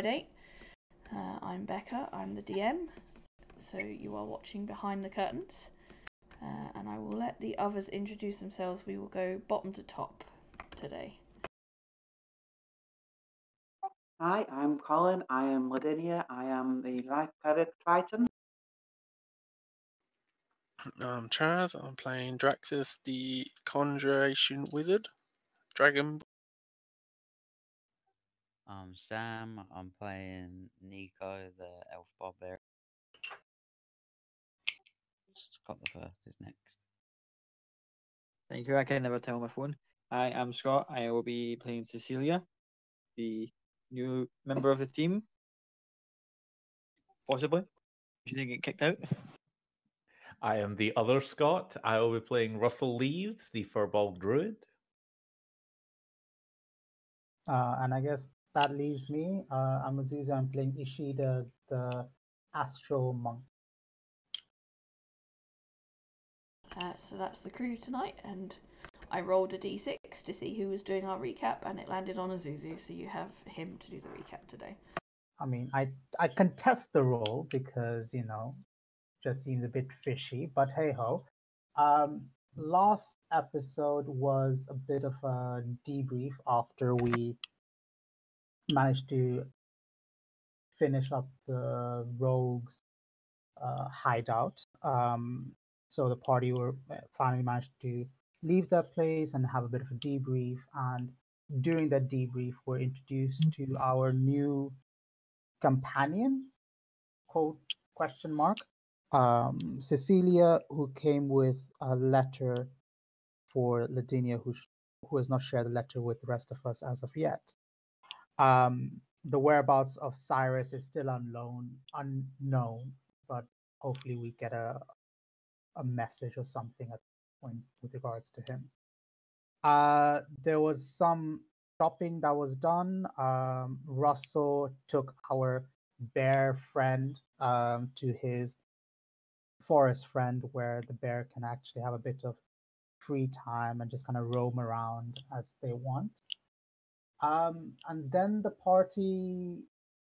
Friday. I'm Becca, I'm the DM, so you are watching Behind the Curtains, and I will let the others introduce themselves. We will go bottom to top today. Hi, I'm Colin, I am Lavinia, I am the Light-Headed Triton. I'm Chaz, I'm playing Draxus, the Conjuration Wizard, Dragon. I'm Sam, I'm playing Nico, the Elf Barbarian. Scott the First is next. Thank you, I can never tell my phone. Hi, I'm Scott, I will be playing Cecilia, the new member of the team. Possibly. She didn't get kicked out. I am the other Scott. I will be playing Russell Leaves, the Furball Druid. And I guess that leaves me. I'm Azusa. I'm playing Ishida, the Astral Monk. So that's the crew tonight, and I rolled a d6 to see who was doing our recap, and it landed on Azuzu, so you have him to do the recap today. I mean, I contest the role because, just seems a bit fishy, but hey ho. Last episode was a bit of a debrief after we managed to finish up the rogues hideout. So the party were finally managed to leave that place and have a bit of a debrief. And during that debrief, we're introduced to our new companion, quote, question mark, Cecilia, who came with a letter for Ladinia, who has not shared the letter with the rest of us as of yet. The whereabouts of Cyrus is still unknown, but hopefully we get a message or something at the point with regards to him. There was some shopping that was done. Russell took our bear friend to his forest friend, where the bear can actually have a bit of free time and just kind of roam around as they want. And then the party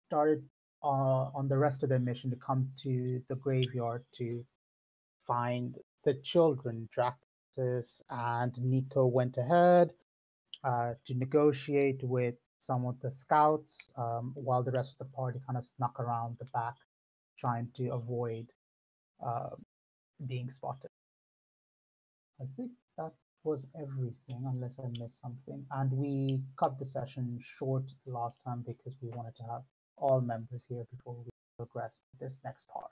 started on the rest of their mission to come to the graveyard to find the children. Draxus and Nico went ahead to negotiate with some of the scouts, while the rest of the party kind of snuck around the back, trying to avoid being spotted. I think that was everything, unless I missed something. And we cut the session short last time because we wanted to have all members here before we progress to this next part.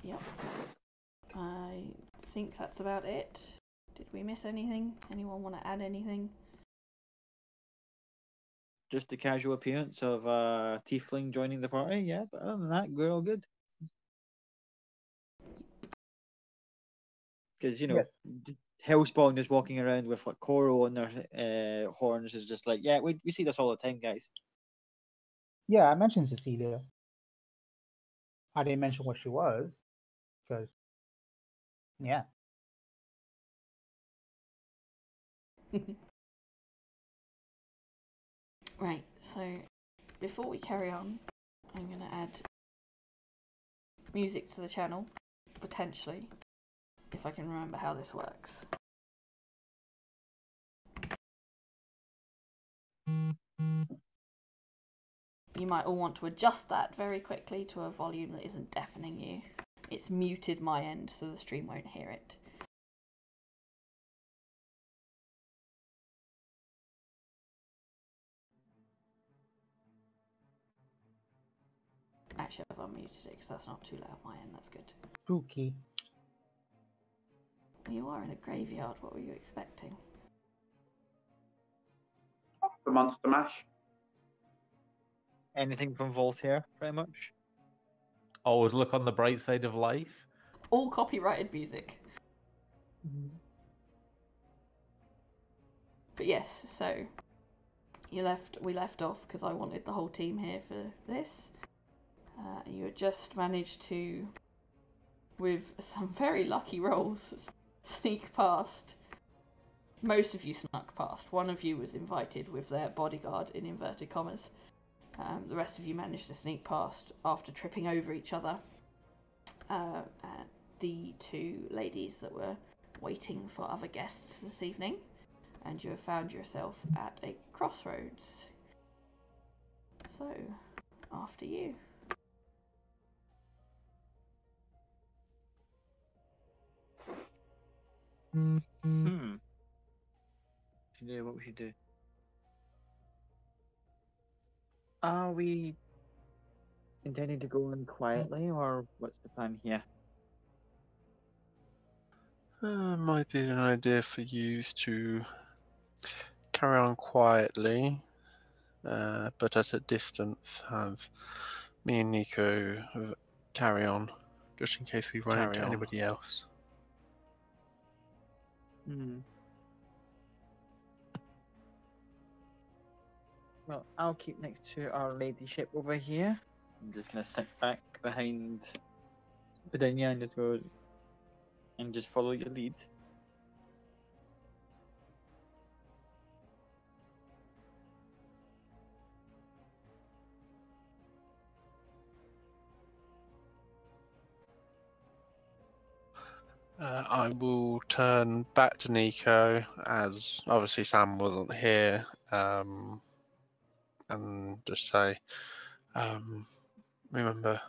Yep. I think that's about it. Did we miss anything? Anyone want to add anything? Just the casual appearance of Tiefling joining the party, yeah, but other than that, we're all good. Because, Hellspawn is walking around with like coral on their horns is just like, yeah, we see this all the time, guys. Yeah, I mentioned Cecilia. I didn't mention what she was, because, yeah. Right, so before we carry on, I'm going to add music to the channel, potentially, if I can remember how this works. You might all want to adjust that very quickly to a volume that isn't deafening you. It's muted my end, so the stream won't hear it. Actually, I've unmuted it because that's not too loud my end, that's good. Spooky. Well, you are in a graveyard, what were you expecting? The Monster Mash. Anything from Voltaire, pretty much. Always look on the bright side of life. All copyrighted music. But yes, so we left off because I wanted the whole team here for this. You had just managed to, with some very lucky rolls, sneak past most of you snuck past. One of you was invited with their bodyguard, in inverted commas. The rest of you managed to sneak past after tripping over each other. The two ladies that were waiting for other guests this evening, and you have found yourself at a crossroads. So, after you. What we should do? Are we intending to go in quietly, or what's the plan here? Might be an idea for you to carry on quietly, but at a distance. Have me and Nico carry on, just in case we run into anybody else. Well, I'll keep next to our ladyship over here. I'm just gonna sit back behind Virginia and just go and just follow your lead. I will turn back to Nico, as obviously Sam wasn't here, and just say, remember,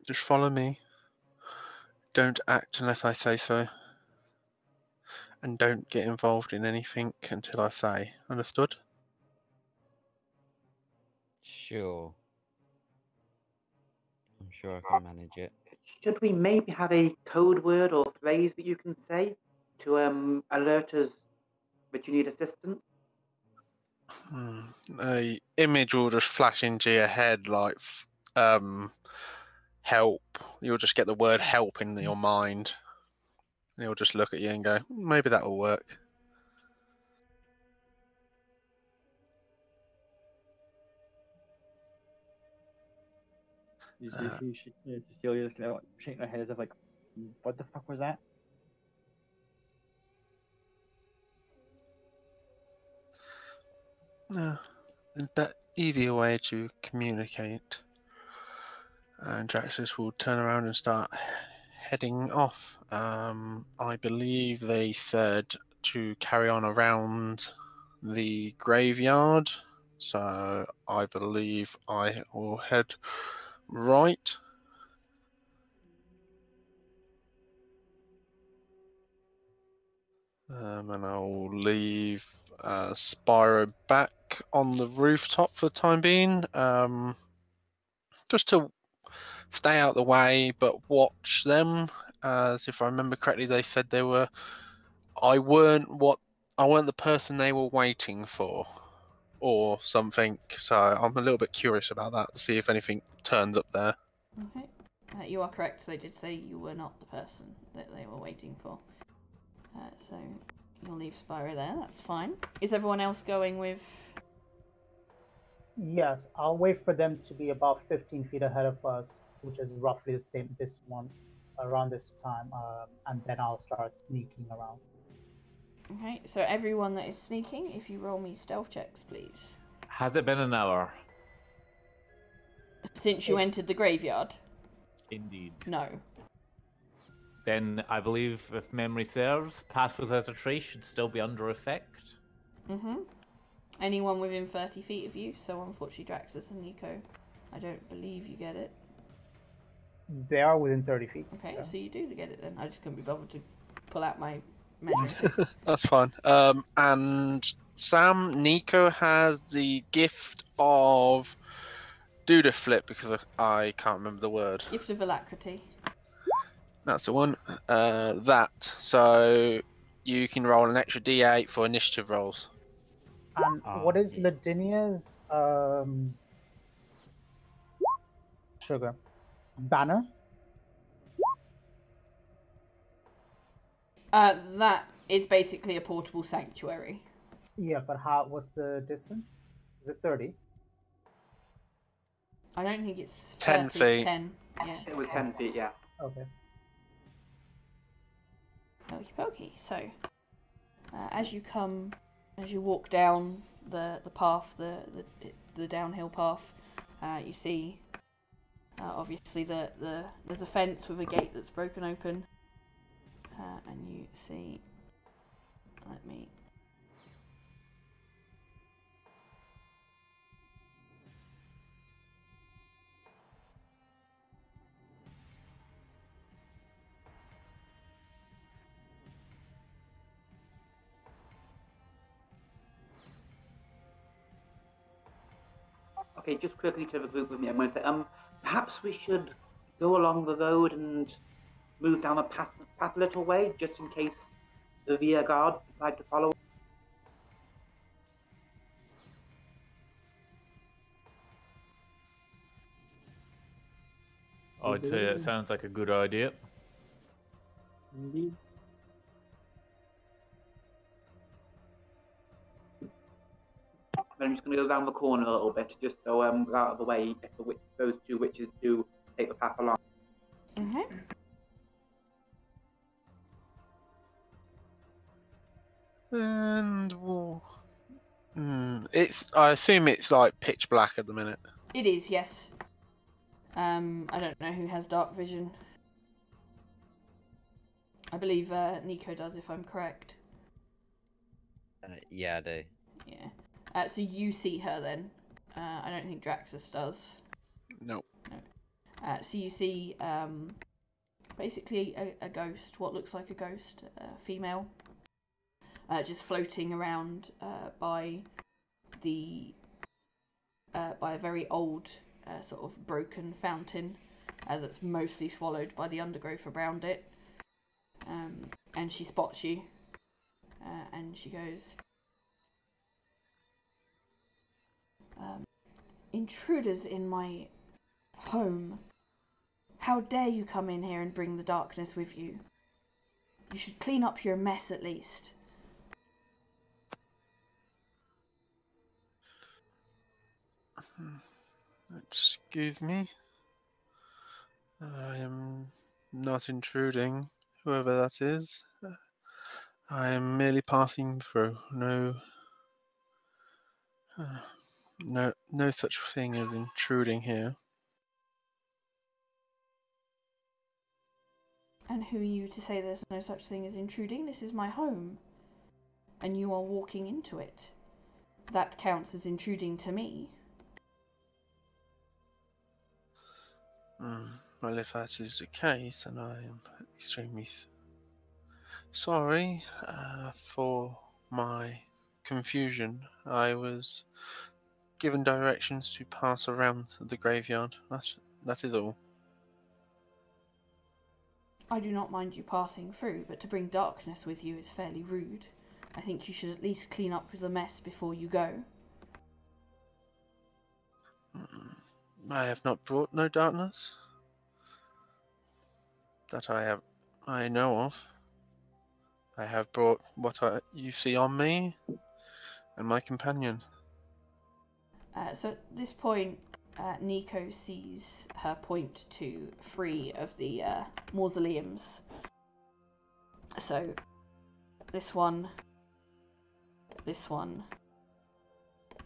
just follow me. Don't act unless I say so. And don't get involved in anything until I say. Understood? Sure. I'm sure I can manage it. Should we maybe have a code word or phrase that you can say to alert us that you need assistance? A image will just flash into your head like help. You'll just get the word help in your mind. And he'll just look at you and go, maybe that'll work. You see Cecilia just kind of shaking her head as if like, what the fuck was that? That easier way to communicate. And Draxus will turn around and start heading off. I believe they said to carry on around the graveyard, so I believe I will head right. And I'll leave Spyro back on the rooftop for the time being, just to stay out of the way, but watch them. As if I remember correctly, they said they were. I weren't the person they were waiting for, or something. So I'm a little bit curious about that to see if anything turns up there. Okay. You are correct. They did say you were not the person that they were waiting for. So you'll leave Spyro there. That's fine. Is everyone else going with? Yes, I'll wait for them to be about 15 feet ahead of us, which is roughly the same this one around this time, and then I'll start sneaking around. Okay, so everyone that is sneaking, if you roll me stealth checks, please. Has it been an hour? Since you entered the graveyard? Indeed. No. Then I believe, if memory serves, Pass Without a Trace should still be under effect. Anyone within 30 feet of you, so unfortunately Draxus and Nico, I don't believe you get it. They are within 30 feet. Okay, so you do get it then. I just couldn't be bothered to pull out my memory. That's fine. And Sam, Nico has the gift of Duda Flip because I can't remember the word. Gift of alacrity. That's the one. So you can roll an extra D8 for initiative rolls. And what is yeah. Ladinia's sugar banner? That is basically a portable sanctuary. Yeah, but what's the distance? Is it 30? I don't think it's 10 30, feet. 10. Yeah. It was 10 feet, yeah. Okay. Okie pokey. So, As you walk down the path, the downhill path, you see obviously there's a fence with a gate that's broken open, and you see. Let me. Okay, just quickly to the group with me, I'm going to say, perhaps we should go along the road and move down the path a little way, just in case the rear guard decide to follow. I'd say that sounds like a good idea. Indeed. Then I'm just going to go down the corner a little bit, just so we're out of the way if those two witches do take the path along. Mm-hmm. And I assume it's like pitch black at the minute. It is, yes. I don't know who has dark vision. I believe Nico does, if I'm correct. Yeah, I do. Yeah. So you see her then. I don't think Draxus does. No. So you see basically a ghost, what looks like a ghost, female, just floating around by a very old sort of broken fountain that's mostly swallowed by the undergrowth around it. And she spots you, and she goes, "Intruders in my home. How dare you come in here and bring the darkness with you? You should clean up your mess at least." Excuse me. I am not intruding, whoever that is. I am merely passing through. No such thing as intruding here. And who are you to say there's no such thing as intruding? This is my home. And you are walking into it. That counts as intruding to me. Well, if that is the case, then I am extremely sorry for my confusion. I was given directions to pass around the graveyard. That is all. I do not mind you passing through, but to bring darkness with you is fairly rude. I think you should at least clean up the mess before you go. I have not brought no darkness that I know of. I have brought what you see on me and my companion. So at this point, Nico sees her point to 3 of the mausoleums. So this one,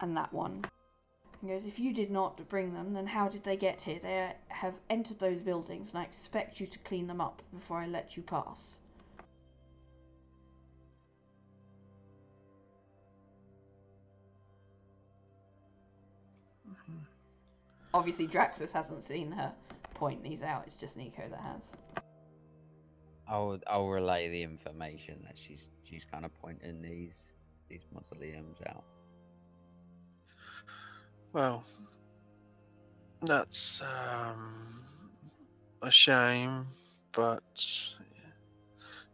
and that one. And goes, "If you did not bring them, then how did they get here? They have entered those buildings, and I expect you to clean them up before I let you pass." Obviously, Draxus hasn't seen her point these out. It's just Nico that has. I'll relay the information that she's kind of pointing these mausoleums out. Well, that's a shame, but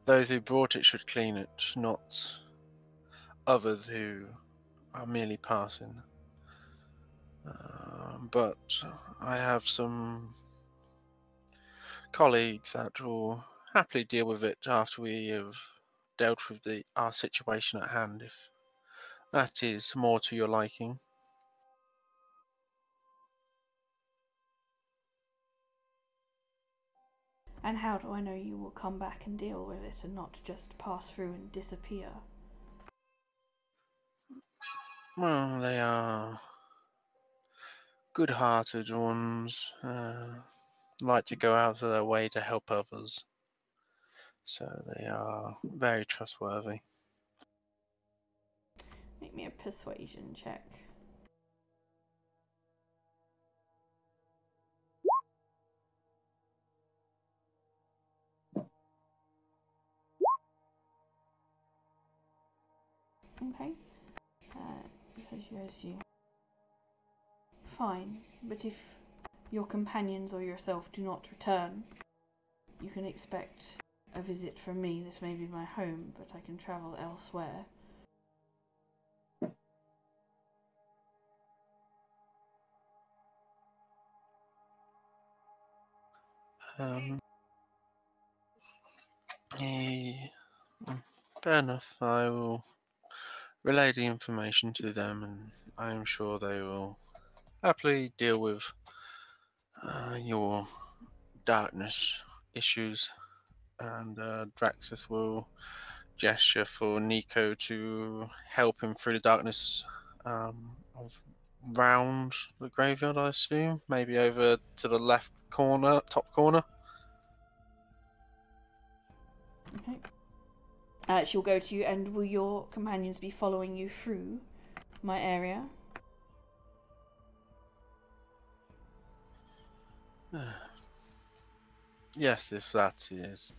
those who brought it should clean it, not others who are merely passing. But I have some colleagues that will happily deal with it after we have dealt with our situation at hand, if that is more to your liking. And how do I know you will come back and deal with it and not just pass through and disappear? Well, they are good-hearted ones. Like to go out of their way to help others. So they are very trustworthy. Make me a persuasion check. Okay. Because you. Fine, but if your companions or yourself do not return, you can expect a visit from me. This may be my home, but I can travel elsewhere. Eh, Fair enough. I will relay the information to them, and I am sure they will happily deal with your darkness issues. And Draxus will gesture for Nico to help him through the darkness round the graveyard, I assume. Maybe over to the left corner, top corner. Okay. She'll go to you, and will your companions be following you through my area? Yes, if that is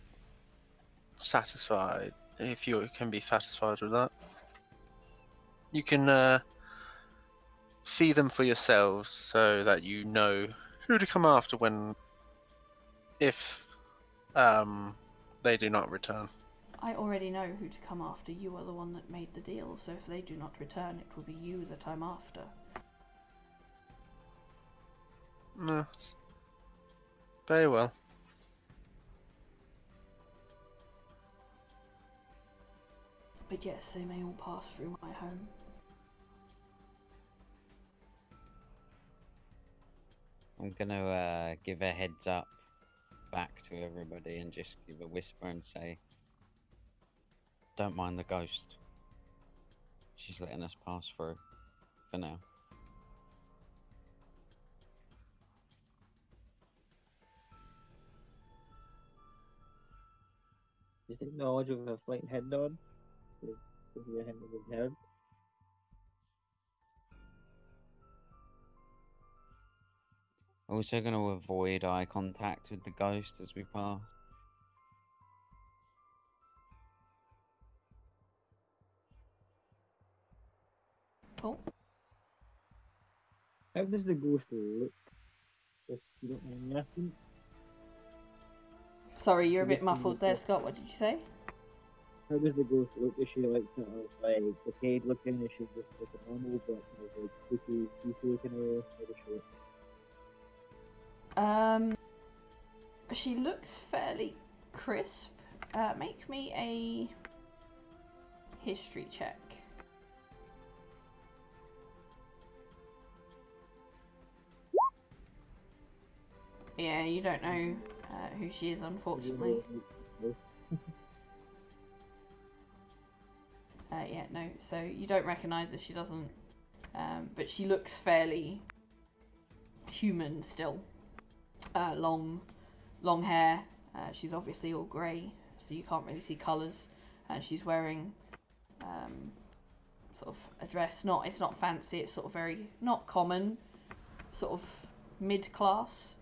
satisfied. If you can be satisfied with that. You can see them for yourselves so that you know who to come after if they do not return. I already know who to come after. You are the one that made the deal, so if they do not return, it will be you that I'm after. Very well. But yes, they may all pass through my home. I'm gonna give a heads up back to everybody and just give a whisper and say, don't mind the ghost. She's letting us pass through for now. Just acknowledge with a slight head nod. To hear him with heard. Also going to avoid eye contact with the ghost as we pass. Cool. How does the ghost look? If you don't mind me asking. Sorry, you're a bit muffled there, Scott. What did you say? How does the ghost look? Is she like sort of like decayed looking? Is she just like a normal but like spooky, looking, or how does she look? She looks fairly crisp. Make me a history check. Yeah, you don't know who she is, unfortunately. Yeah, no. So you don't recognise her. She doesn't. But she looks fairly human still. Long hair. She's obviously all grey, so you can't really see colours. She's wearing sort of a dress. It's not fancy. It's sort of very not common. Sort of mid-class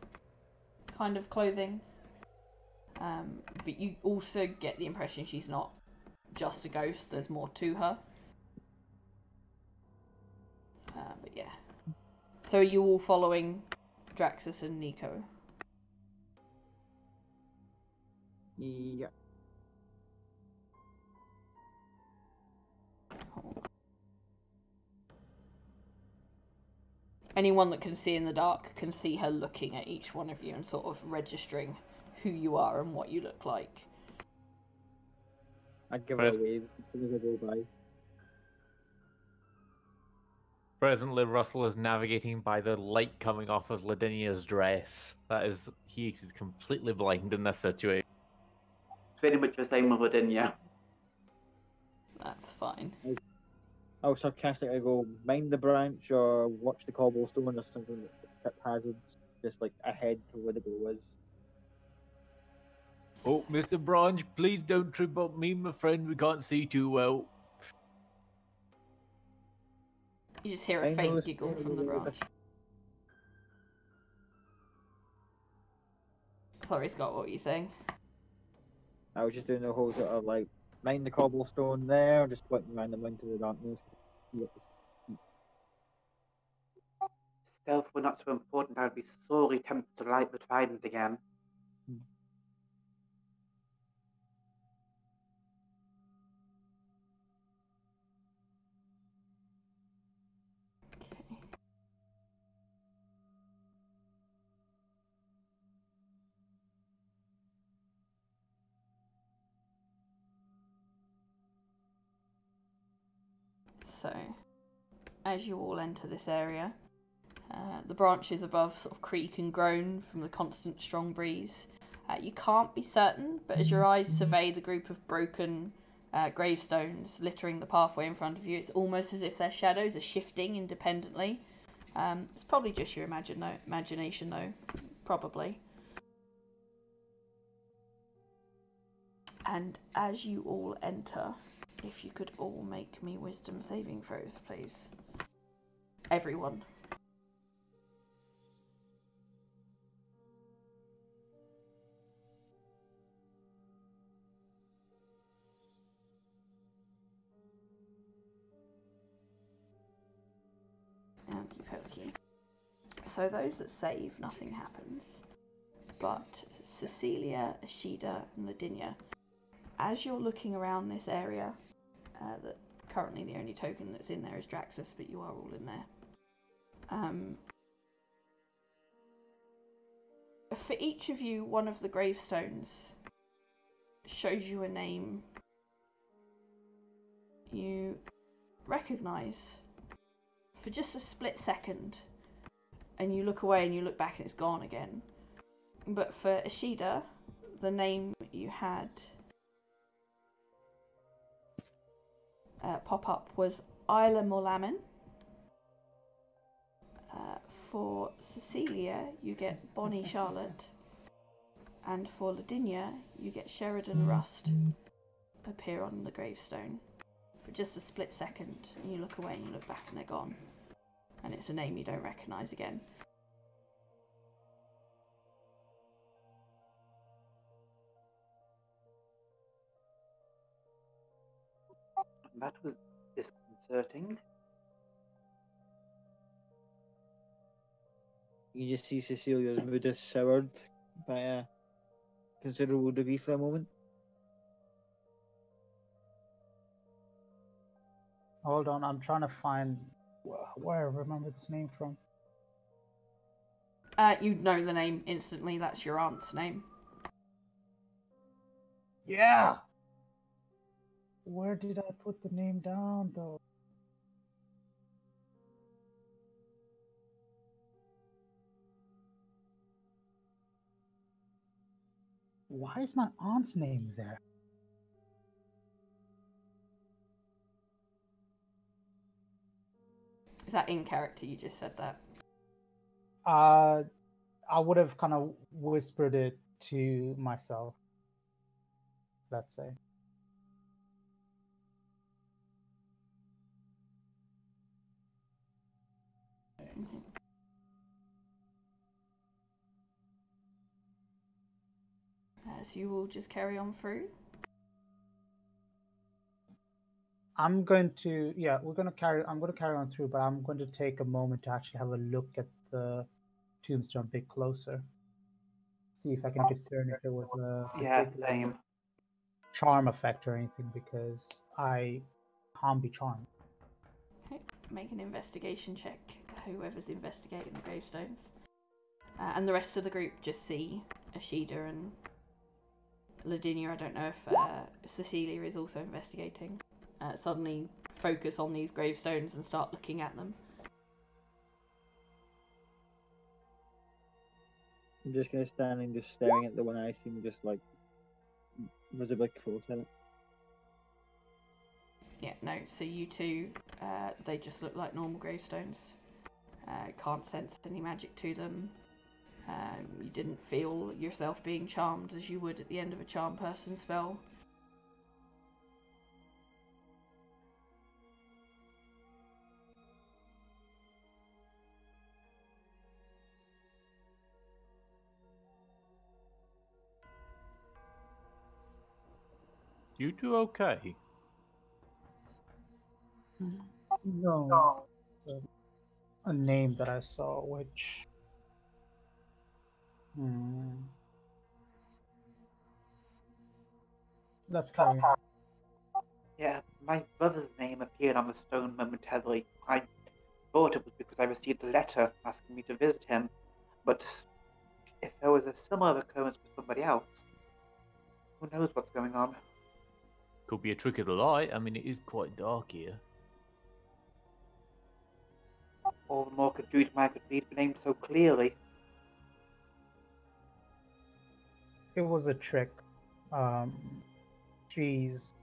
kind of clothing. But you also get the impression she's not just a ghost. There's more to her. But yeah. So are you all following Draxus and Nico? Yeah. Anyone that can see in the dark can see her looking at each one of you and sort of registering who you are and what you look like. I'd give her a wave as soon as I go by. Presently, Russell is navigating by the light coming off of Ladinia's dress. He is completely blind in this situation. Pretty much the same with Lavinia. That's fine. How sarcastic I go, mind the branch or watch the cobblestone or something that tip hazards, just like ahead to where the goal is. Oh, Mr. Branch, please don't trip up me, my friend. We can't see too well. You just hear a I know faint it's giggle probably from the there was a- branch. Sorry, Scott, what were you saying? I was just doing the whole sort of like, mind the cobblestone there, just pointing random into the darkness. Stealth were not so important, I would be sorely tempted to light the trident again. Okay. So, as you all enter this area, the branches above sort of creak and groan from the constant strong breeze. You can't be certain, but as your eyes survey the group of broken gravestones littering the pathway in front of you, it's almost as if their shadows are shifting independently. It's probably just your imagination, though. Probably. And as you all enter, if you could all make me wisdom saving throws, please. Everyone. Okie pokey. So those that save, nothing happens. But Cecilia, Ashida, and Ladinia, as you're looking around this area, that currently the only token that's in there is Draxus, but you are all in there. For each of you, one of the gravestones shows you a name you recognise for just a split second, and you look away and you look back and it's gone again. But for Ashida, the name you had pop up was Isla Morlamin. For Cecilia, you get Bonnie Charlotte. And for Ladinia, you get Sheridan Rust appear on the gravestone for just a split second. And you look away and you look back and they're gone. And it's a name you don't recognise again. That was disconcerting. You just see Cecilia's mood is soured by a considerable degree for a moment. Hold on, I'm trying to find where I remember this name from. You'd know the name instantly. That's your aunt's name. Yeah! Where did I put the name down, though? Why is my aunt's name there? Is that in character? You just said that. I would have kind of whispered it to myself, let's say. So you will just carry on through. I'm going to carry on through, but I'm going to take a moment to actually have a look at the tombstone a bit closer. See if I can discern if there was a Yeah, particular same. charm effect or anything, because I can't be charmed. Okay. Make an investigation check, whoever's investigating the gravestones. And the rest of the group just see Ashida and Ladinia. I don't know if Cecilia is also investigating. Suddenly focus on these gravestones and start looking at them. I'm just gonna stand and just staring at the one I seem just like visibly close at it. Yeah, no. So you two, they just look like normal gravestones. Can't sense any magic to them. You didn't feel yourself being charmed as you would at the end of a charm person spell. You two okay? No. A name that I saw, which. Let's carry on. Yeah, my brother's name appeared on the stone momentarily. I thought it was because I received a letter asking me to visit him, but if there was a similar occurrence with somebody else, who knows what's going on? Could be a trick of the light. I mean, it is quite dark here. All the more could Druid could read the name so clearly. It was a trick. She's.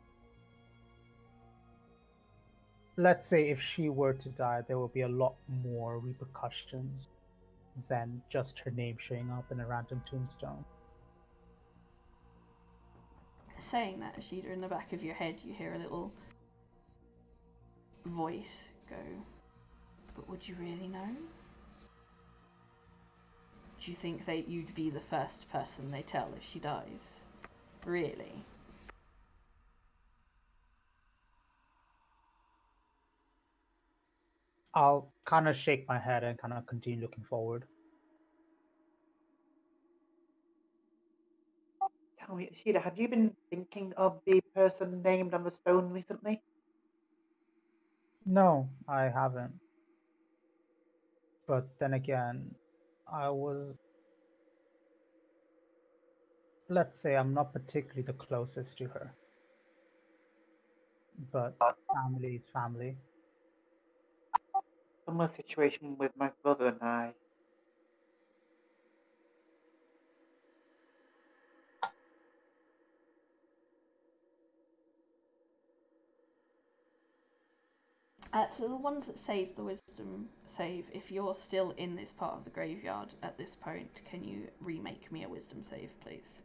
Let's say if she were to die, there will be a lot more repercussions than just her name showing up in a random tombstone. Saying that, Ashida, in the back of your head, you hear a little voice go, "But would you really know? Do you think that you'd be the first person they tell if she dies? Really?" I'll kind of shake my head and kind of continue looking forward. Tell me, Sheila, have you been thinking of the person named on the stone recently? No, I haven't. But then again, I was. Let's say I'm not particularly the closest to her. But family is family. Similar situation with my brother and I. So the ones that save the wisdom save, if you're still in this part of the graveyard at this point, can you remake me a wisdom save, please?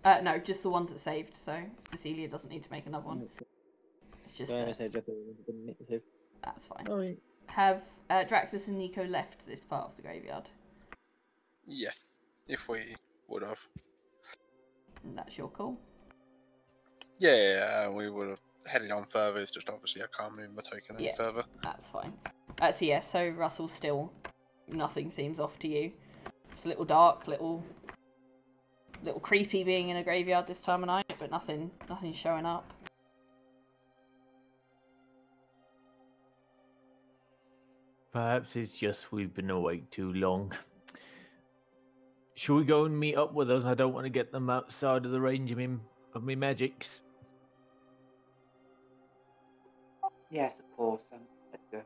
No, just the ones that saved, so Cecilia doesn't need to make another one. It's just that's fine. Alright. Have Draxus and Nico left this part of the graveyard? Yeah, if we would have. And that's your call. Yeah, we would have headed on further. It's just obviously I can't move my token any further. That's fine. So yeah, so Russell, still nothing seems off to you. It's a little dark, little creepy being in a graveyard this time of night, but nothing's showing up. Perhaps it's just we've been awake too long. Should we go and meet up with us? I don't want to get them outside of the range of me magics. Yes, of course. Let's go.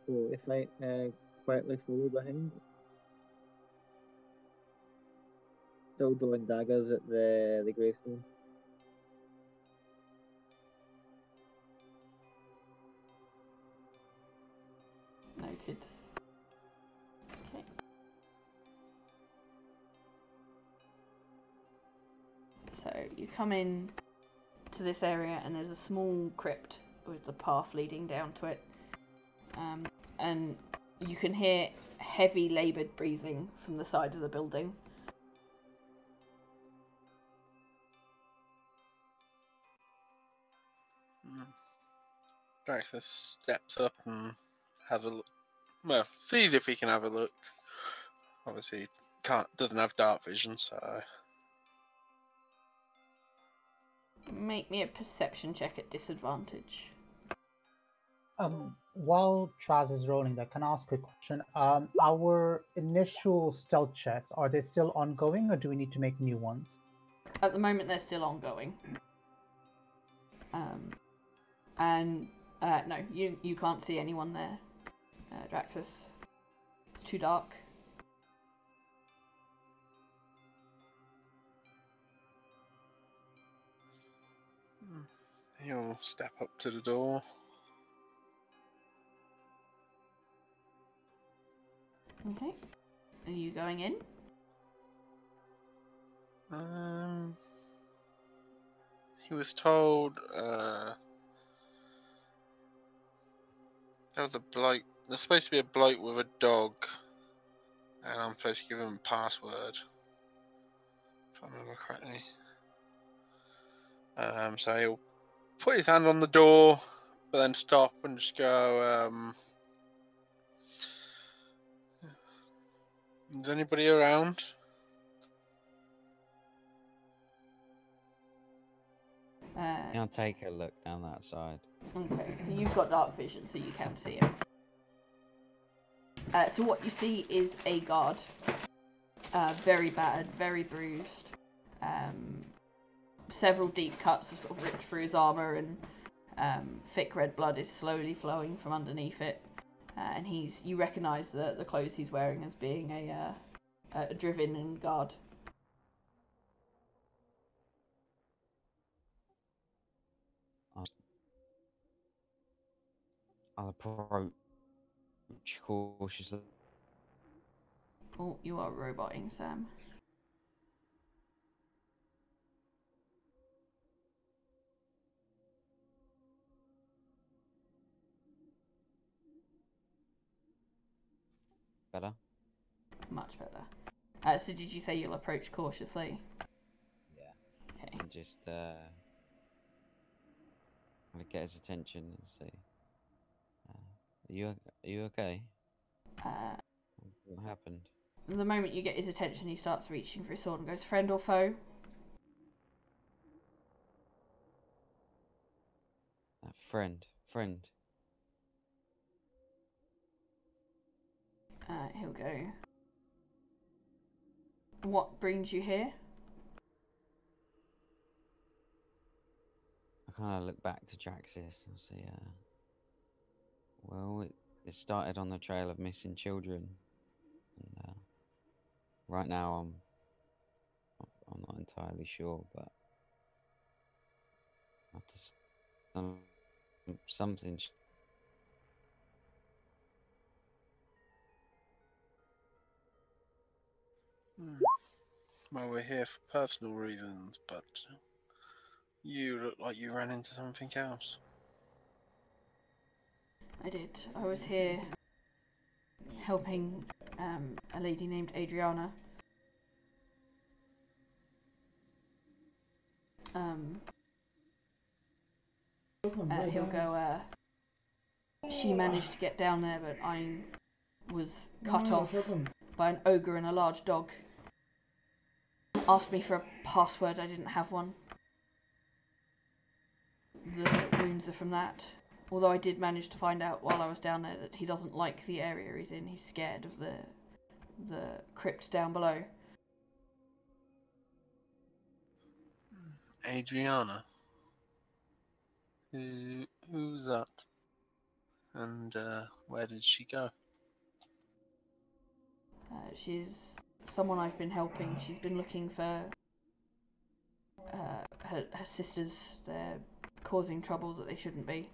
So if I quietly follow behind, still throwing daggers at the gravestone. Noted. Okay. So you come in to this area, and there's a small crypt with the path leading down to it, and you can hear heavy, laboured breathing from the side of the building. Draxus steps up and has a look. Well, sees if he can have a look. Obviously, doesn't have dark vision, so. Make me a perception check at disadvantage. While Traz is rolling that, can I ask a question? Our initial stealth checks, are they still ongoing or do we need to make new ones? At the moment, they're still ongoing. And no, you can't see anyone there, Draxus. It's too dark. He'll step up to the door. Okay. Are you going in? He was told there was a bloke. There's supposed to be a bloke with a dog, and I'm supposed to give him a password, if I remember correctly. So he'll put his hand on the door, but then stop and just go, is anybody around? I'll take a look down that side. Okay, so you've got dark vision, so you can see him. So what you see is a guard. Very battered, very bruised. Several deep cuts have sort of ripped through his armour, and thick red blood is slowly flowing from underneath it. And you recognise the clothes he's wearing as being a driven guard. I'll approach cautiously. Oh, you are roboting, Sam. Better? Much better. So did you say you'll approach cautiously? Yeah. Okay. And just get his attention and see. Are you okay? What happened? The moment you get his attention, he starts reaching for his sword and goes, "Friend or foe?" Friend. He'll go, "What brings you here?" I kind of look back to Draxus and see. Well, it started on the trail of missing children, and right now I'm not entirely sure, but after something. Well, we're here for personal reasons, but you look like you ran into something else. I did. I was here helping a lady named Adriana. He'll go, she managed to get down there, but I was cut off by an ogre and a large dog. Asked me for a password, I didn't have one. The wounds are from that. Although I did manage to find out while I was down there that he doesn't like the area he's in. He's scared of the crypt down below. Adriana. Who's that? And where did she go? She's someone I've been helping. She's been looking for her sisters. They're causing trouble that they shouldn't be.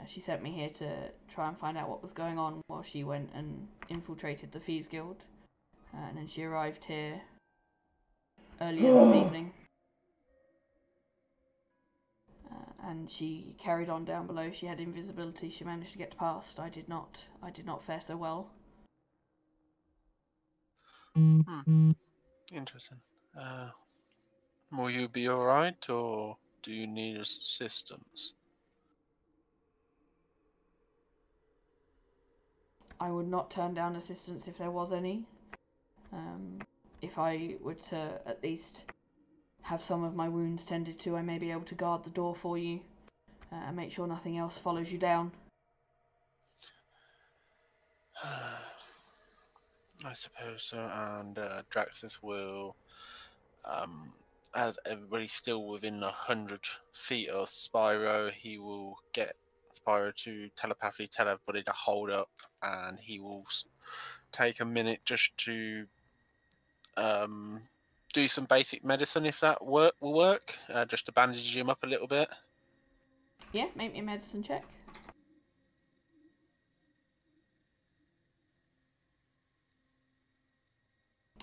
She sent me here to try and find out what was going on while she went and infiltrated the Thieves Guild. And then she arrived here earlier this evening. And she carried on down below. She had invisibility. She managed to get past. I did not fare so well. Interesting. Will you be alright, or do you need assistance? I would not turn down assistance if there was any. If I were to at least have some of my wounds tended to, I may be able to guard the door for you and make sure nothing else follows you down. I suppose so, and Draxus will as everybody's still within 100 feet of Spyro, he will get Spyro to telepathically tell everybody to hold up, and he will take a minute just to do some basic medicine if that will work, just to bandage him up a little bit. Yeah, make me a medicine check.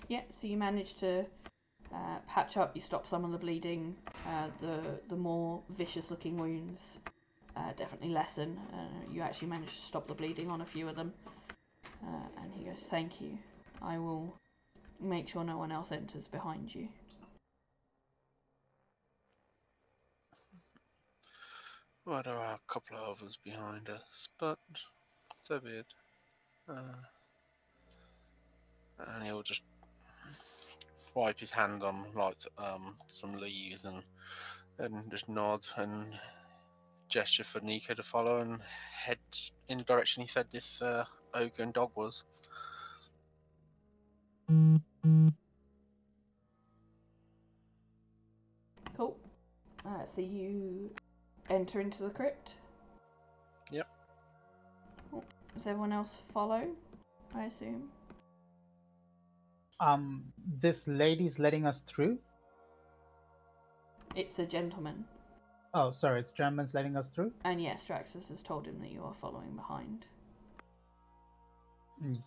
Yeah, so you manage to patch up, you stop some of the bleeding, the more vicious looking wounds definitely lessen. You actually manage to stop the bleeding on a few of them. And he goes, "Thank you. I will make sure no one else enters behind you." Well, there are a couple of others behind us, but so be it. And he'll just wipe his hand on like some leaves and just nod and gesture for Nico to follow and head in the direction he said this ogre and dog was. Cool. So you enter into the crypt? Yep. Cool. Does everyone else follow, I assume? This lady's letting us through? It's a gentleman. Oh, sorry, it's German's letting us through? And yes, Draxus has told him that you are following behind.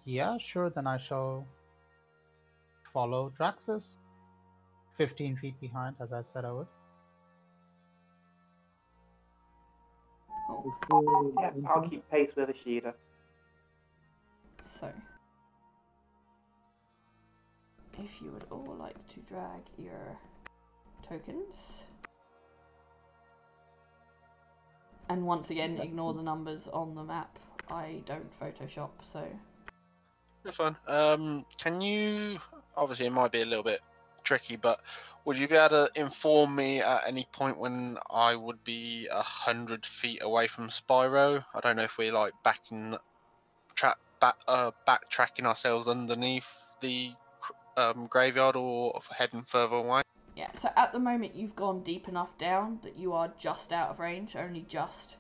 Yeah, sure, then I shall follow Draxus. 15 feet behind, as I said I would. Cool. Yeah, I'll keep pace with Ashida. So, if you would all like to drag your tokens. And once again, ignore the numbers on the map. I don't Photoshop, so... You're fine. Can you... Obviously, it might be a little bit tricky, but would you be able to inform me at any point when I would be 100 feet away from Spyro? I don't know if we're like backtracking ourselves underneath the graveyard or heading further away. Yeah, so at the moment you've gone deep enough down that you are just out of range, only just.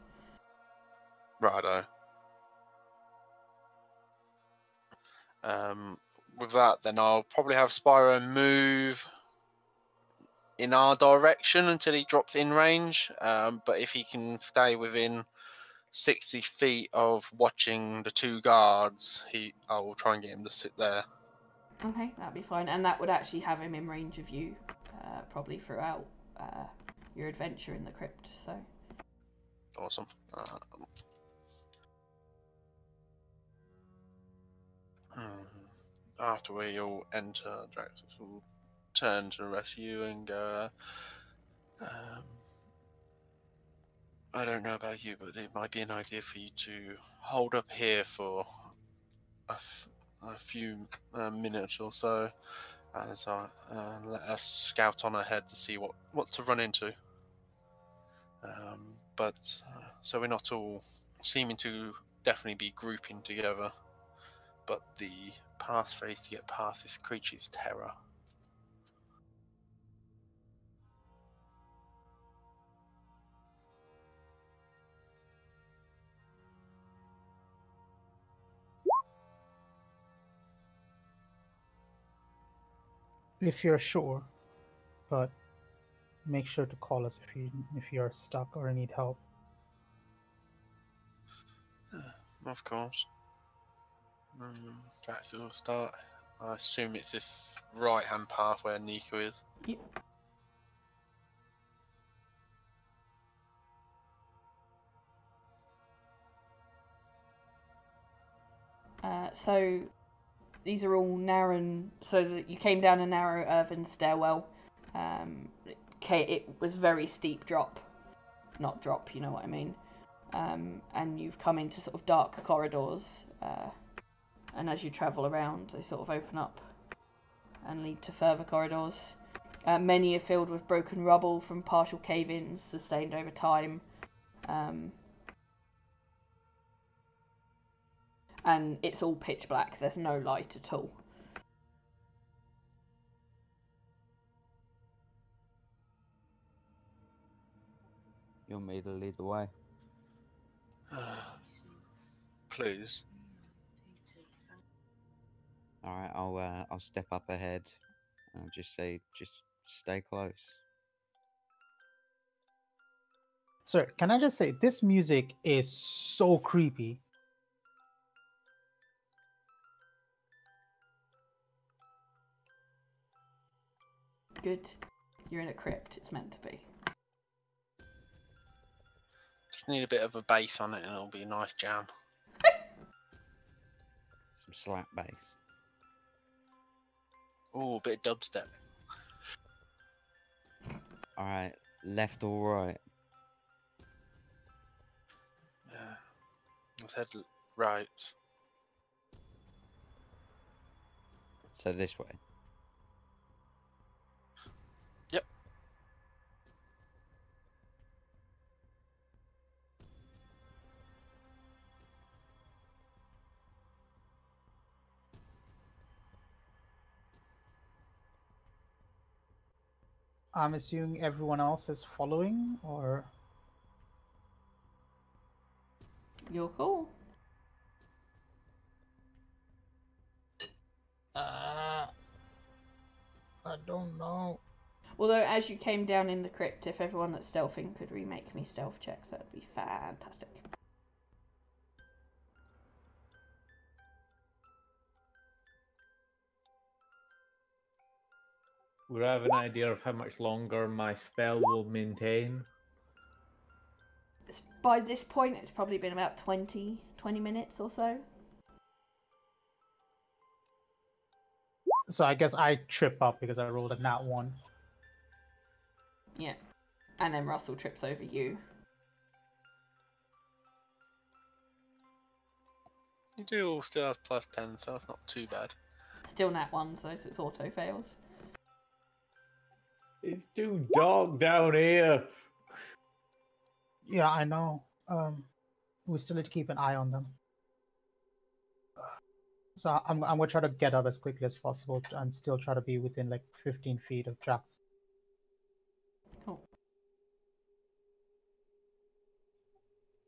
Righto. With that, then I'll probably have Spyro move in our direction until he drops in range. But if he can stay within 60 feet of watching the two guards, I will try and get him to sit there. Okay, that'd be fine. And that would actually have him in range of you, probably throughout your adventure in the crypt, so... Awesome. After we all enter, Draxus will turn to the rest of you and go, I don't know about you, but it might be an idea for you to hold up here for a few minutes or so, as let us scout on ahead to see what's to run into. But so we're not all seeming to definitely be grouping together, but the pathways to get past this creature's terror. If you're sure, but make sure to call us if you're stuck or need help. Of course. Perhaps we'll start. I assume it's this right-hand path where Nico is. Yep. So these are all narrow, so that you came down a narrow earthen stairwell. It was very steep drop, not drop, you know what I mean. And you've come into sort of dark corridors, and as you travel around, they sort of open up and lead to further corridors. Many are filled with broken rubble from partial cave-ins sustained over time. And it's all pitch black, there's no light at all. you want me to lead the way? Please. All right, I'll step up ahead. And I'll just say, just stay close. Sir, can I just say this music is so creepy. Good. You're in a crypt. It's meant to be. Just need a bit of a bass on it and it'll be a nice jam. Some slap bass. Oh, a bit of dubstep. All right, left or right? Yeah. Let's head right. So this way. Yep. I'm assuming everyone else is following, or You're cool. I don't know. Although, as you came down in the crypt, if everyone that's stealthing could remake me stealth checks, that'd be fantastic. Would I have an idea of how much longer my spell will maintain? By this point, it's probably been about 20 minutes or so. So I guess I trip up because I rolled a nat 1. Yeah. And then Russell trips over you. You do all still have +10, so that's not too bad. Still nat 1, so it's auto fails. It's too dark down here. Yeah, I know. We still need to keep an eye on them. So I'm gonna try to get up as quickly as possible and still try to be within like 15 feet of Drax. Cool.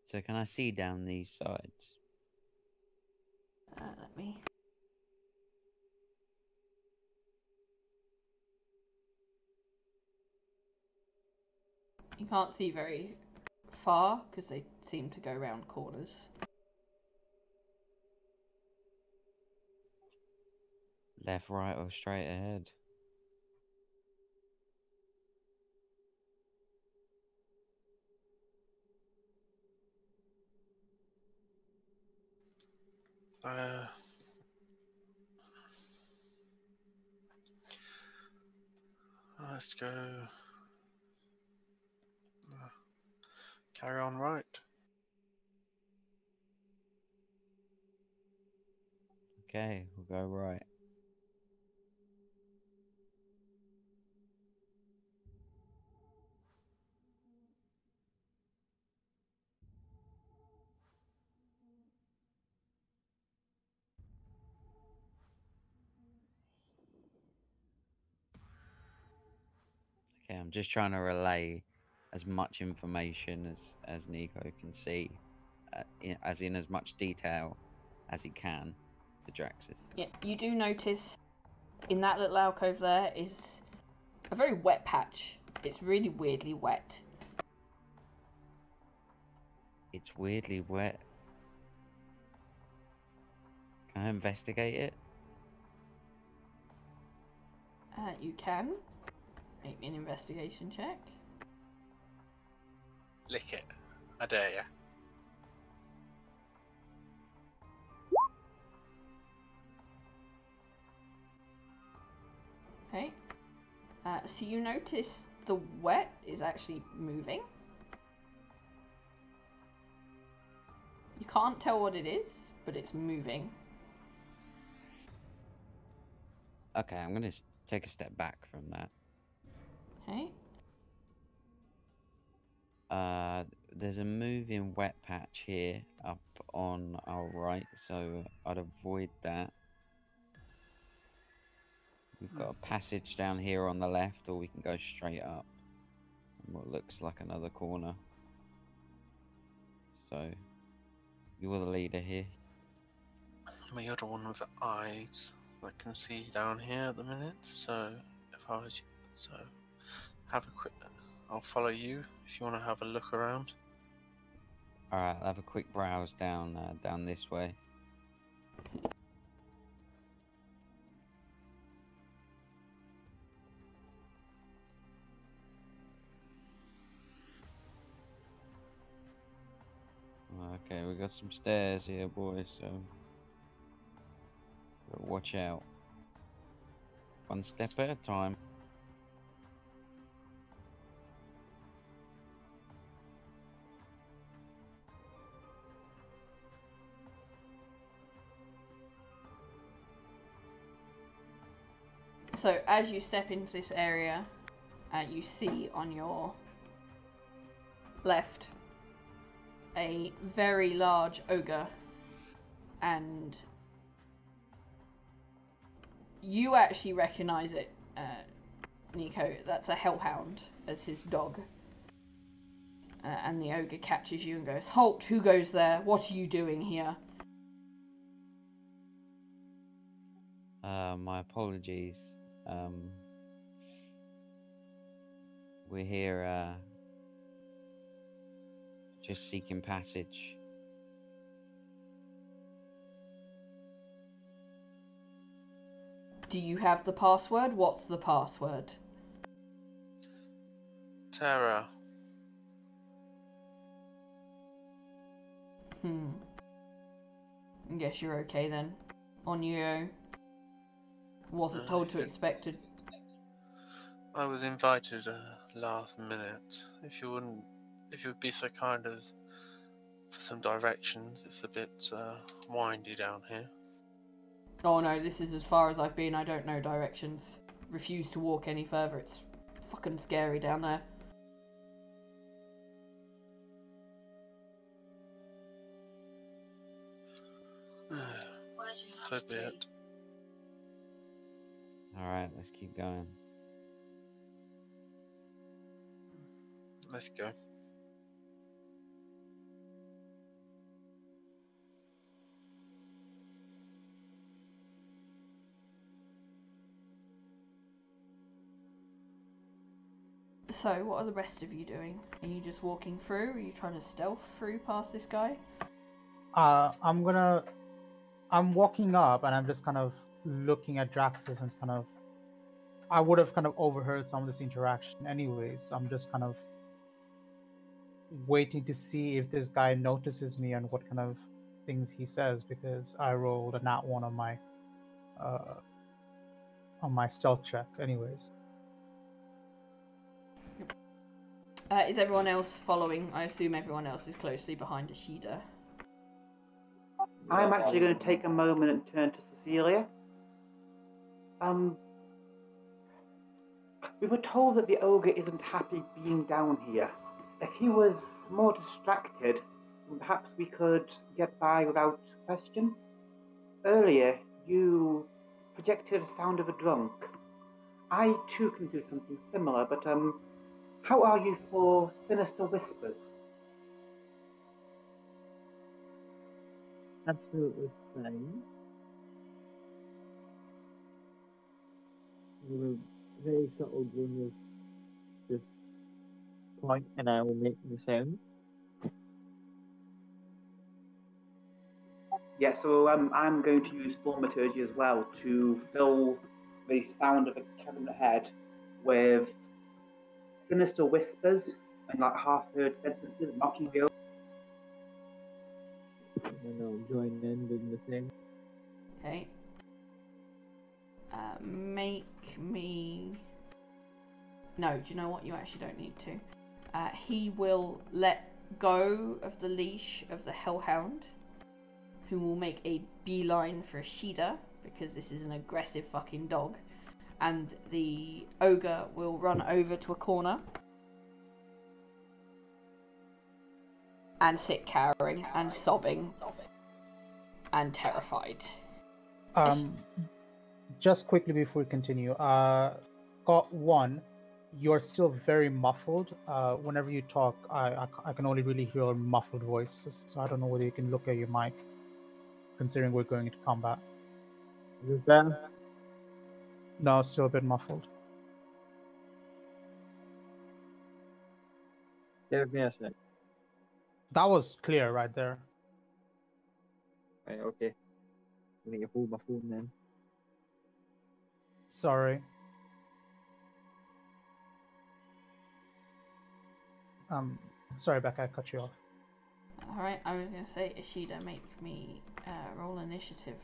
So can I see down these sides? Let me... You can't see very far because they seem to go around corners. Left, right, or straight ahead? Let's go. Carry on right. Okay, we'll go right. Okay, I'm just trying to relay as much information as Nico can see, as in as much detail as he can to Draxus. Yeah, you do notice in that little alcove there is a very wet patch. It's really weirdly wet. It's weirdly wet. Can I investigate it? You can make me an investigation check. Lick it. I dare ya. Okay. So you notice the wet is actually moving. You can't tell what it is, but it's moving. Okay, I'm going to take a step back from that. Okay. There's a moving wet patch here up on our right, so I'd avoid that. We've got a passage down here on the left, or we can go straight up. And what looks like another corner. So you're the leader here. I'm the other one with the eyes I can see down here at the minute. So if I was you, so have a quick. I'll follow you if you want to have a look around. All right, I'll have a quick browse down down this way. Okay, we got some stairs here, boys, so gotta watch out. One step at a time. So as you step into this area, you see on your left a very large ogre, and you actually recognize it, Nico. That's a hellhound as his dog. And the ogre catches you and goes, "Halt, who goes there? What are you doing here?" My apologies. We're here just seeking passage. Do you have the password? What's the password? Terra. I guess you're okay then. On you go. Wasn't told to expect it. I was invited last minute. If you'd be so kind as for some directions. It's a bit windy down here. Oh no, this is as far as I've been. I don't know directions. Refuse to walk any further. It's fucking scary down there. So be it. Alright, let's keep going. Let's go. So, what are the rest of you doing? Are you just walking through? Are you trying to stealth through past this guy? I'm walking up and I'm just kind of looking at Draxus and kind of, I would have kind of overheard some of this interaction anyways. So I'm just kind of waiting to see if this guy notices me and what kind of things he says, because I rolled a nat one on my stealth check anyways. Is everyone else following? I assume everyone else is closely behind Ashida. I'm actually going to take a moment and turn to Cecilia. We were told that the ogre isn't happy being down here. If he was more distracted, then perhaps we could get by without question. Earlier, you projected a sound of a drunk. I too can do something similar, but how are you for sinister whispers? Absolutely fine. With a very subtle grin of just point, and I will make the sound. Yeah, so I'm going to use thaumaturgy as well to fill the sound of a cabinet head with sinister whispers and like half-heard sentences mocking the ogre. And I'll join in doing the same. Okay. Make me... No, do you know what? You actually don't need to. He will let go of the leash of the hellhound, who will make a beeline for Ashida, because this is an aggressive fucking dog. And the ogre will run over to a corner and sit cowering and sobbing and terrified. Just quickly before we continue, got one. you're still very muffled. Whenever you talk, I can only really hear a muffled voice. So I don't know whether you can look at your mic, considering we're going into combat. Is it better? No, still a bit muffled. Give me a sec. That was clear right there. Right, okay. I need to hold my phone then. Sorry. Sorry, Becca, I cut you off. Alright, I was going to say, Ishida, make me roll initiative.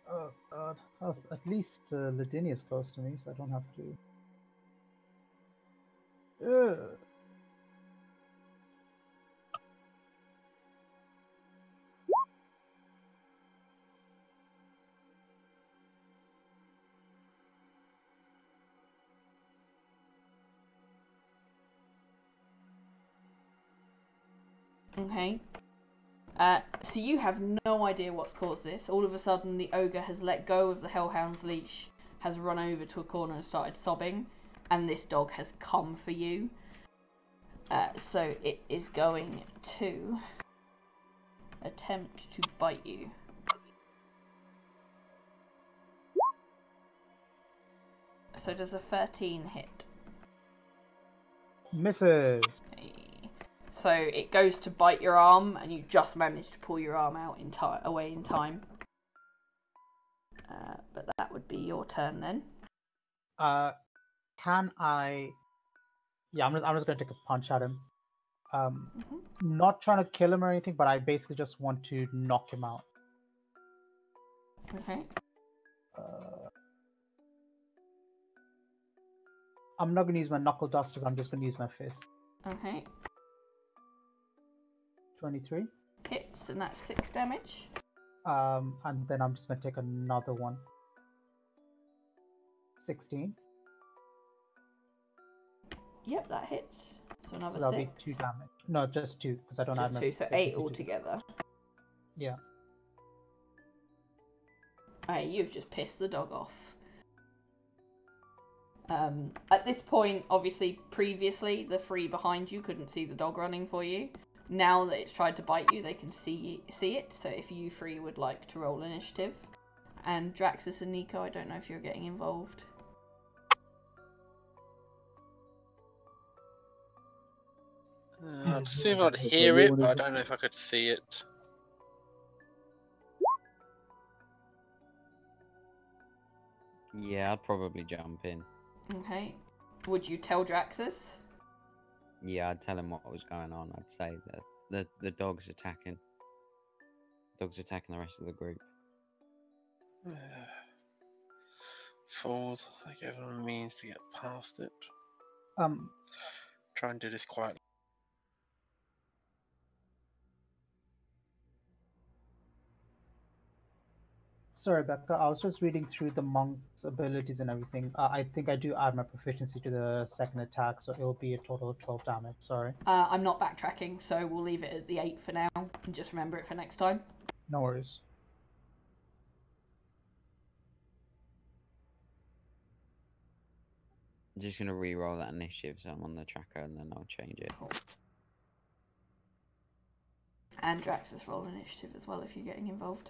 Oh, God. Oh, at least Ladini is close to me, so I don't have to. Okay. So you have no idea what's caused this. All of a sudden, the ogre has let go of the hellhound's leash, has run over to a corner and started sobbing, and this dog has come for you. So it is going to attempt to bite you. So does a 13 hit? Misses. Okay. So it goes to bite your arm, and you just managed to pull your arm out away in time. But that would be your turn then. Can I? Yeah, I'm just gonna take a punch at him. Not trying to kill him or anything, but I basically just want to knock him out. Okay. I'm not gonna use my knuckle dusters. I'm just gonna use my fist. Okay. 23. Hits, and that's 6 damage. And then I'm just gonna take another one. 16. Yep, that hits. So another So that'll 6. be 2 damage. No, just 2 because I don't have Just my. 2, so 8 altogether. Yeah. Alright, you've just pissed the dog off. At this point, obviously, previously, the 3 behind you couldn't see the dog running for you. Now that it's tried to bite you, they can see it. So if you 3 would like to roll initiative. And Draxus and Nico, I don't know if you're getting involved. I'd see if I'd hear it, but I don't know if I could see it. Yeah, I'd probably jump in. Okay. Would you tell Draxus? Yeah, I'd tell him what was going on. I'd say that the dog's attacking. Dog's attacking the rest of the group. Fools, they give them a means to get past it. Try and do this quietly. Sorry, Becca. I was just reading through the monk's abilities and everything. I think I do add my proficiency to the second attack, so it will be a total of 12 damage. Sorry. I'm not backtracking, so we'll leave it at the 8 for now, and just remember it for next time. No worries. I'm just gonna re-roll that initiative so I'm on the tracker and then I'll change it. Cool. And Draxus roll initiative as well if you're getting involved.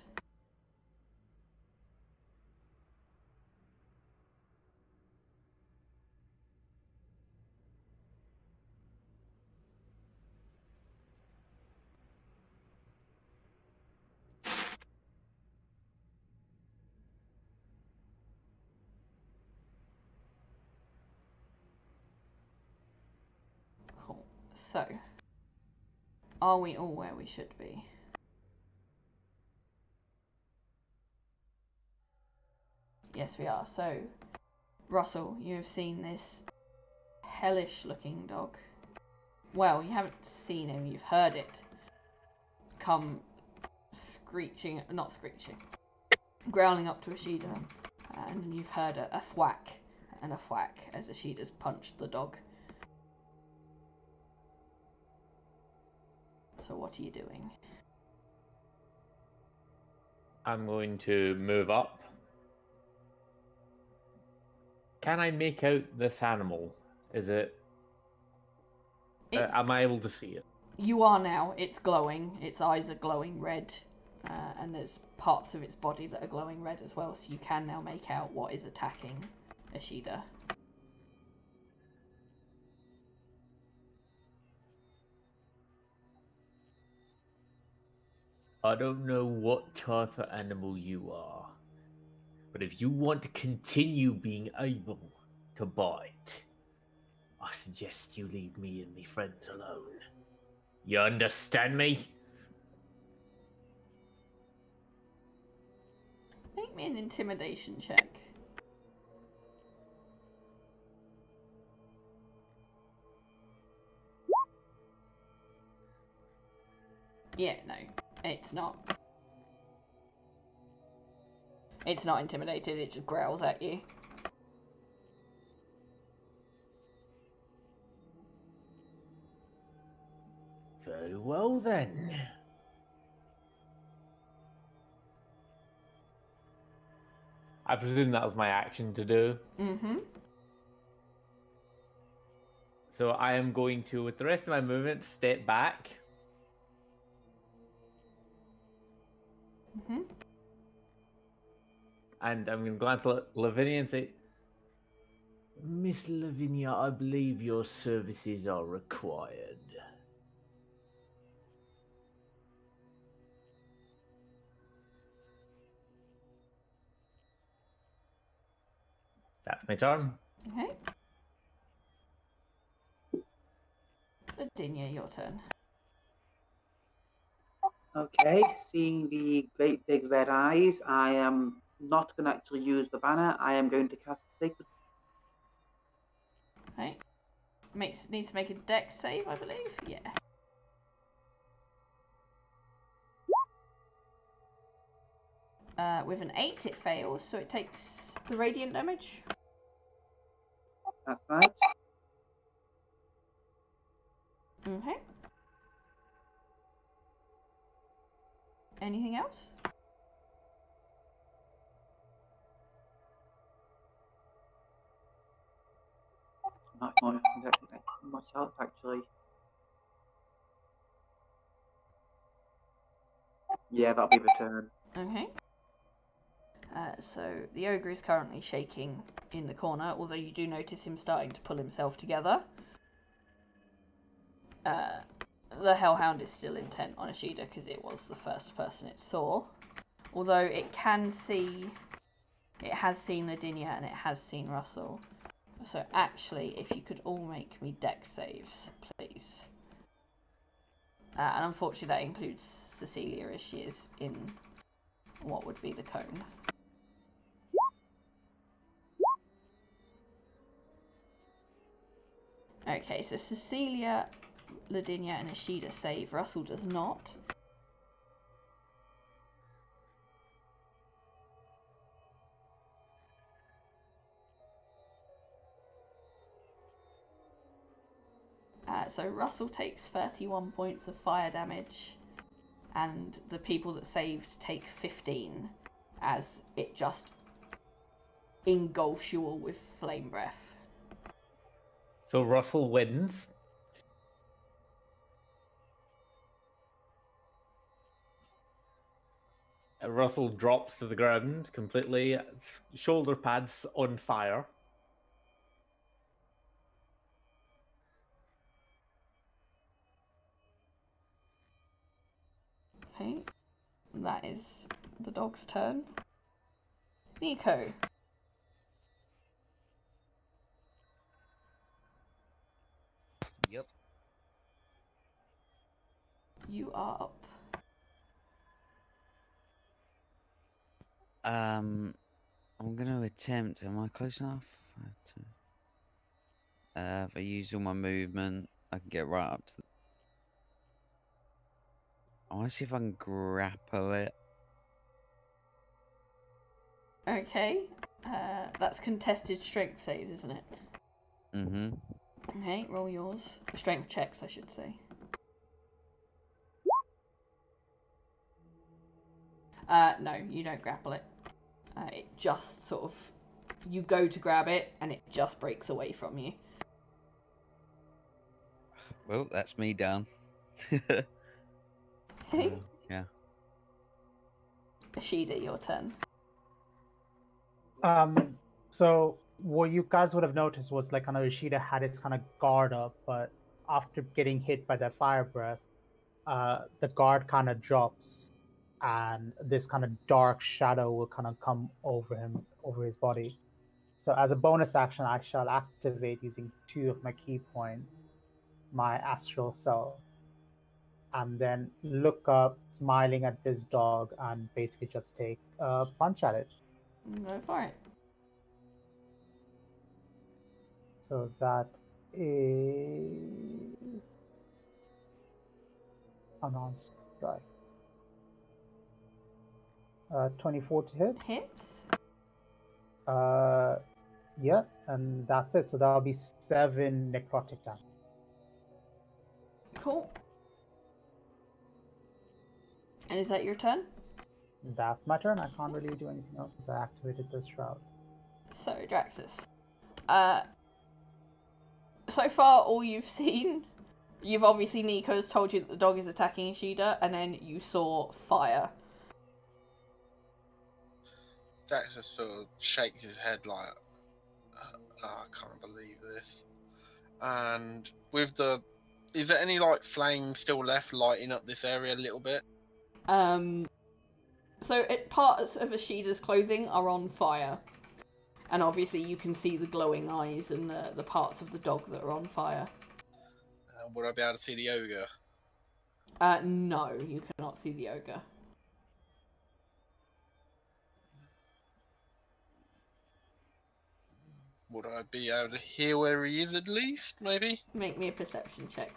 Cool. So, are we all where we should be? Yes, we are. So, Russell, you have seen this hellish looking dog. Well, you haven't seen him, you've heard it come screeching, not screeching, growling up to Ashida. And you've heard a thwack and a thwack as Ashida's punched the dog. So what are you doing? I'm going to move up Can I make out this animal? Is it? Am I able to see it? You are now. It's glowing. Its eyes are glowing red, and there's parts of its body that are glowing red as well. So you can now make out what is attacking Ashida. I don't know what type of animal you are, but if you want to continue being able to bite, I suggest you leave me and my friends alone. You understand me? Make me an intimidation check. Yeah, no, it's not. It's not intimidated, it just growls at you. Very well then. I presume that was my action to do. Mm-hmm. So I am going to, with the rest of my movement, step back. Mm-hmm. And I'm going to glance at Lavinia and say, Miss Lavinia, I believe your services are required. That's my turn. Okay. Lavinia, your turn. Okay, seeing the great big red eyes, I am not going to actually use the banner. I am going to cast Sacred. Okay. Needs to make a dex save, I believe. Yeah. With an 8, it fails, so it takes the radiant damage. That's right. Okay. Anything else? Not much else actually. Yeah, that'll be the turn. Okay. So the ogre is currently shaking in the corner, although you do notice him starting to pull himself together. The hellhound is still intent on Ashida because it was the first person it saw. Although it has seen Ladinia and it has seen Russell. So actually, if you could all make me dex saves, please. And unfortunately that includes Cecilia as she is in what would be the cone. Okay, so Cecilia, Ladinia and Ashida save. Russell does not. So Russell takes 31 points of fire damage, and the people that saved take 15, as it just engulfs you all with flame breath. So Russell wins. Russell drops to the ground completely, shoulder pads on fire. Okay, that is the dog's turn. Nico. Yep. You are up. I'm gonna attempt. Am I close enough? If I use all my movement, I can get right up to the... I want to see if I can grapple it. Okay, that's contested strength saves, isn't it? Mm-hmm. Okay, roll yours. Strength checks, I should say. No, you don't grapple it. It just sort of you go to grab it, and it just breaks away from you. Well, that's me down. Okay. Yeah. Ashida, your turn. So what you guys would have noticed was like kind of Ishida had its kind of guard up, but after getting hit by that fire breath, the guard kind of drops, and this kind of dark shadow will kind of come over him, over his body. So as a bonus action, I shall activate using 2 of my key points, my astral self, and then look up, smiling at this dog, and basically just take a punch at it. Go for it. So that is unarmed strike. 24 to hit. Hits. Yeah, and that's it. So that'll be 7 necrotic damage. Cool. And is that your turn? That's my turn. I can't really do anything else since I activated the shroud. So, Draxus. So far, all you've seen, you've obviously, Nico's told you that the dog is attacking Ishida, and then you saw fire. Dax just sort of shakes his head like, I can't believe this. And with the, is there any like flame still left lighting up this area a little bit? So parts of Ishida's clothing are on fire. And obviously you can see the glowing eyes and the parts of the dog that are on fire. Would I be able to see the ogre? No, you cannot see the ogre. Would I be able to hear where he is at least, maybe? Make me a perception check.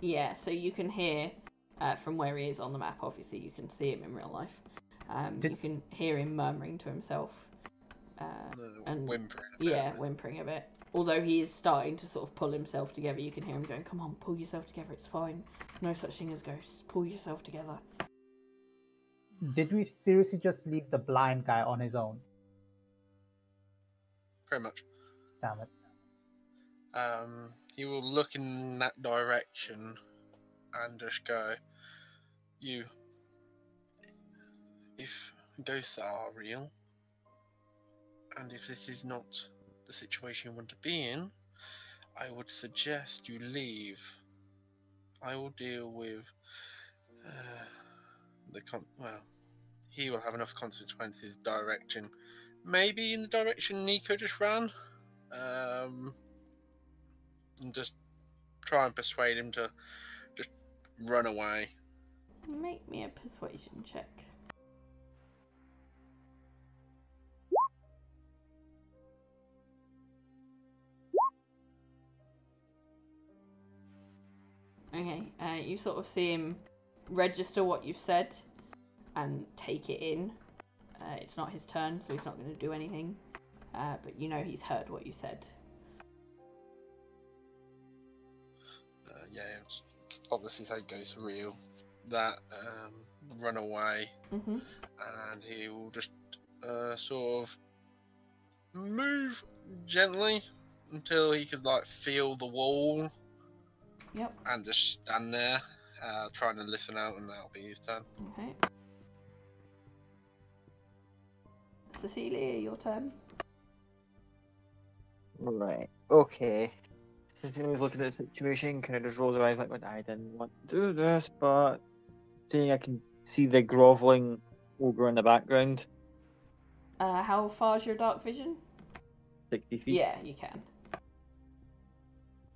Yeah, so you can hear from where he is on the map. Obviously, you can see him in real life. You can hear him murmuring to himself. And whimpering a bit. Yeah, whimpering a bit. Although he is starting to sort of pull himself together, you can hear him going, "Come on, pull yourself together, it's fine. No such thing as ghosts. Pull yourself together." Did we seriously just leave the blind guy on his own? Pretty much. Damn it. He will look in that direction and just go, if ghosts are real, and if this is not the situation you want to be in, I would suggest you leave. I will deal with he will have enough consequences direction. Maybe in the direction Nico just ran. And just try and persuade him to just run away. Make me a persuasion check. Okay, you sort of see him register what you've said and take it in. It's not his turn, so he's not going to do anything. But you know he's heard what you said. Obviously say ghost real. That run away, Mm-hmm. and he will just sort of move gently until he could like feel the wall. Yep. And just stand there, trying to listen out, and that'll be his turn. Okay. Cecilia, your turn. Right. Okay. Cecilia's looking at the situation, kind of just rolls her eyes like, I didn't want to do this, but seeing I can see the grovelling ogre in the background. How far's your dark vision? 60 feet. Yeah, you can.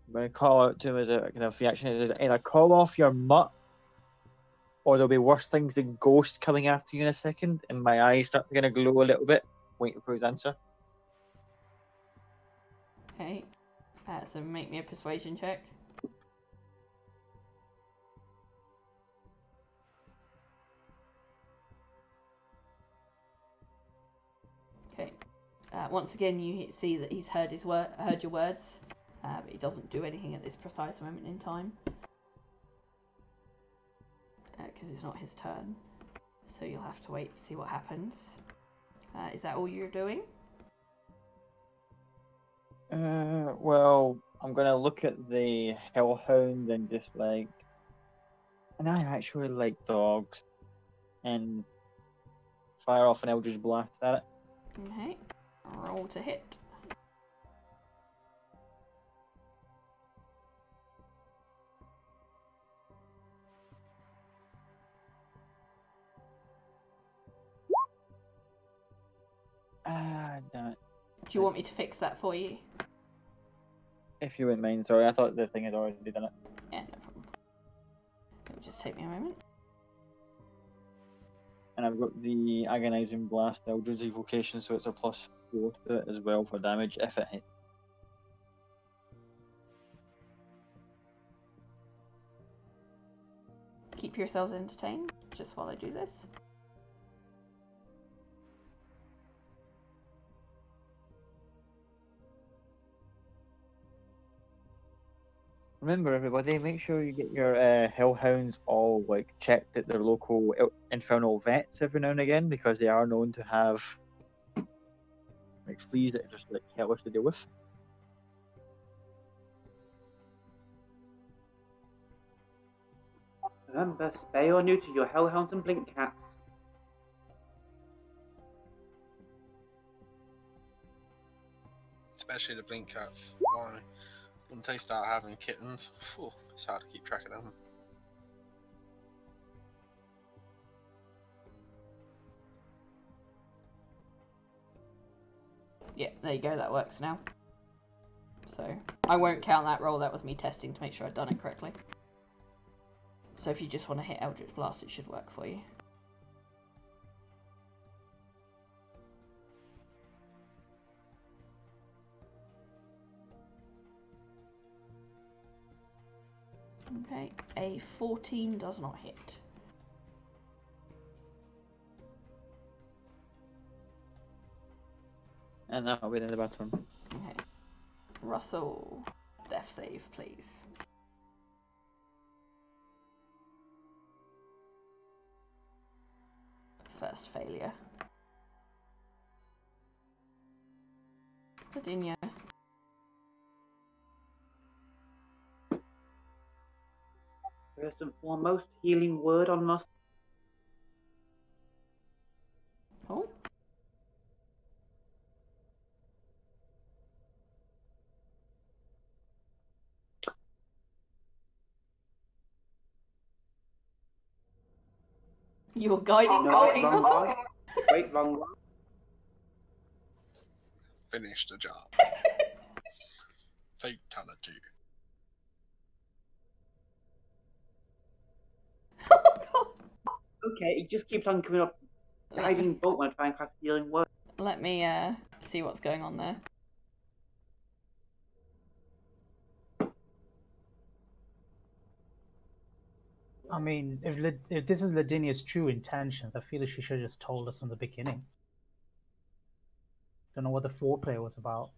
I'm going to call out to him as a kind of reaction. It says, either call off your mutt, or there'll be worse things than ghosts coming after you in a second. And my eyes start to kind of glow a little bit, waiting for his answer. Okay. So make me a persuasion check. Okay. Once again, you see that he's heard your words, but he doesn't do anything at this precise moment in time. because it's not his turn. So you'll have to wait to see what happens. Is that all you're doing? Well, I'm gonna look at the hellhound and just like, and I actually like dogs, and fire off an Eldritch Blast at it. Okay. Roll to hit. Ah, damn it. Do you want me to fix that for you? If you wouldn't mind, sorry, I thought the thing had already done it. Yeah, no problem. It will just take me a moment. And I've got the Agonizing Blast Eldritch Evocation, so it's a +4 to it as well for damage if it hits. Keep yourselves entertained just while I do this. Remember, everybody, make sure you get your hellhounds all like checked at their local infernal vets every now and again, because they are known to have like fleas that are just like hellish to deal with. Remember, spay or neuter your hellhounds and blink cats. Especially the blink cats. Why? Once they start having kittens, phew, it's hard to keep track of them. Yeah, there you go, that works now. So, I won't count that roll, that was me testing to make sure I'd done it correctly. So if you just want to hit Eldritch Blast, it should work for you. Okay, a 14 does not hit. And that'll be the end of our turn. Okay. Russell, death save, please. First failure. Virginia. First and foremost, healing word on us. Oh. You're guiding guiding wrong Russell? one. Wait, wrong one. Finish the job. Fatality. Oh god. Okay, it just keeps on coming up. Guiding bolt when I try and cast healing word. Let me see what's going on there. I mean, if this is Ladinia's true intentions, I feel like she should have just told us from the beginning. Don't know what the foreplay was about.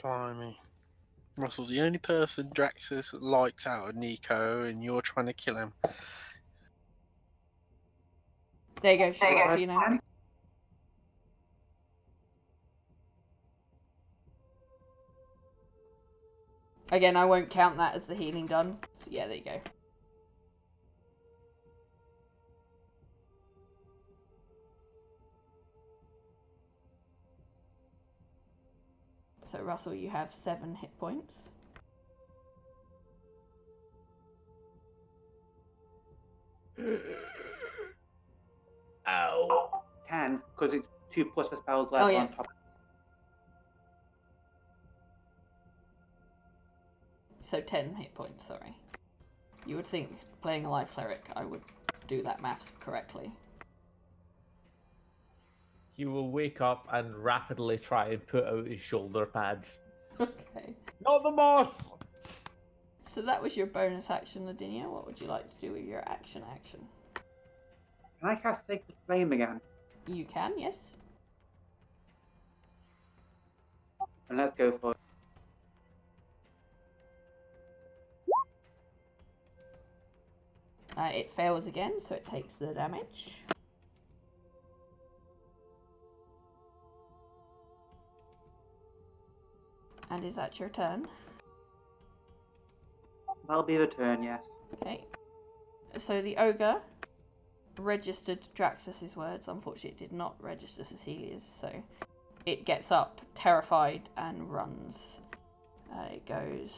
Blimey. Russell's the only person Draxus likes out of Nico, and you're trying to kill him. There you go, she's got for you now. Again, I won't count that as the healing done. Yeah, there you go. So Russell, you have 7 hit points. Ow. 10, because it's 2 plus the spells left yeah. on top. So 10 hit points, sorry. You would think, playing a life cleric, I would do that maths correctly. He will wake up and rapidly try and put out his shoulder pads. Okay. Not the moss! So that was your bonus action, Ladinia. What would you like to do with your action? Can I cast Sacred Flame again? You can, yes. And let's go for it. It fails again, so it takes the damage. And is that your turn? That'll be the turn, yes. Okay. So the ogre registered Draxus's words. Unfortunately, it did not register Cecilia's, so it gets up, terrified, and runs. It goes...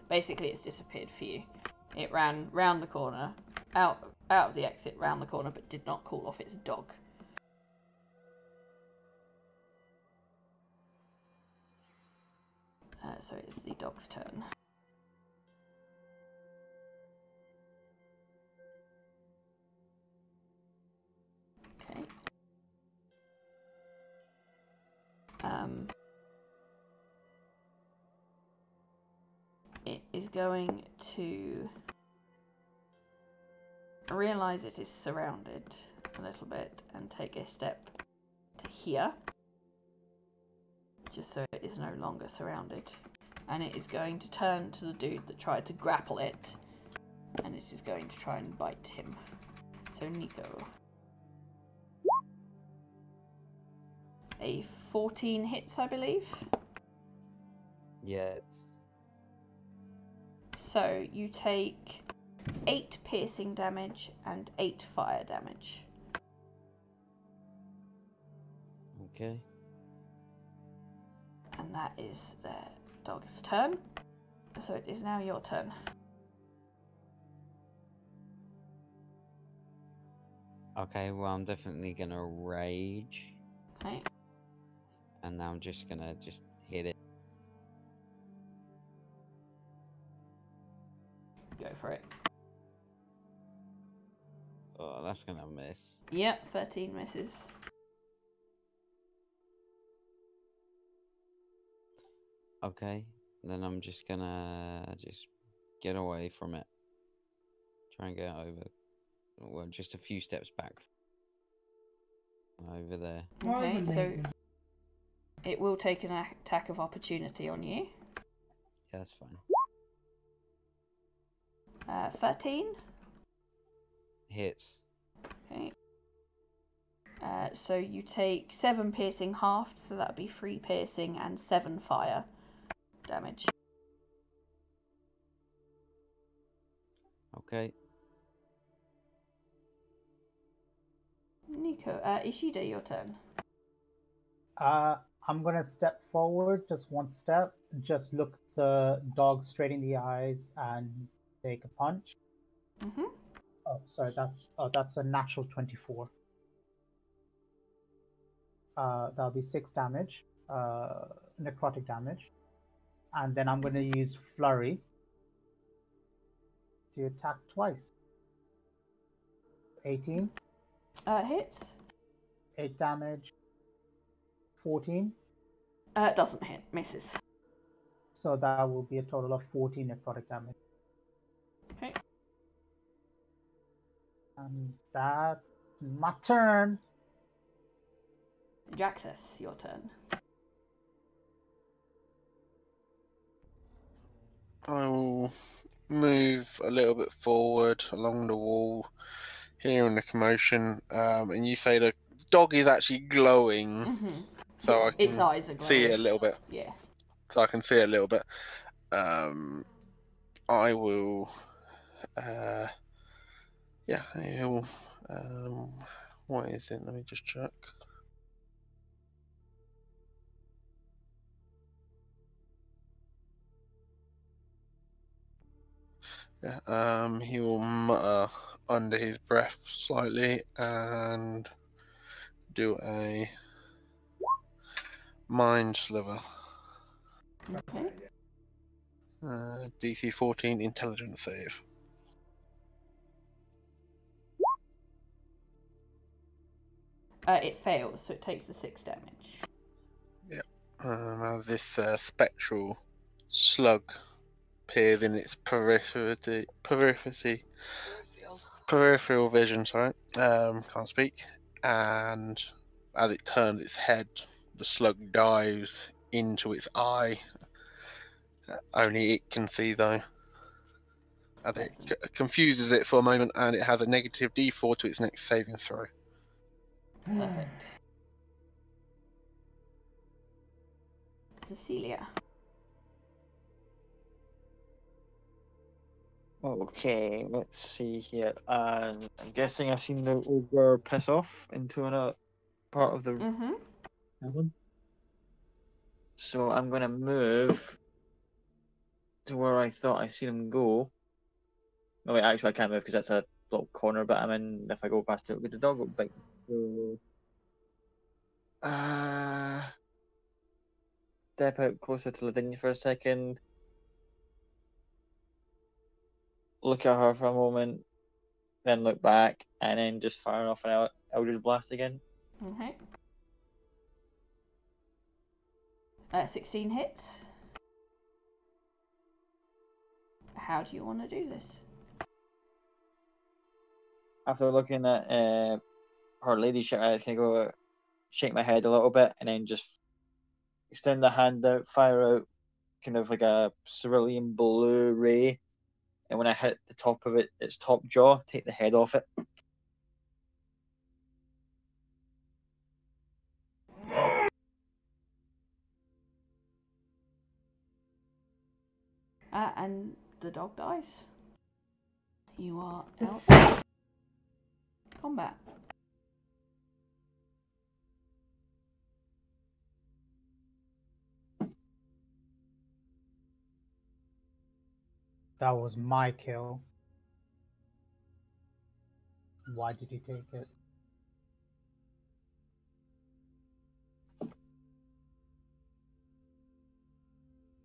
Basically, it's disappeared for you. It ran round the corner, out of the exit, round the corner, but did not call off its dog. So it's the dog's turn. Okay. It is going to realise it is surrounded a little bit and take a step to here, just so it is no longer surrounded. And it is going to turn to the dude that tried to grapple it, and it is going to try and bite him. So Nico. A 14 hits, I believe. Yes. So you take 8 piercing damage and 8 fire damage. Okay. And that is the dog's turn. So it is now your turn. Okay, well, I'm definitely gonna rage. Okay. And now I'm just gonna hit it. Go for it. Oh, that's gonna miss. Yep, 13 misses. Okay, then I'm just gonna get away from it. Try and get over, well, just a few steps back. Over there. Okay, so it will take an attack of opportunity on you. Yeah, that's fine. 13. Hits. Okay. So you take 7 piercing halved, so that would be 3 piercing and 7 fire damage. Okay. Nico, Ishida, your turn. I'm gonna step forward just one step, just look the dog straight in the eyes and take a punch. Mm-hmm. Oh, sorry, that's a natural 24. That'll be 6 damage, necrotic damage, and then I'm gonna use flurry to attack twice. 18. Hits. 8 damage. 14. Doesn't hit, misses. So that will be a total of 14 necrotic damage. Okay. And that's my turn. Draxus, your turn. I will move a little bit forward along the wall, hearing the commotion. And you say the dog is actually glowing, Mm-hmm. so I Its can eyes are see it a glowing. little bit. Yeah. So I can see it a little bit. I will. Yeah, he'll. What is it? Let me just check. Yeah, he will mutter under his breath slightly and do a mind sliver. Okay. DC 14 intelligence save. It fails, so it takes the 6 damage. Now this spectral slug appears in its peripheral vision. Sorry, can't speak. And as it turns its head, the slug dives into its eye. Only it can see, though. As it confuses it for a moment, and it has a negative D4 to its next saving throw. Perfect. Cecilia. Okay, let's see here. I'm guessing I've seen the ogre piss off into another part of the Mm-hmm. cabin. So I'm gonna move to where I thought I seen him go. No, wait, actually I can't move because that's a little corner, but I'm in. If I go past it, the dog will bite me. So, step out closer to Lavinia for a second. Look at her for a moment, then look back, and then just fire off an Eldritch Blast again. Okay. 16 hits. How do you want to do this? After looking at her ladyship, I can go shake my head a little bit, and then just extend the hand out, fire out kind of like a cerulean blue ray. And when I hit the top of it, its top jaw, take the head off it. And the dog dies. You are out. Combat. That was my kill. Why did you take it?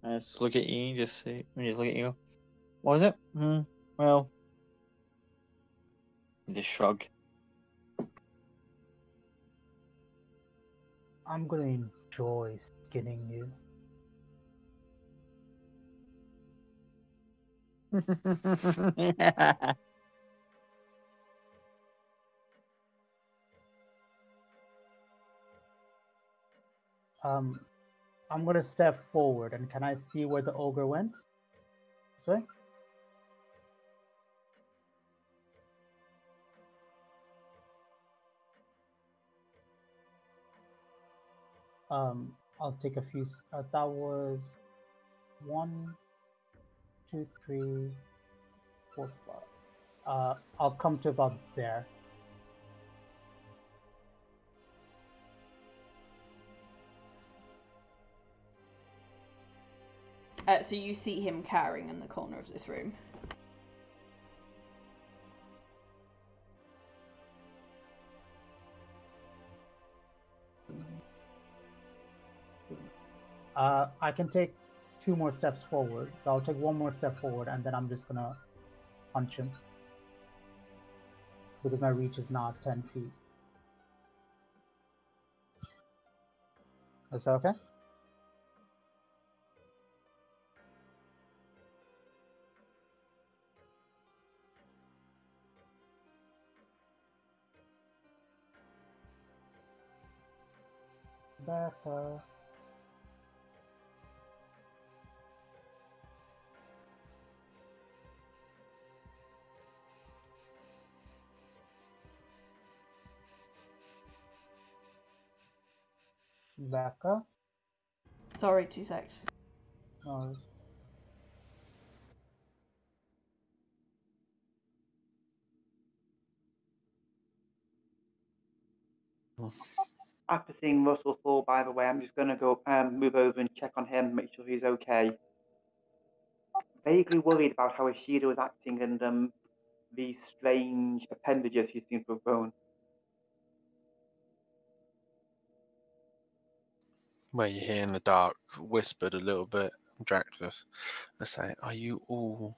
I just look at you, just look at you. What was it? Well, just shrug. I'm gonna enjoy skinning you. I'm gonna step forward, and can I see where the ogre went? This way? I'll take a few. That was 1, 2, 3, 4, 5. I'll come to about there. So you see him cowering in the corner of this room. I can take 2 more steps forward, so I'll take 1 more step forward, and then I'm just gonna punch him because my reach is not 10 feet. Is that okay? Back up. Back up. Sorry, 2 secs. No. After seeing Russell fall, by the way, I'm just going to go move over and check on him, make sure he's okay. Vaguely worried about how his shield was acting and these strange appendages he seems to have grown. Where you hear in the dark, whispered a little bit, Draxus, I say, "Are you all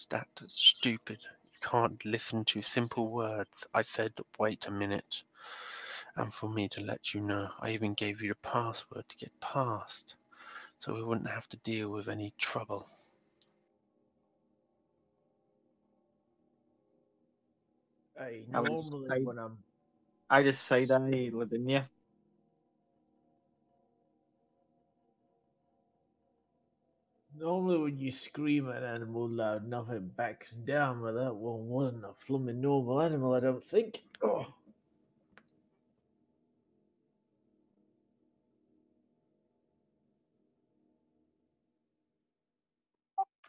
that stupid? You can't listen to simple words. I said, wait a minute." and for me to let you know. I even gave you the password to get past, so we wouldn't have to deal with any trouble. Hey, I was- normally I- when I'm I just side eye Lavinia. Normally when you scream at an animal loud, nothing backs down, but that one wasn't a flumming normal animal, I don't think. Oh.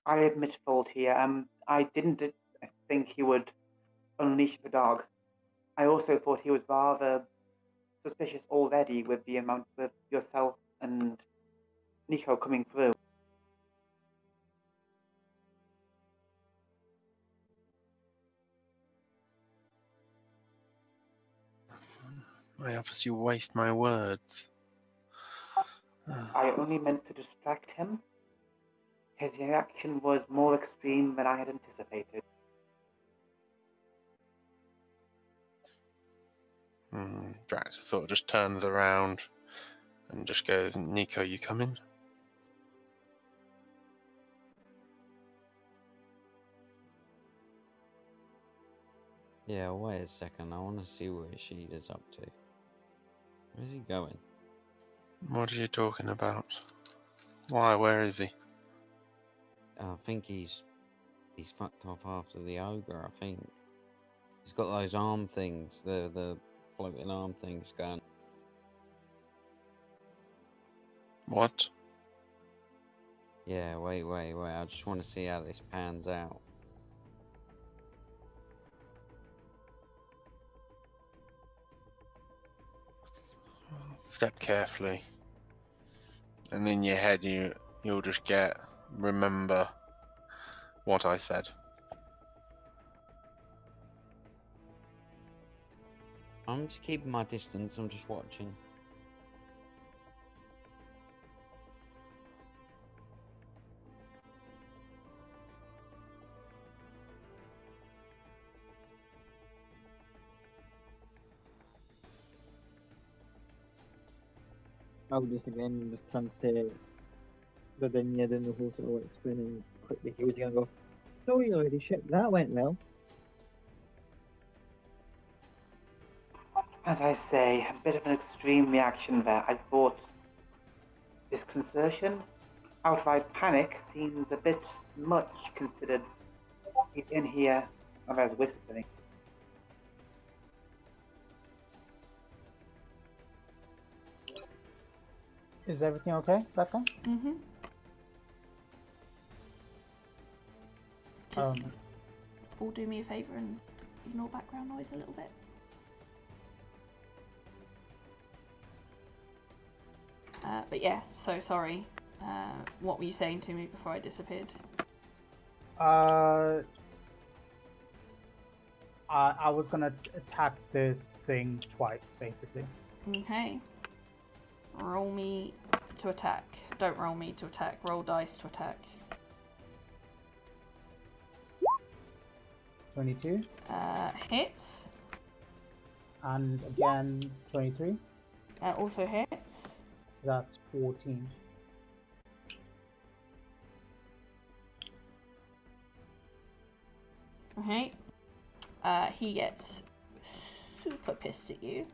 I admit fault here. I didn't think he would unleash the dog. I also thought he was rather suspicious already with the amount of yourself and Nico coming through. I obviously waste my words. I only meant to distract him. His reaction was more extreme than I had anticipated. Drax sort of just turns around and just goes, Nico, you coming? Yeah, wait a second. I want to see what Ishida's up to. Where's he going? What are you talking about? Why, where is he? I think he's fucked off after the ogre. I think he's got those arm things, the floating arm things going. What? Yeah, wait. I just want to see how this pans out. Step carefully. And in your head you'll just remember what I said. I'm just keeping my distance. I'm just watching. I'll just again just turn to Lavinia doing the whole sort of explaining quickly. He was gonna go, "So you already shipped. That went well." As I say, a bit of an extreme reaction there. I thought disconcertion, outright panic seems a bit much considered he's in here and there's whispering. Is everything okay, Becca? Mm-hmm. Just all do me a favour and ignore background noise a little bit. But yeah, so sorry. What were you saying to me before I disappeared? I was gonna attack this thing twice, basically. Okay. Roll me to attack. Don't roll me to attack. Roll dice to attack. 22. Hits. And again, 23. Also hits. That's 14. Okay. He gets super pissed at you.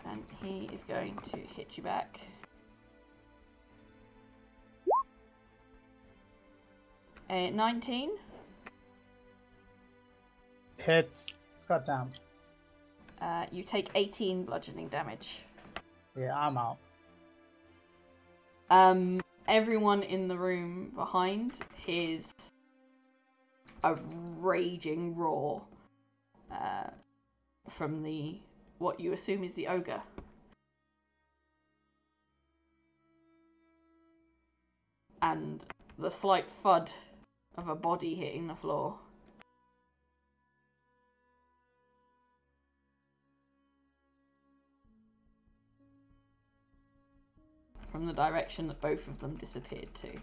And he is going to hit you back. 19. Hits. Cut down. You take 18 bludgeoning damage. Yeah, I'm out. Everyone in the room behind hears a raging roar from what you assume is the ogre. And the slight thud of a body hitting the floor. From the direction that both of them disappeared to.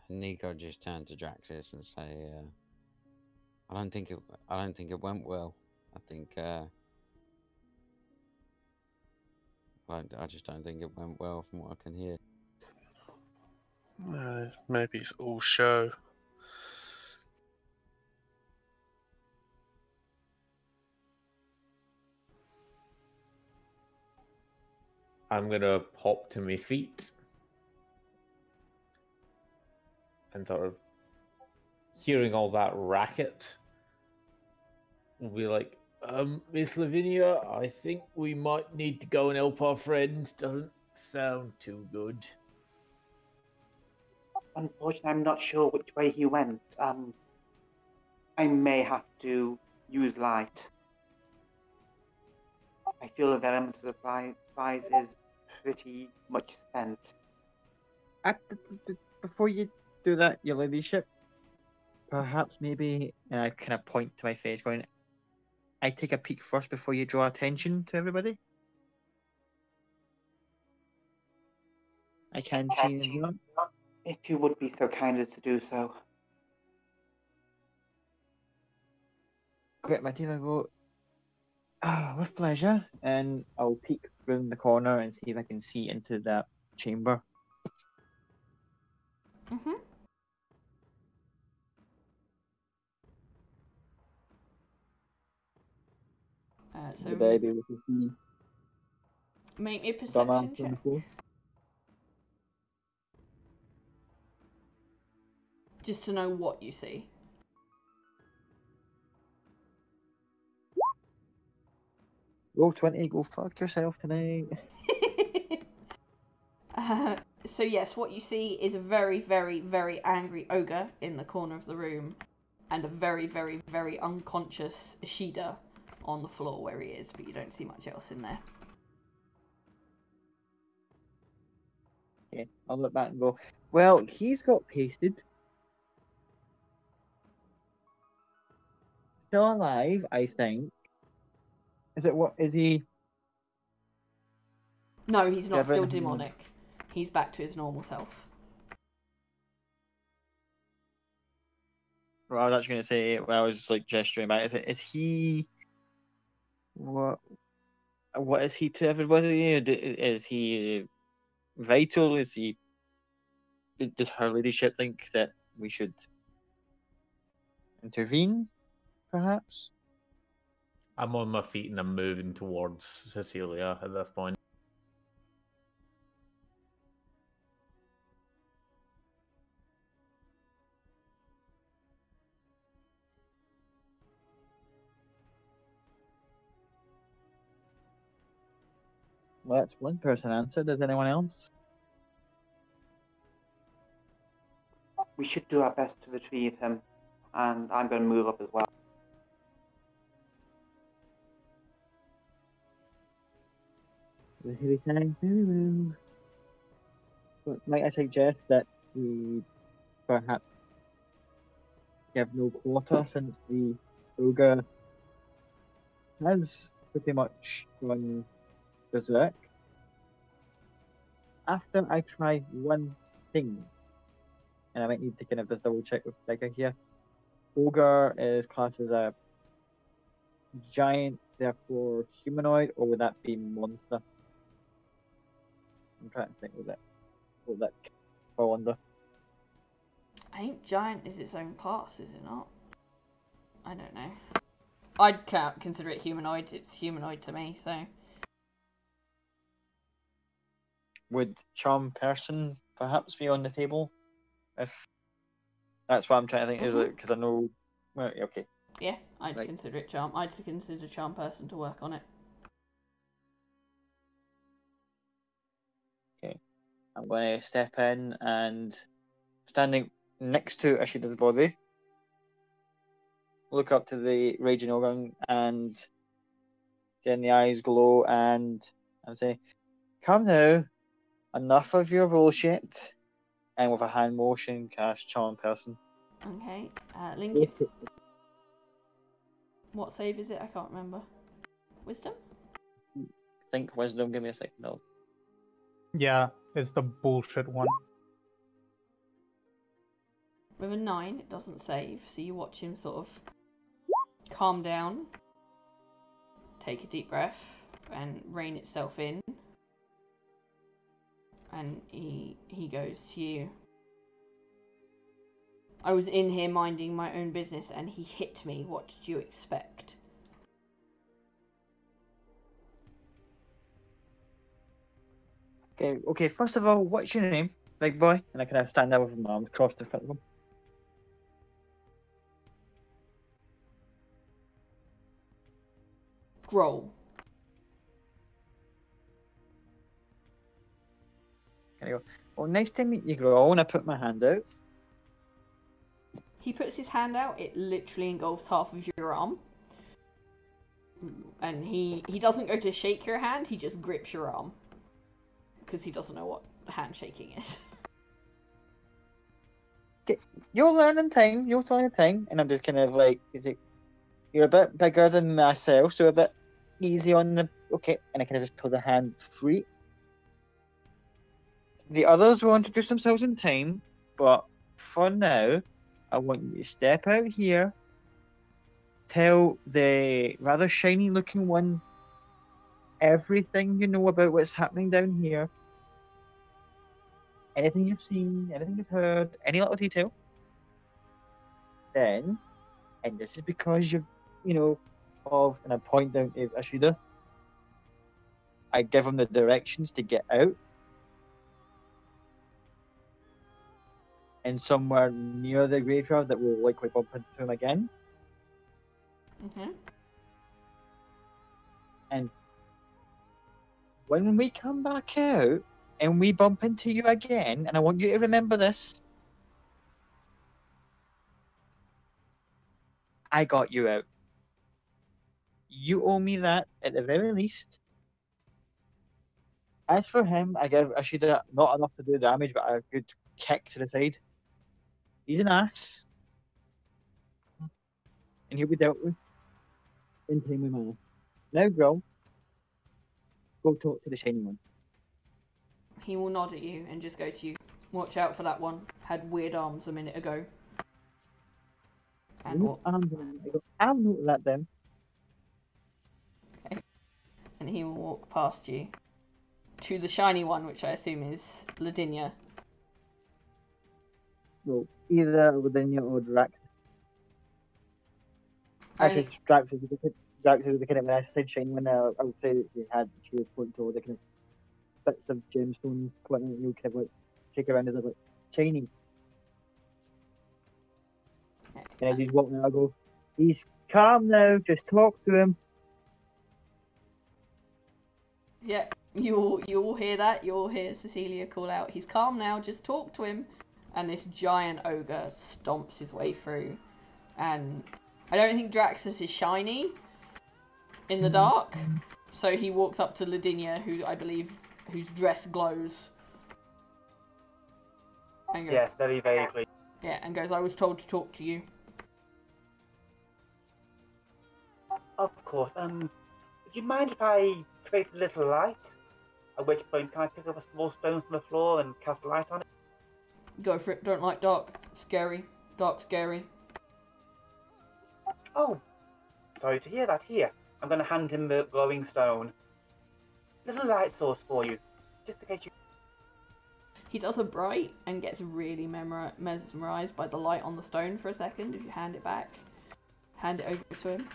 Nico just turned to Draxis and say, "I don't think it went well. I think I just don't think it went well from what I can hear." Maybe it's all show. I'm gonna hop to my feet and sort of hearing all that racket will be like, Miss Lavinia, I think we might need to go and help our friend. Doesn't sound too good. Unfortunately, I'm not sure which way he went. I may have to use light. I feel the element of supplies is pretty much spent. Before you do that, your ladyship, perhaps maybe, and I kind of point to my face, going, I take a peek first before you draw attention to everybody. I can't see anyone. If you would be so kind as to do so. Grit my teeth and go, with pleasure. And I'll peek round the corner and see if I can see into that chamber. Mhm. So Would I be able to see make me a Donna perception from the check. floor? Just to know what you see. Roll 20, go fuck yourself tonight. So yes, what you see is a very, very, very angry ogre in the corner of the room, and a very, very, very unconscious Ishida on the floor where he is, but you don't see much else in there. Okay, I'll look back and go, well, he's got pasted. Still alive, I think. Is he? No, he's not still Given him- demonic. He's back to his normal self. Well, I was actually going to say, when I was like gesturing back, is he? What is he to everybody? Is he vital? Is he? Does her ladyship think that we should intervene, perhaps? I'm on my feet and I'm moving towards Cecilia at this point. Well, that's one person answered. Does anyone else? We should do our best to retrieve him, and I'm going to move up as well. The heavy saying, but might I suggest that we perhaps give no quarter since the ogre has pretty much gone berserk. After I try one thing, and I might need to kind of just double check with Becca here. Ogre is classed as a giant, therefore humanoid, or would that be monster? I'm trying to think what that fall under. I think giant is its own class, is it not? I don't know. I'd consider it humanoid. It's humanoid to me, so. Would charm person perhaps be on the table? If that's what I'm trying to think, is it because I know. Well, okay. Yeah, I'd Right. consider it charm. I'd consider charm person to work on it. Okay. I'm going to step in and standing next to Ishida's body, look up to the raging organ and getting the eyes glow, and I'm saying, "Come now, enough of your bullshit." And with a hand motion, cast charm person. Okay, Lincoln. What save is it? I can't remember. Wisdom? Think wisdom. Give me a second. No. Yeah, it's the bullshit one. With a 9, it doesn't save, so you watch him sort of calm down, take a deep breath, and rein itself in. And he goes to you. I was in here minding my own business and he hit me. What did you expect? Okay, first of all, what's your name, big boy? And I kind of stand there with my arms crossed in front of him. Growl. And I go, well, nice to meet you, Growl. And I put my hand out. He puts his hand out, it literally engulfs half of your arm. And he doesn't go to shake your hand, he just grips your arm. Because he doesn't know what handshaking is. You'll learn in time, and I'm just kind of like, you're a bit bigger than myself, so a bit easy on the, okay, and I kind of just pull the hand free. The others will introduce themselves in time, but for now, I want you to step out here, tell the rather shiny looking one everything you know about what's happening down here. Anything you've seen, anything you've heard, any little detail. Then, and this is because and I point down to Ashida, I give him the directions to get out. And somewhere near the graveyard that will likely bump into him again. Mm-hmm. And when we come back out and we bump into you again, and I want you to remember this, I got you out. You owe me that at the very least. As for him, I give Ashida not enough to do damage, but a good kick to the side. He's an ass. And he'll be dealt with in timely manner. Now, Grill, go talk to the shiny one. He will nod at you and just go to you. Watch out for that one. Had weird arms a minute ago. And what? I'll note that then. Okay. And he will walk past you to the shiny one, which I assume is Ladinia. Well, either Lavinia or Drax. Only- Actually, Drax is the kind of when I said shiny one. I would say that she was pointing to all the kind of bits of gemstones, kind of like shake around as if like shiny. And as he's walking, I go, he's calm now. Just talk to him. Yeah, you all hear that. You all hear Cecilia call out, "He's calm now. Just talk to him." And this giant ogre stomps his way through, and I don't think Draxus is shiny in the dark, so he walks up to Ladinia, whose dress glows, and goes, Yes, very vaguely. yeah, and goes, "I was told to talk to you." Of course. Would you mind if I create a little light? At which point, can I pick up a small stone from the floor and cast a light on it? Go for it. Don't like dark. Scary. Dark, scary. Oh, sorry to hear that. Here, I'm going to hand him the glowing stone. Little light source for you, just in case you... He does a bright and gets really mesmerized by the light on the stone for a second. If you hand it back, hand it over to him.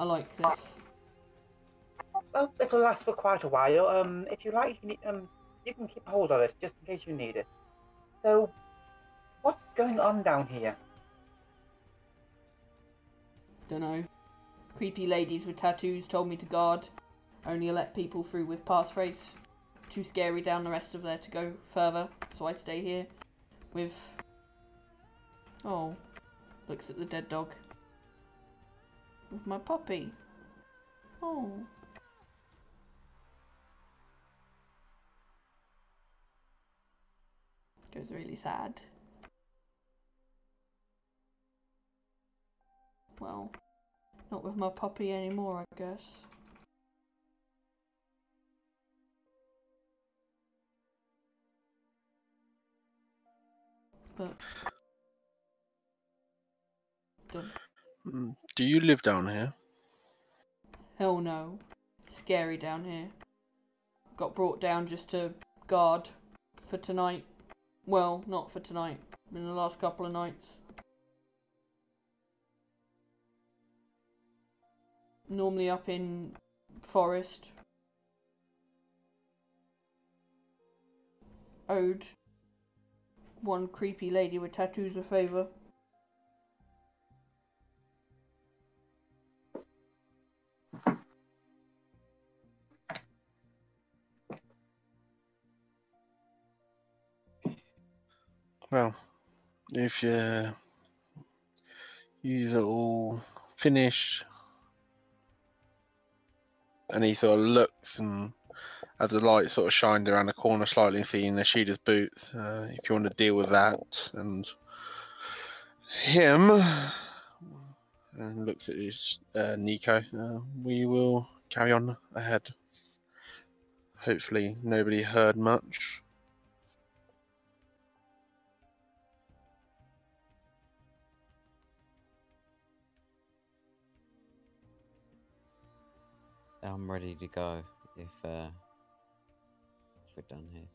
I like this. Well, it'll last for quite a while. If you like, you can keep hold of it, just in case you need it. So, what's going on down here? Dunno. Creepy ladies with tattoos told me to guard. Only let people through with passphrase. Too scary down the rest of there to go further, so I stay here with... Oh. Looks at the dead dog. With my puppy. Oh. Goes really sad. Well, not with my puppy anymore, I guess. But don't. Do you live down here? Hell no. Scary down here. Got brought down just to guard for tonight. Well, not for tonight. In the last couple of nights. Normally up in forest. Owed one creepy lady with tattoos a favour. Well, if you all finish, and he sort of looks, and as the light sort of shined around the corner slightly, seeing Ashida's boots, if you want to deal with that, and him, and looks at his Nico, we will carry on ahead. Hopefully nobody heard much. I'm ready to go if we're done here.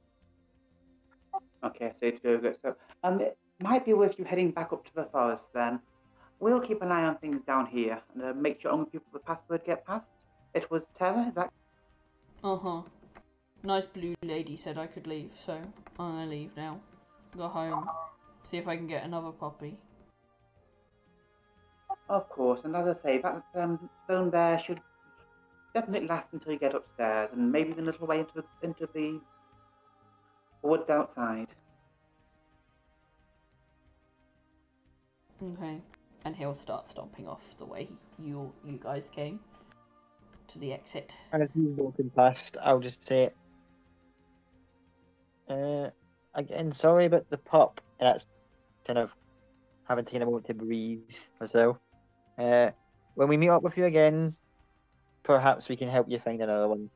Okay, so to go. So, it might be worth you heading back up to the forest then. We'll keep an eye on things down here and make sure only people with the password get past. It was Terra, is that? Uh-huh. Nice blue lady said I could leave, so I'm gonna leave now. Go home. See if I can get another puppy. Of course, and as I say, that stone there should definitely last until you get upstairs, and maybe even a little way into the woods outside. Okay. And he'll start stomping off the way you guys came to the exit. And as he's walking past, I'll just say, again, sorry about the pup. That's kind of having taken a moment to breathe as well. When we meet up with you again, perhaps we can help you find another one.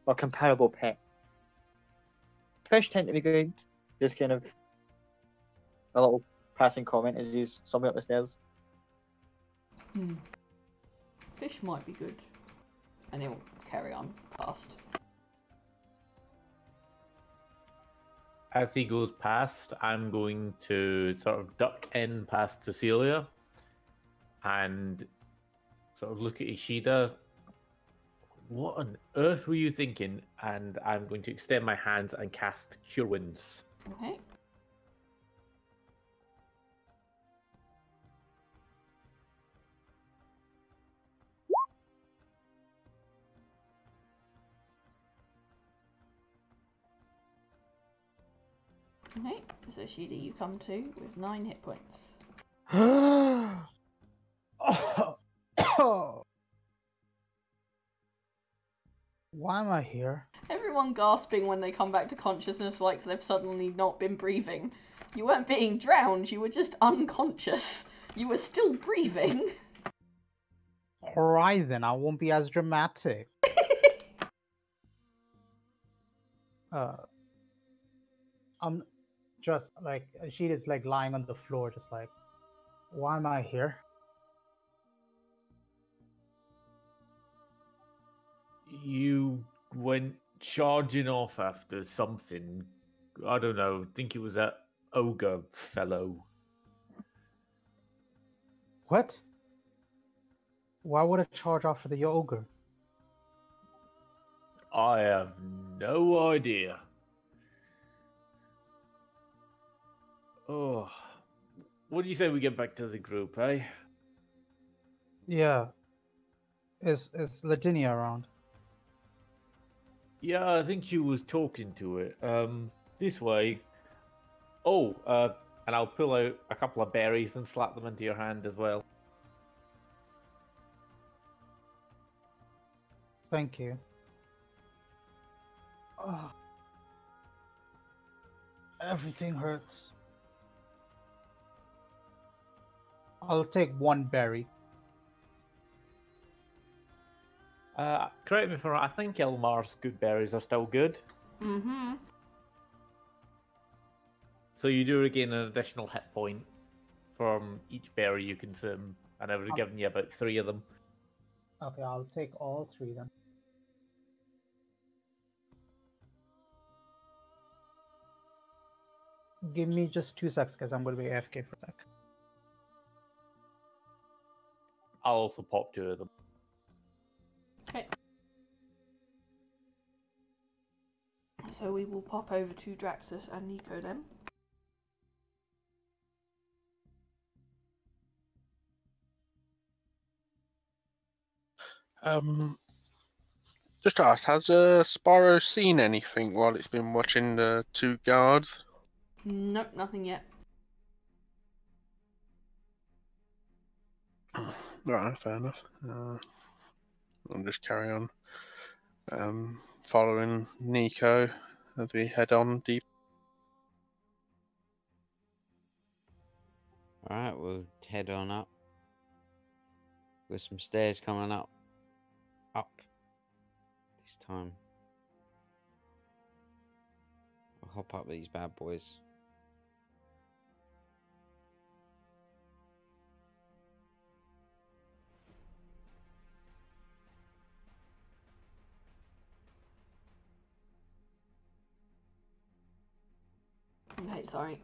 Or comparable pet. Fish tend to be good. Just kind of a little passing comment as he's somewhere up the stairs. Fish might be good. And he'll carry on past. As he goes past, I'm going to sort of duck in past Cecilia and sort of look at Ishida. What on earth were you thinking? And I'm going to extend my hands and cast Cure Wounds. Okay. Okay, so Shida, you come to with 9 hit points. Why am I here? Everyone gasping when they come back to consciousness like they've suddenly not been breathing. You weren't being drowned, you were just unconscious. You were still breathing. Horizon, I won't be as dramatic. I'm just like, she is like lying on the floor, just like, why am I here? You went charging off after something. I don't know. I think it was that ogre fellow. What? Why would I charge off for the ogre? I have no idea. Oh, what do you say we get back to the group, eh? Yeah. Is Latinia around? Yeah, I think she was talking to it. This way. Oh, and I'll pull out a couple of berries and slap them into your hand as well. Thank you. Oh. Everything hurts. I'll take one berry. Correct me if I'm wrong, I think Elmar's good berries are still good. Mm-hmm. So you do regain an additional hit point from each berry you consume, and I've given you about 3 of them. Okay, I'll take all 3 then. Give me just 2 seconds, because I'm going to be AFK for a sec. I'll also pop 2 of them. Okay. So we will pop over to Draxus and Nico then. Just to ask, has Spyro seen anything while it's been watching the 2 guards? Nope, nothing yet. Right, fair enough. I'll just carry on following Nico as we head on deep. Alright, we'll head on up. With some stairs coming up. Up. This time. We'll hop up these bad boys. Okay, sorry.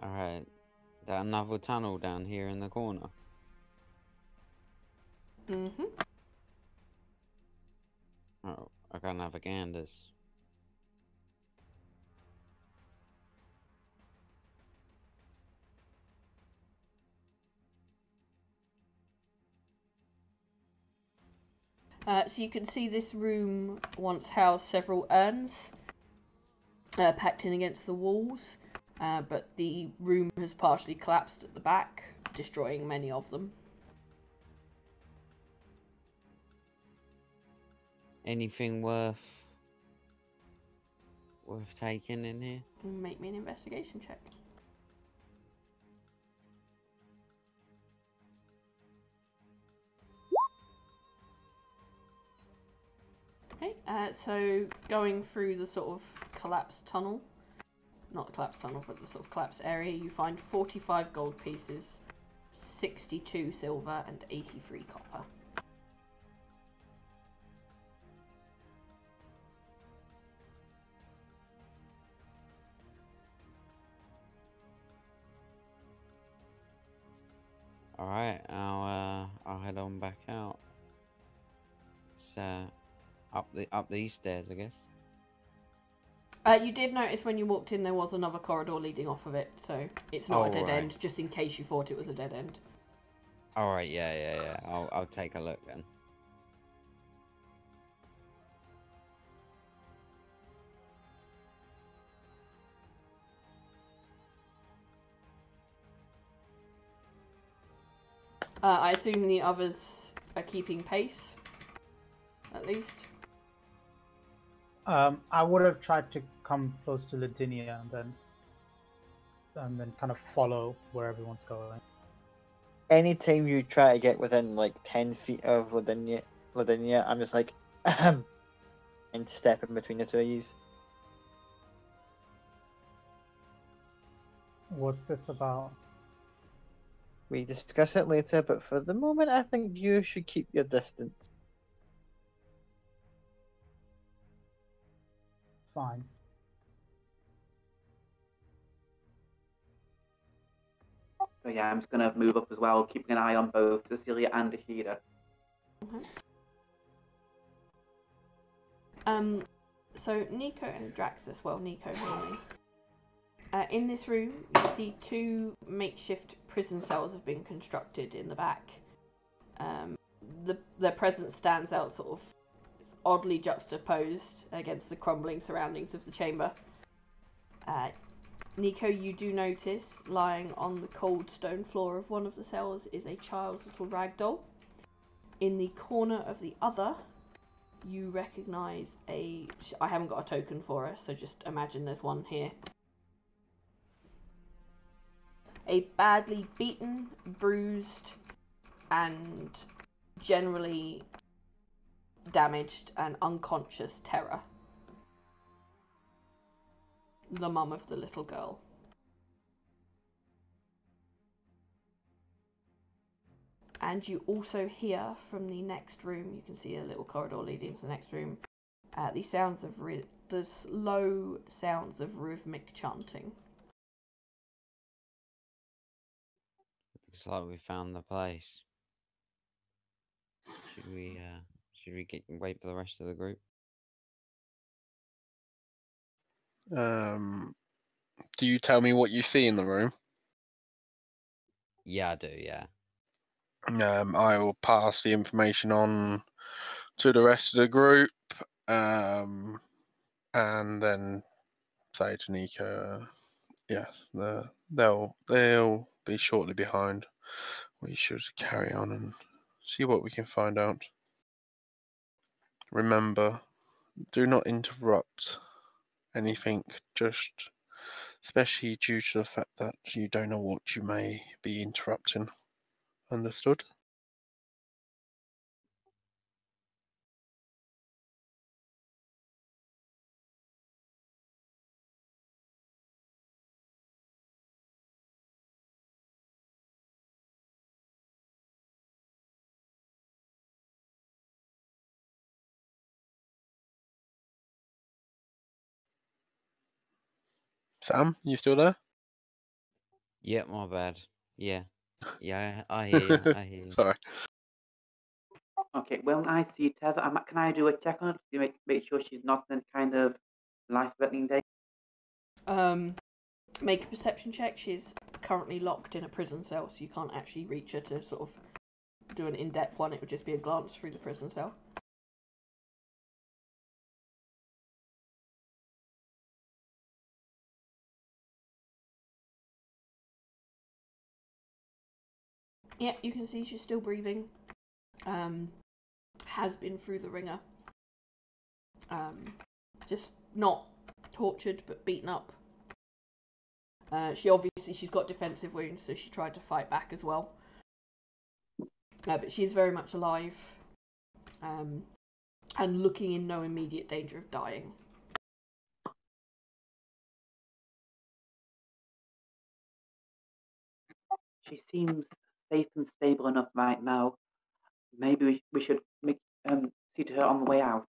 Alright. That another tunnel down here in the corner. Mm-hmm. Oh, I got another Ganders. So you can see this room once housed several urns packed in against the walls, but the room has partially collapsed at the back, destroying many of them. Anything worth taking in here? Make me an investigation check. Okay, so going through the sort of collapsed tunnel, not the collapsed tunnel, but the sort of collapsed area, you find 45 gold pieces, 62 silver, and 83 copper. Alright, I'll head on back out. It's up these stairs, I guess. You did notice when you walked in there was another corridor leading off of it, so it's not a dead right. end, just in case you thought it was a dead end. Alright, yeah. I'll take a look then. I assume the others are keeping pace, at least. I would have tried to come close to Lavinia and then kind of follow where everyone's going. Anytime you try to get within like 10 feet of Lavinia, I'm just like, ahem, and step in between the two of yous. What's this about? We discuss it later, but for the moment, I think you should keep your distance. Fine. So yeah, I'm just going to move up as well, keeping an eye on both Cecilia and Ashida. So Nico and Draxus, well, Nico mainly. In this room, you see 2 makeshift prison cells have been constructed in the back. Their presence stands out sort of oddly juxtaposed against the crumbling surroundings of the chamber. Nico, you do notice lying on the cold stone floor of one of the cells is a child's little rag doll. In the corner of the other, you recognise I haven't got a token for her, so just imagine there's one here. A badly beaten, bruised, and generally damaged and unconscious Terra. The mum of the little girl. And you also hear from the next room, you can see a little corridor leading to the next room, the sounds of the slow sounds of rhythmic chanting. Looks like we found the place. Should we wait for the rest of the group? Do you tell me what you see in the room? Yeah, I do. Yeah. I will pass the information on to the rest of the group, and then say to Nico, yeah, they'll be shortly behind. We should carry on and see what we can find out. Remember, do not interrupt anything, just especially due to the fact that you don't know what you may be interrupting. Understood? Sam, you still there? Yeah, my bad. Yeah. Yeah, I hear you. I hear you. Sorry. Okay, when I see Teva, can I do a check on her to make sure she's not in kind of life-threatening danger? Make a perception check. She's currently locked in a prison cell, so you can't actually reach her to sort of do an in-depth one. It would just be a glance through the prison cell. Yeah, you can see she's still breathing. Has been through the ringer. Just not tortured, but beaten up. She's got defensive wounds, so she tried to fight back as well. But she's very much alive, and looking in no immediate danger of dying. She seems safe and stable enough right now. Maybe we should see to her on the way out.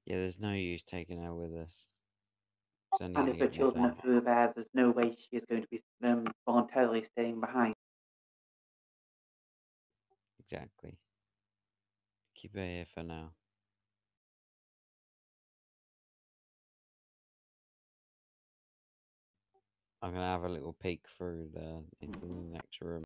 Yeah, there's no use taking her with us. It's only And gonna if her get more children are dangerous. through there, there's no way she is going to be voluntarily staying behind. Exactly. Keep her here for now. I'm gonna have a little peek through into the next room.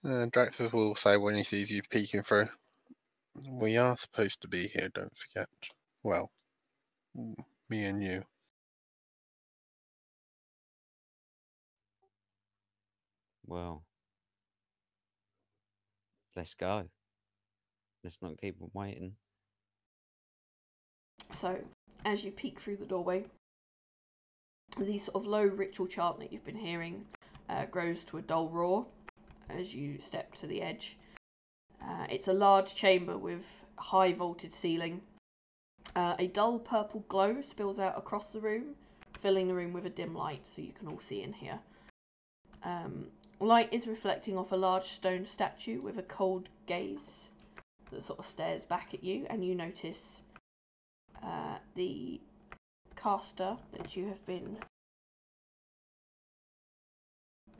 Draxus will say when he sees you peeking through. We are supposed to be here, don't forget. Well, me and you. Well, let's go. Let's not keep them waiting. So, as you peek through the doorway, the sort of low ritual chant that you've been hearing grows to a dull roar as you step to the edge. It's a large chamber with high vaulted ceiling. A dull purple glow spills out across the room, filling the room with a dim light so you can all see in here. Light is reflecting off a large stone statue with a cold gaze that sort of stares back at you, and you notice the caster that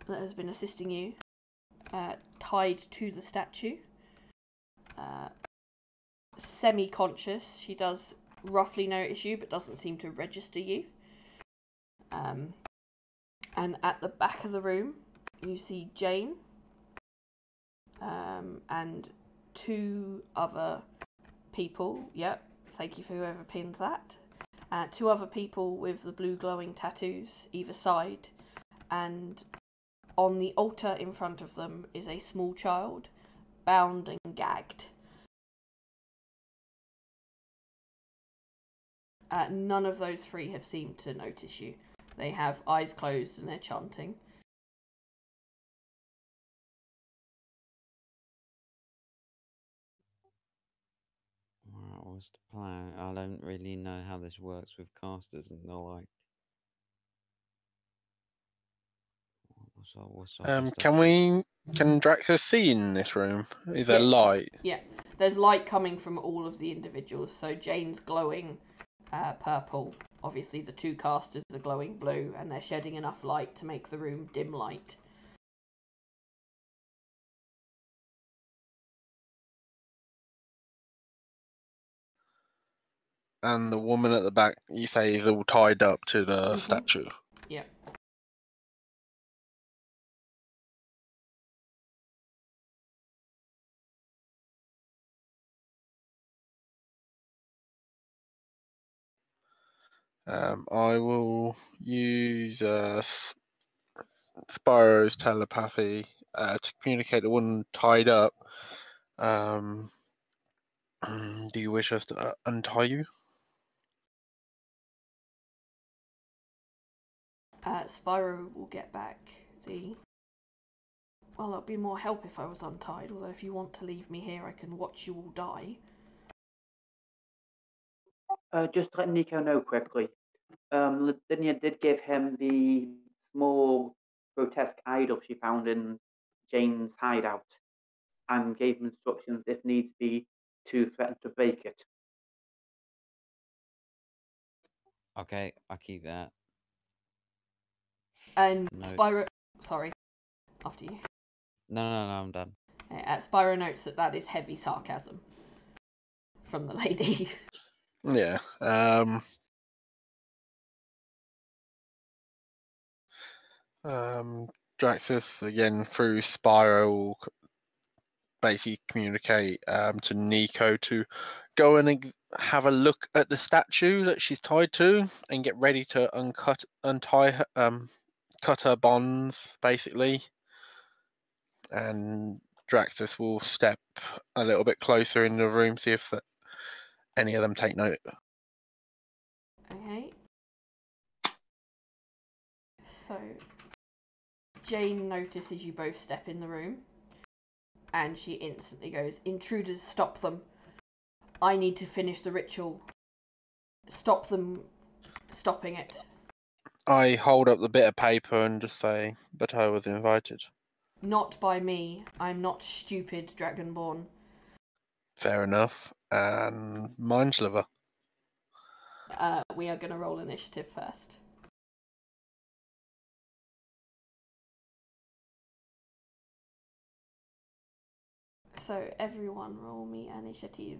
has been assisting you tied to the statue. Semi-conscious, she does roughly notice you but doesn't seem to register you. And at the back of the room you see Jane and 2 other people. Yep, thank you for whoever pinned that. 2 other people with the blue glowing tattoos either side, and on the altar in front of them is a small child, bound and gagged. None of those 3 have seemed to notice you. They have eyes closed and they're chanting. Right, what's the plan? I don't really know how this works with casters and the like. What's our best option? Can Draxus see in this room? Is there Yes. light? Yeah, there's light coming from all of the individuals. So Jane's glowing purple. Obviously, the 2 casters are glowing blue, and they're shedding enough light to make the room dim light. And the woman at the back, you say, is all tied up to the statue. Yep. I will use Spyro's telepathy to communicate the one tied up. Do you wish us to untie you? Spyro will get back the... Well, it'd be more help if I was untied, although if you want to leave me here, I can watch you all die. Just to let Nico know quickly, Lavinia did give him the small grotesque idol she found in Jane's hideout and gave him instructions, if needs be, to threaten to break it. Okay, I keep that. And No. Spyro... Sorry, after you. No, I'm done. Spyro notes that is heavy sarcasm from the lady. Yeah. Draxus, again, through Spyro, will basically communicate to Nico to go and have a look at the statue that she's tied to and get ready to untie her, cut her bonds, basically. And Draxus will step a little bit closer in the room, see if any of them take note. Okay. So, Jane notices you both step in the room, and she instantly goes, "Intruders, stop them. I need to finish the ritual. Stop them stopping it." I hold up the bit of paper and just say, "But I was invited." "Not by me. I'm not stupid, Dragonborn." Fair enough. And Mindsliver. We are going to roll initiative first. So everyone roll me initiative.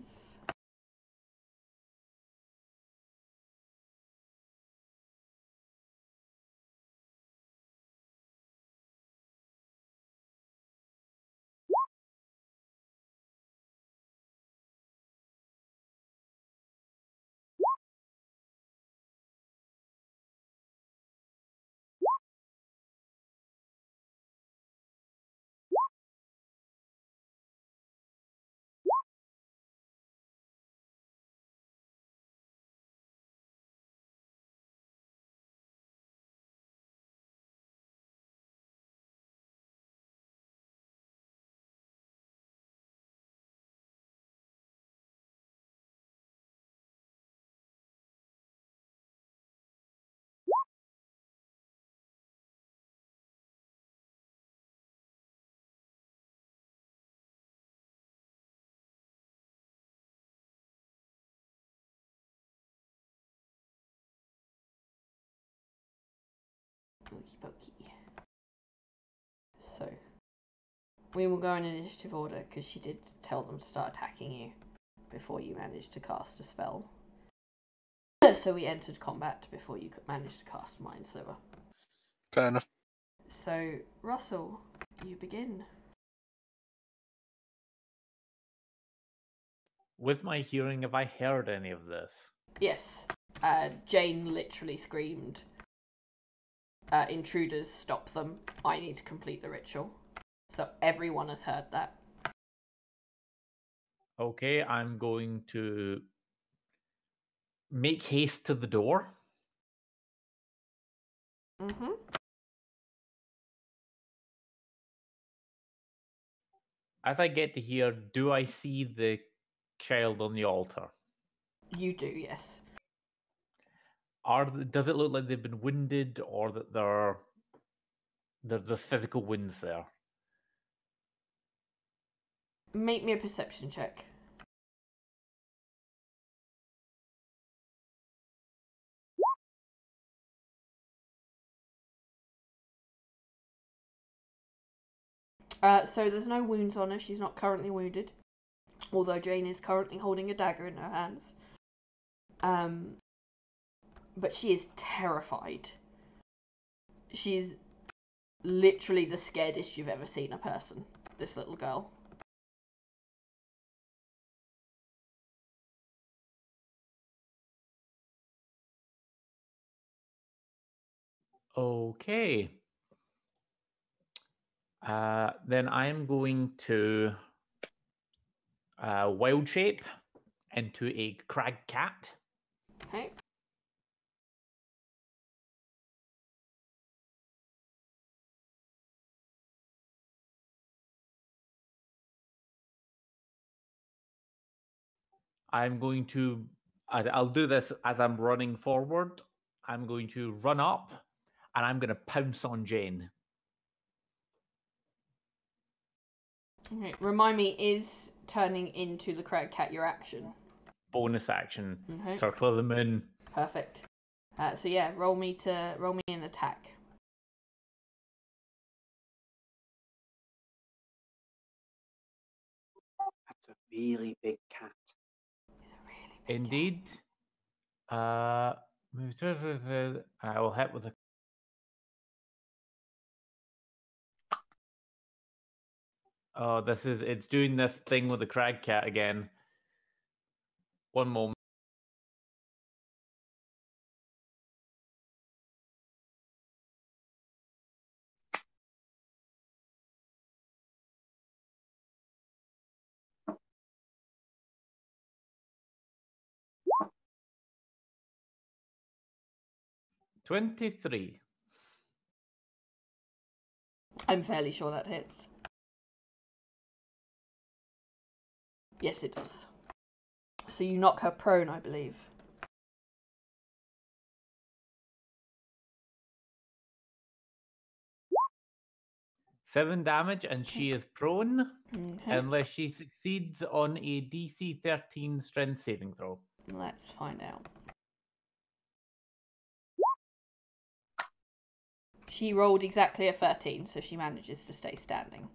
Okie dokie. So, we will go in initiative order because she did tell them to start attacking you before you managed to cast a spell. So we entered combat before you managed to cast Mindsliver. Fair enough. So, Russell, you begin. With my hearing, have I heard any of this? Yes. Jane literally screamed, intruders, stop them. I need to complete the ritual. So everyone has heard that. Okay, I'm going to make haste to the door. Mm-hmm. As I get to here, do I see the child on the altar? You do, yes. Does it look like they've been wounded, or that there's just physical wounds there? Make me a perception check. So there's no wounds on her. She's not currently wounded. Although Jane is currently holding a dagger in her hands. But she is terrified. She's literally the scaredest you've ever seen a person. This little girl. Okay. Then I'm going to wild shape into a crag cat. Okay. I'm going to. I'll do this as I'm running forward. I'm going to run up, and I'm going to pounce on Jane. Okay. Remind me, is turning into the crag cat your action? Bonus action. Okay. Circle of the moon. Perfect. So yeah, roll me an attack. That's a really big cat. It's a really big Indeed. I will hit with a. Oh, it's doing this thing with the crag cat again. One moment. $23. I'm fairly sure that hits. Yes, it does. So you knock her prone, I believe. 7 damage, and she is prone Okay. unless she succeeds on a DC 13 strength saving throw. Let's find out. She rolled exactly a 13, so she manages to stay standing.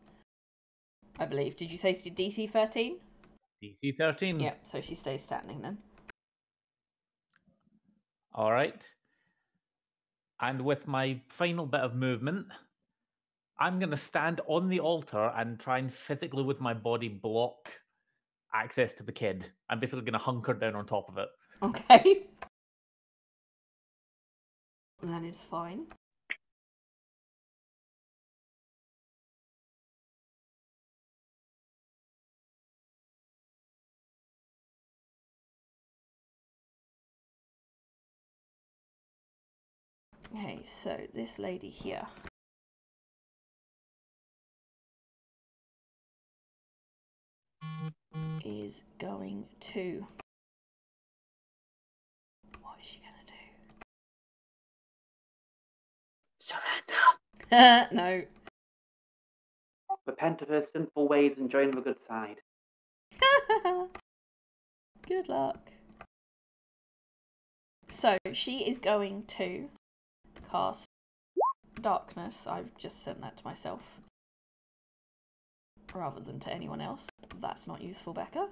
I believe. Did you say DC 13? DC 13. Yep, so she stays standing then. All right. And with my final bit of movement, I'm going to stand on the altar and try and physically, with my body, block access to the kid. I'm basically going to hunker down on top of it. Okay. That is fine. Okay, so this lady here. Is going to... What is she gonna do? Surrender! No. Repent of her sinful ways and join the good side. Good luck. So, she is going to cast darkness. I've just sent that to myself. Rather than to anyone else. That's not useful, Becca.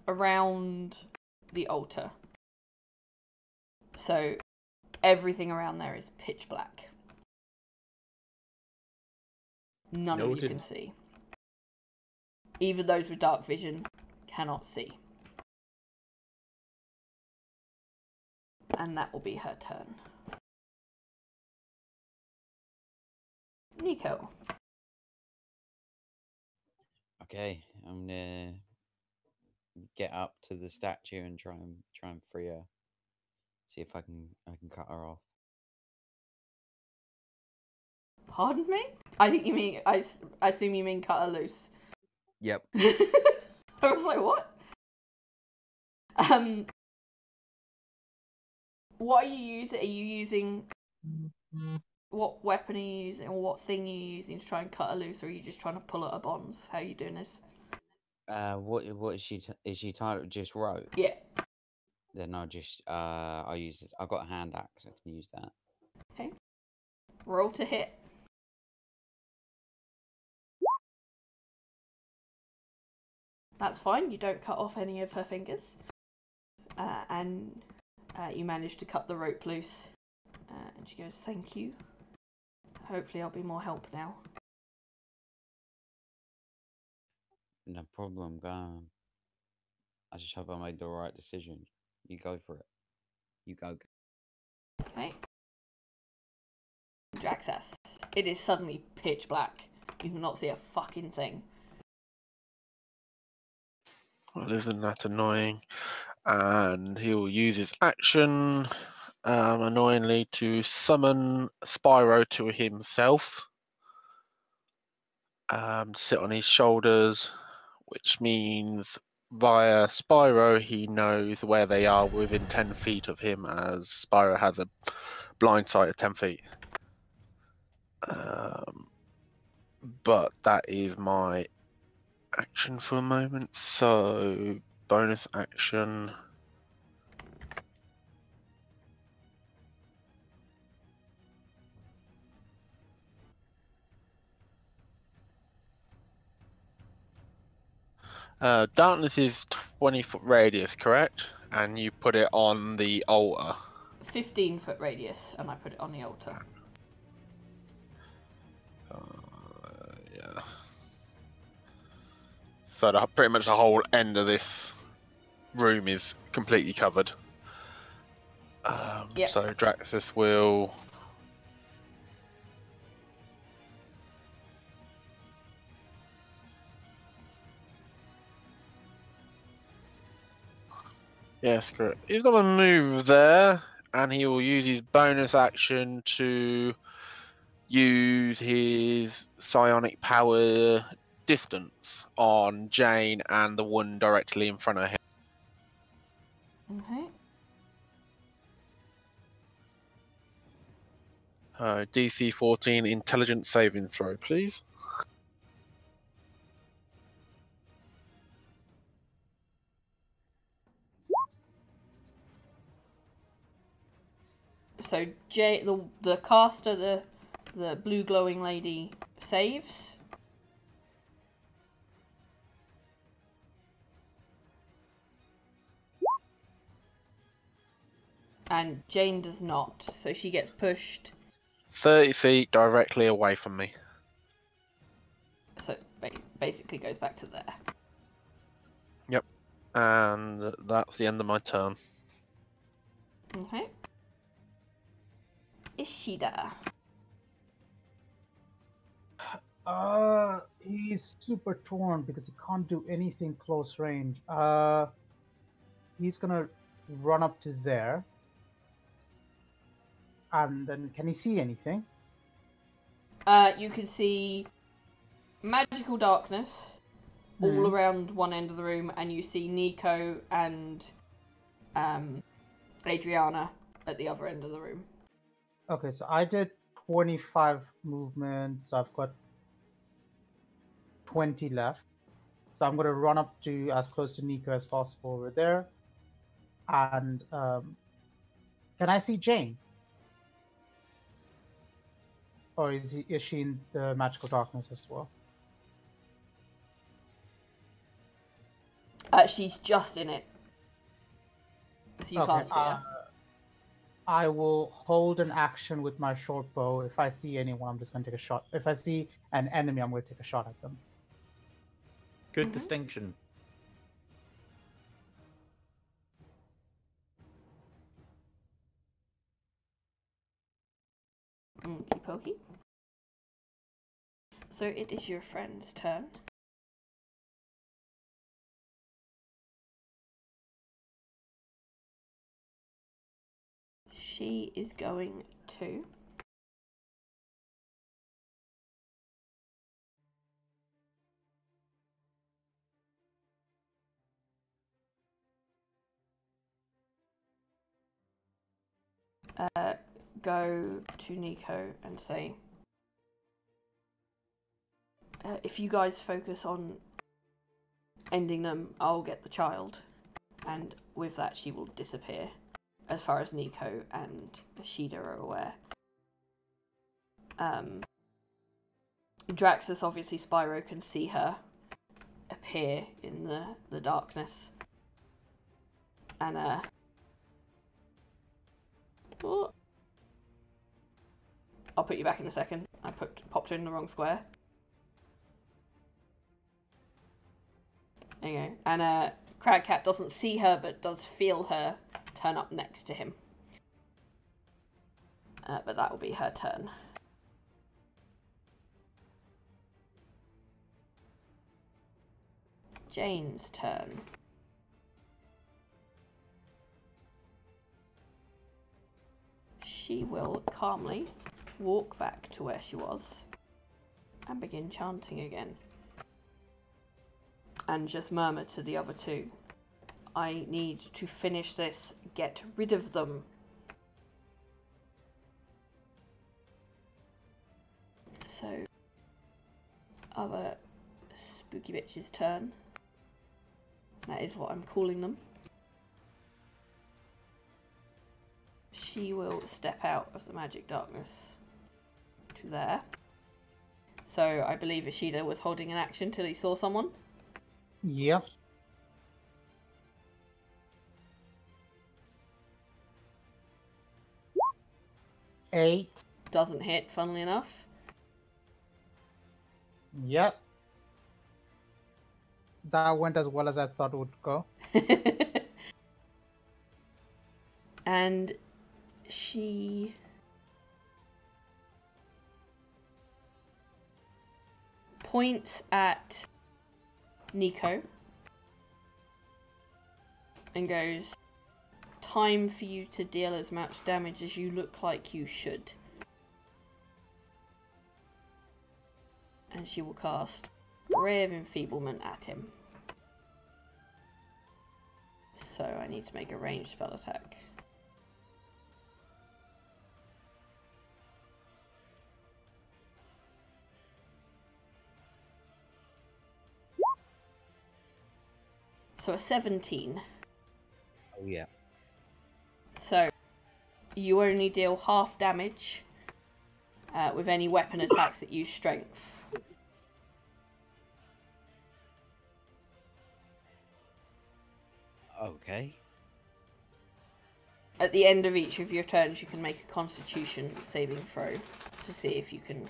Around the altar. So, everything around there is pitch black. None of you can see. even those with dark vision cannot see. And that will be her turn. Nico. Okay, I'm gonna get up to the statue and try and free her. See if I can cut her off. Pardon me? I think you mean, I assume you mean cut her loose. Yep. I was like, what? What are you using? Are you using... What weapon are you using, or what thing are you using to try and cut her loose, or are you just trying to pull at her bonds? How are you doing this? What is she? Is she tied with just rope? Yeah. Then I'll just I'll use it. I've got a hand axe. I can use that. Okay. Roll to hit. That's fine. You don't cut off any of her fingers, and you manage to cut the rope loose. And she goes, "Thank you. Hopefully, I'll be more help now." No problem. Go on. I just hope I made the right decision. You go for it. You go. Okay. Access. It is suddenly pitch black. You cannot see a fucking thing. Well, isn't that annoying? And he'll use his action, annoyingly, to summon Spyro to himself. Sit on his shoulders, which means via Spyro he knows where they are within 10 feet of him, as Spyro has a blind sight of 10 feet. But that is my action for a moment, so bonus action. Darkness is 20-foot radius, correct? And you put it on the altar. 15-foot radius, and I put it on the altar. Yeah. So pretty much the whole end of this room is completely covered. Yep. So Draxus will... Yes, correct. He's going to move there, and he will use his bonus action to use his psionic power distance on Jane and the one directly in front of him. Okay. DC 14 intelligence saving throw, please. So the caster, the blue glowing lady, saves. And Jane does not, so she gets pushed. 30 feet directly away from me. So it basically goes back to there. Yep. And that's the end of my turn. Okay. Ishida. He's super torn because he can't do anything close range. He's gonna run up to there. And then, can he see anything? You can see magical darkness all around one end of the room, and you see Nico and Adriana at the other end of the room. Okay, so I did 25 movement, so I've got 20 left. So I'm going to run up to as close to Nico as possible over there. And can I see Jane? Or is she in the magical darkness as well? She's just in it. So you Okay, can't see her. I will hold an action with my short bow. If I see anyone, I'm just going to take a shot. If I see an enemy, I'm going to take a shot at them. Good distinction. Okie pokey. So it is your friend's turn. She is going to go to Nico and say, if you guys focus on ending them, I'll get the child. And with that, she will disappear, as far as Nico and Ashida are aware. Draxus, obviously, Spyro can see her appear in the darkness. And, oh, I'll put you back in a second. I popped her in the wrong square. There you go. And Cragcat doesn't see her, but does feel her turn up next to him. But that will be her turn. Jane's turn. She will calmly walk back to where she was and begin chanting again. And just murmur to the other two, I need to finish this, get rid of them. So, other spooky bitch's turn. That is what I'm calling them. She will step out of the magic darkness to there. So I believe Ashida was holding an action till he saw someone. Yep. Eight. Doesn't hit, funnily enough. Yep. That went as well as I thought it would go. And she points at Nico and goes, time for you to deal as much damage as you look like you should. And she will cast Ray of Enfeeblement at him. So I need to make a ranged spell attack. So a 17. Oh yeah. So you only deal half damage with any weapon attacks that use strength. Okay. At the end of each of your turns, you can make a Constitution saving throw to see if you can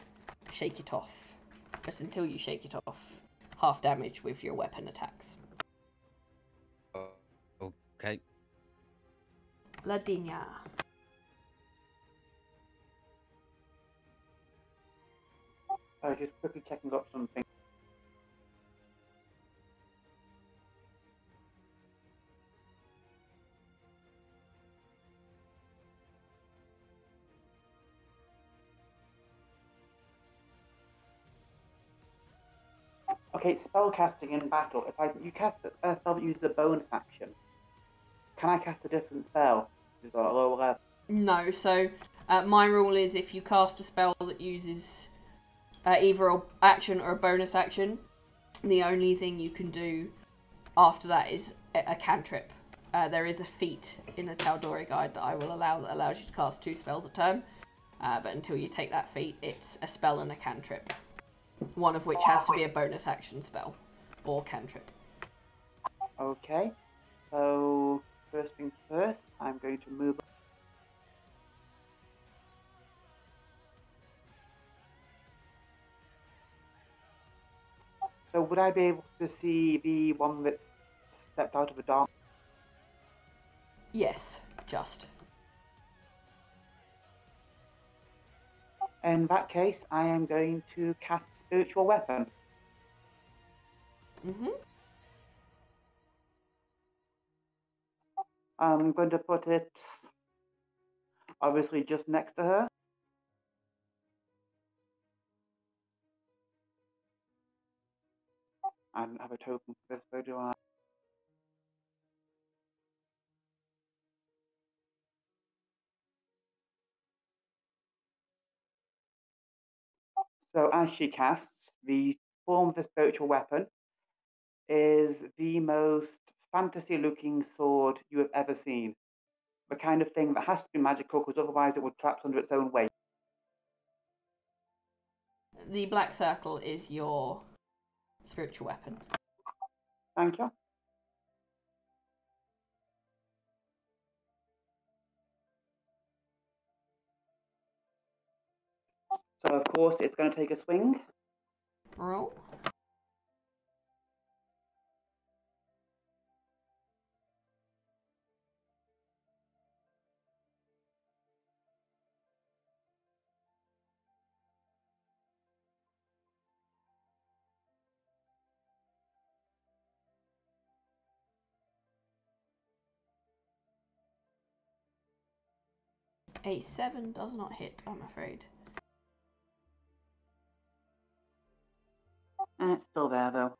shake it off. But until you shake it off, half damage with your weapon attacks. Okay. Ladinia. Just quickly checking up something. Okay, spell casting in battle. If you cast a spell that uses a bonus action, can I cast a different spell? Is that a lower level? No, so my rule is if you cast a spell that uses either an action or a bonus action, the only thing you can do after that is a cantrip. There is a feat in the Tal'Dorei guide that I will allow that allows you to cast 2 spells a turn, but until you take that feat, it's a spell and a cantrip. One of which has to be a bonus action spell or cantrip. Okay, so first things first, I'm going to move. So would I be able to see the one that stepped out of the dark? Yes, just. In that case, I am going to cast Spiritual Weapon. Mm-hmm. I'm going to put it obviously just next to her. I don't have a token for this, so do I? So as she casts, the form of the spiritual weapon is the most fantasy-looking sword you have ever seen. The kind of thing that has to be magical, because otherwise it would collapse under its own weight. The black circle is your spiritual weapon. Thank you. So of course it's going to take a swing. Roll. A 7 does not hit, I'm afraid. It's still there though.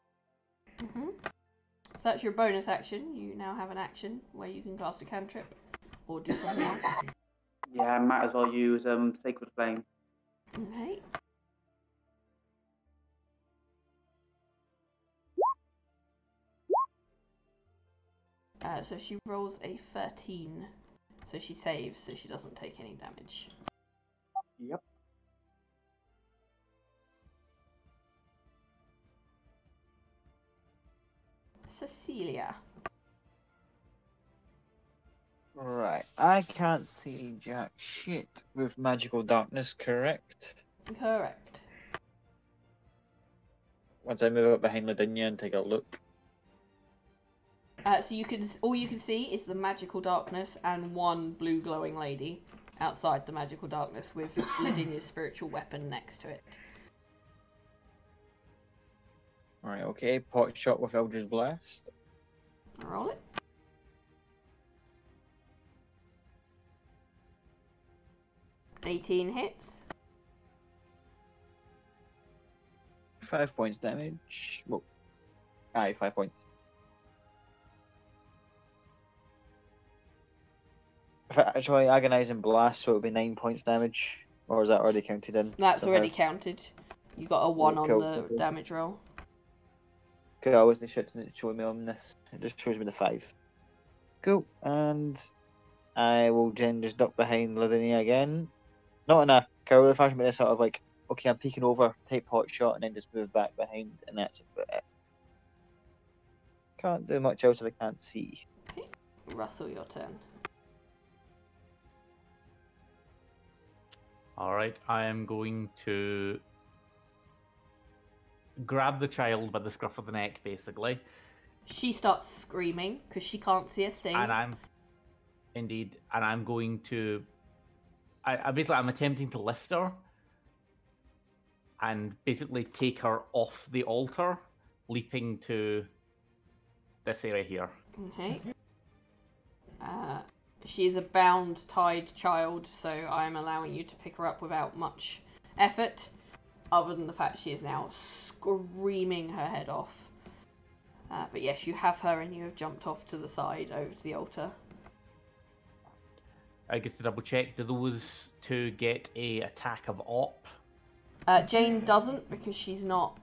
Mm-hmm. So that's your bonus action. You now have an action where you can cast a cantrip or do something else. Yeah, I might as well use Sacred Flame. Okay. So she rolls a 13. So she saves, so she doesn't take any damage. Yep. Cecilia. Right. I can't see jack shit with magical darkness, correct? Correct. Once I move up behind Lavinia and take a look. So all you can see is the magical darkness and one blue glowing lady outside the magical darkness with Ladinia's spiritual weapon next to it. Right, okay. Pot shot with Eldritch Blast. Roll it. $18 hits. 5 points damage. Well, aye, 5 points. If I actually agonizing blast, so it would be 9 points damage, or is that already counted in? That's somehow? already counted. You got a 1 on Cool. the damage roll. Cool, I wasn't showing me on this. It just shows me the 5. Cool, and I will then just duck behind Lavinia again. Not in a cowardly fashion, but a sort of like, okay, I'm peeking over, take pot shot, and then just move back behind, and that's about it. Can't do much else if I can't see. Okay. Russell, your turn. Alright, I am going to grab the child by the scruff of the neck, basically. She starts screaming because she can't see a thing. And I'm going to... I'm attempting to lift her and basically take her off the altar, leaping to this area here. Okay. She is a bound, tied child, so I'm allowing you to pick her up without much effort, other than the fact she is now screaming her head off. But yes, you have her and you have jumped off to the side over to the altar. I guess to double check, do those two get a attack of op? Jane doesn't because she's not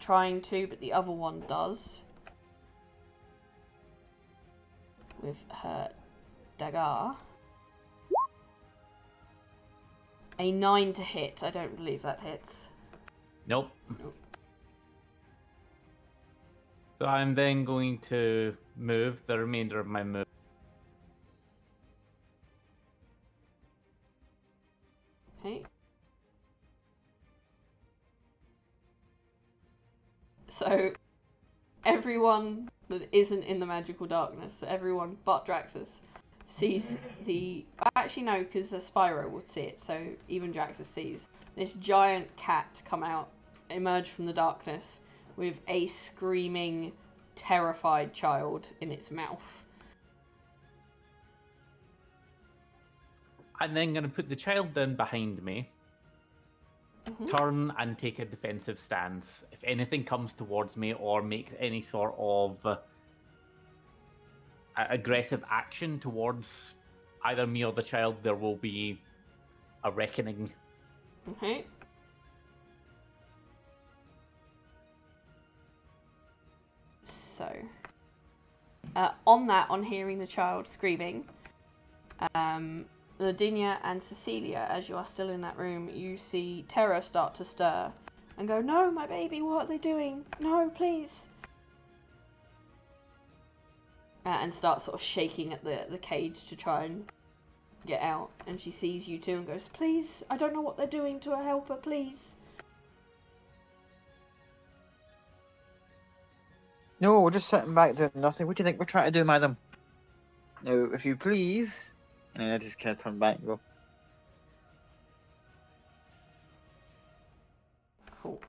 trying to, but the other one does. With her dagger. A 9 to hit. I don't believe that hits. Nope. So I'm then going to move the remainder of my move. Okay. everyone that isn't in the magical darkness, so everyone but Draxus, sees the... Actually, no, because Spyro would see it, so even Draxus sees this giant cat come out, emerge from the darkness, with a screaming, terrified child in its mouth. I'm then going to put the child down behind me, turn and take a defensive stance. If anything comes towards me or makes any sort of aggressive action towards either me or the child, there will be a reckoning. Okay. So, on hearing the child screaming, Ladinia and Cecilia, as you are still in that room, you see Terra start to stir and go, "No, my baby, what are they doing? No, please." And start sort of shaking at the cage to try and get out. And she sees you two and goes, "Please, I don't know what they're doing to her, help her, please." No, we're just sitting back doing nothing. What do you think we're trying to do, madam? Now, if you please. And I just kind of turn back and go, Cool.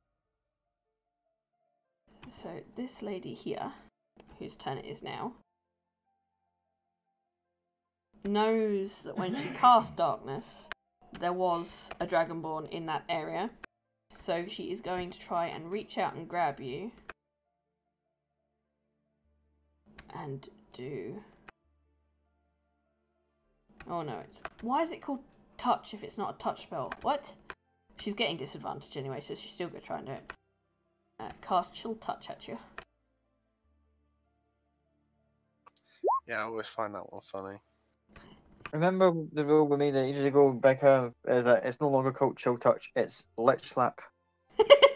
So this lady here, whose turn it is now, knows that when she cast darkness, there was a dragonborn in that area. So she is going to try and reach out and grab you. And do... Oh no, it's... Why is it called touch if it's not a touch spell? What? She's getting disadvantage anyway, so she's still going to try and do it. Cast chill touch at you. Yeah, I always find that one funny. remember the rule we made ages ago, Becca, is that it's no longer called chill touch, it's lich slap.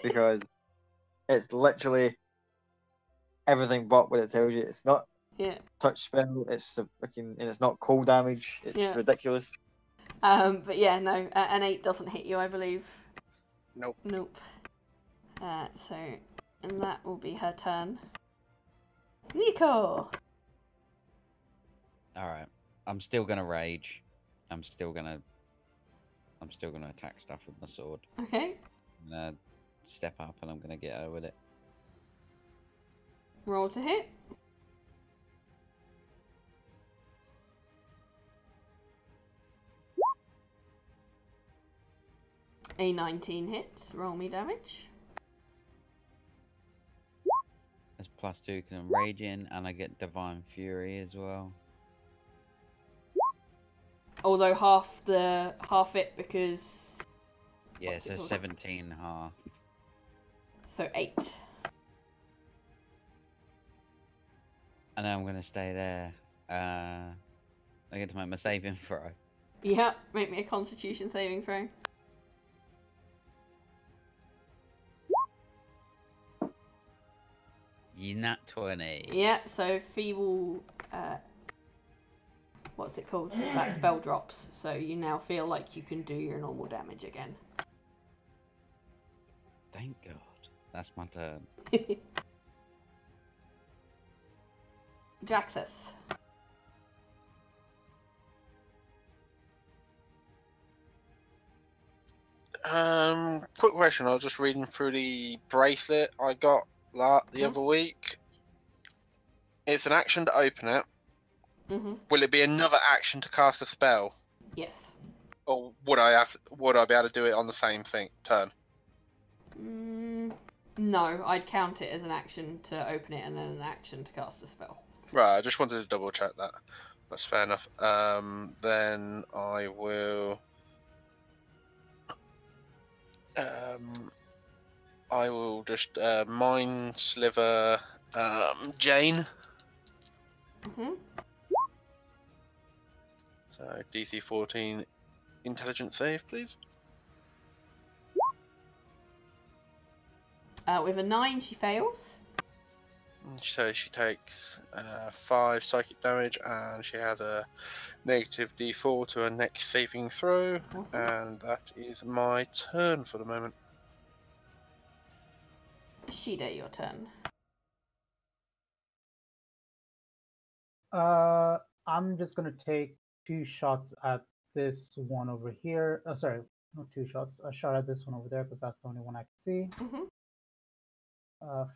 Because it's literally everything but what it tells you. It's not Yeah. touch spell, it's a fucking, and it's not cold damage. It's ridiculous. But yeah, no, an 8 doesn't hit you, I believe. Nope. Nope. And that will be her turn. Nico! Alright. I'm still gonna rage. I'm still gonna attack stuff with my sword. Okay. I'm gonna step up and I'm gonna get her with it. Roll to hit. A 19 hits. Roll me damage. There's +2 because I'm raging and I get divine fury as well. Although half it because... Yeah, what's it so called? 17 half. So 8. And then I'm gonna stay there. I get to make my saving throw. Yeah, make me a constitution saving throw. You nat 20. Yeah, so feeble... what's it called? That spell drops. So you now feel like you can do your normal damage again. Thank God. That's my turn. Draxus. Quick question. I was just reading through the bracelet I got the other week. It's an action to open it. Will it be another action to cast a spell? Yes. Or would I be able to do it on the same turn? No, I'd count it as an action to open it and then an action to cast a spell. Right, I just wanted to double check that. That's fair enough. Then I will. I will just mind sliver Jane. So DC 14 intelligence save, please. With a 9, she fails. So she takes 5 psychic damage, and she has a negative D4 to her next saving throw, and that is my turn for the moment. Shida, your turn. I'm just gonna take 2 shots at this one over here. Oh, sorry, not 2 shots. A shot at this one over there because that's the only one I can see.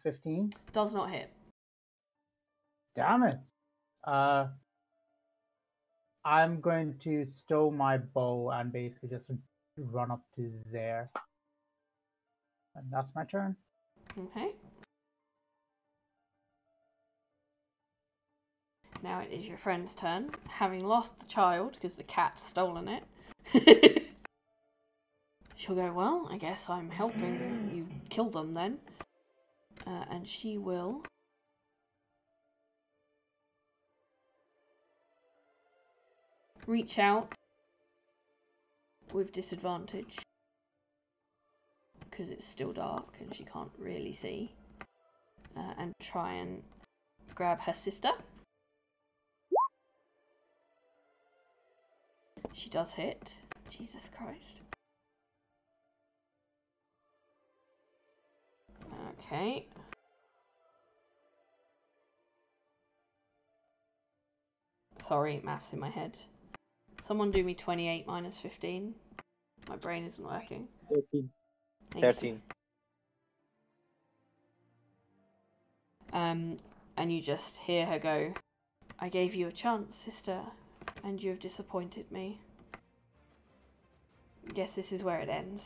15. Does not hit. Damn it. I'm going to stow my bow and basically just run up to there. And that's my turn. Okay. Now it is your friend's turn. Having lost the child because the cat's stolen it, she'll go, well, I guess I'm helping you kill them then. And she will reach out with disadvantage because it's still dark and she can't really see, and try and grab her sister. She does hit. Jesus Christ. Okay. Sorry, maths in my head. Someone do me 28 minus 15. My brain isn't working. 13. Thank you. 13. And you just hear her go, I gave you a chance, sister, and you have disappointed me. Guess this is where it ends.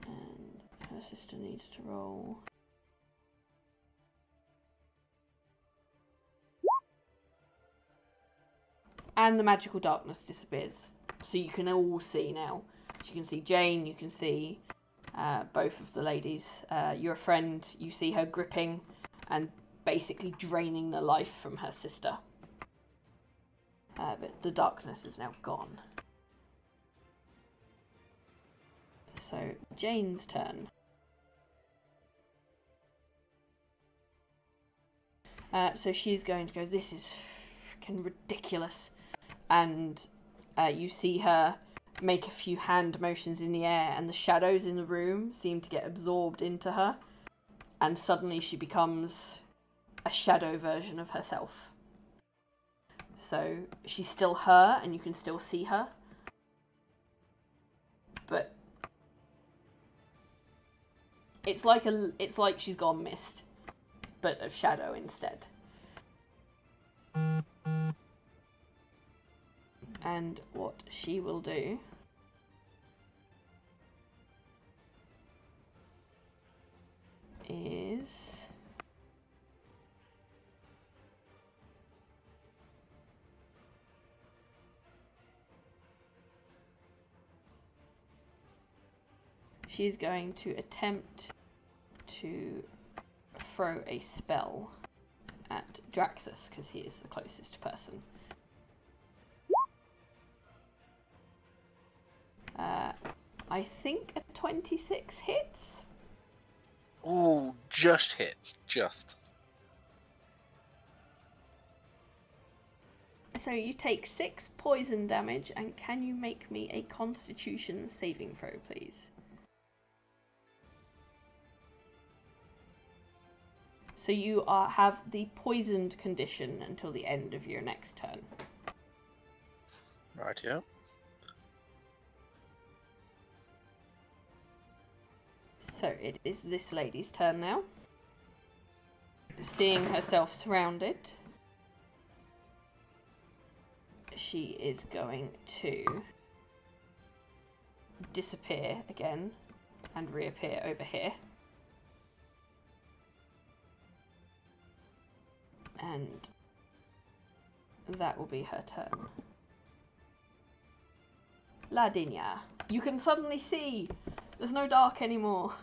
And her sister needs to roll. And the magical darkness disappears. So you can all see now. So you can see Jane, you can see both of the ladies. Your friend, you see her gripping and basically draining the life from her sister. But the darkness is now gone. So, Jane's turn. So she's going to go, this is freaking ridiculous. And you see her make a few hand motions in the air, and the shadows in the room seem to get absorbed into her. And suddenly she becomes a shadow version of herself. So she's still her, and you can still see her. But it's like she's gone mist, but of shadow instead. And what she will do is she's going to attempt to throw a spell at Draxus because he is the closest person. I think a 26 hits. Ooh, just hits, just. So you take 6 poison damage, and can you make me a Constitution saving throw, please? So you have the poisoned condition until the end of your next turn. Right, yeah. So it is this lady's turn now. Seeing herself surrounded, she is going to disappear again and reappear over here. And that will be her turn. Ladinia, you can suddenly see! There's no dark anymore.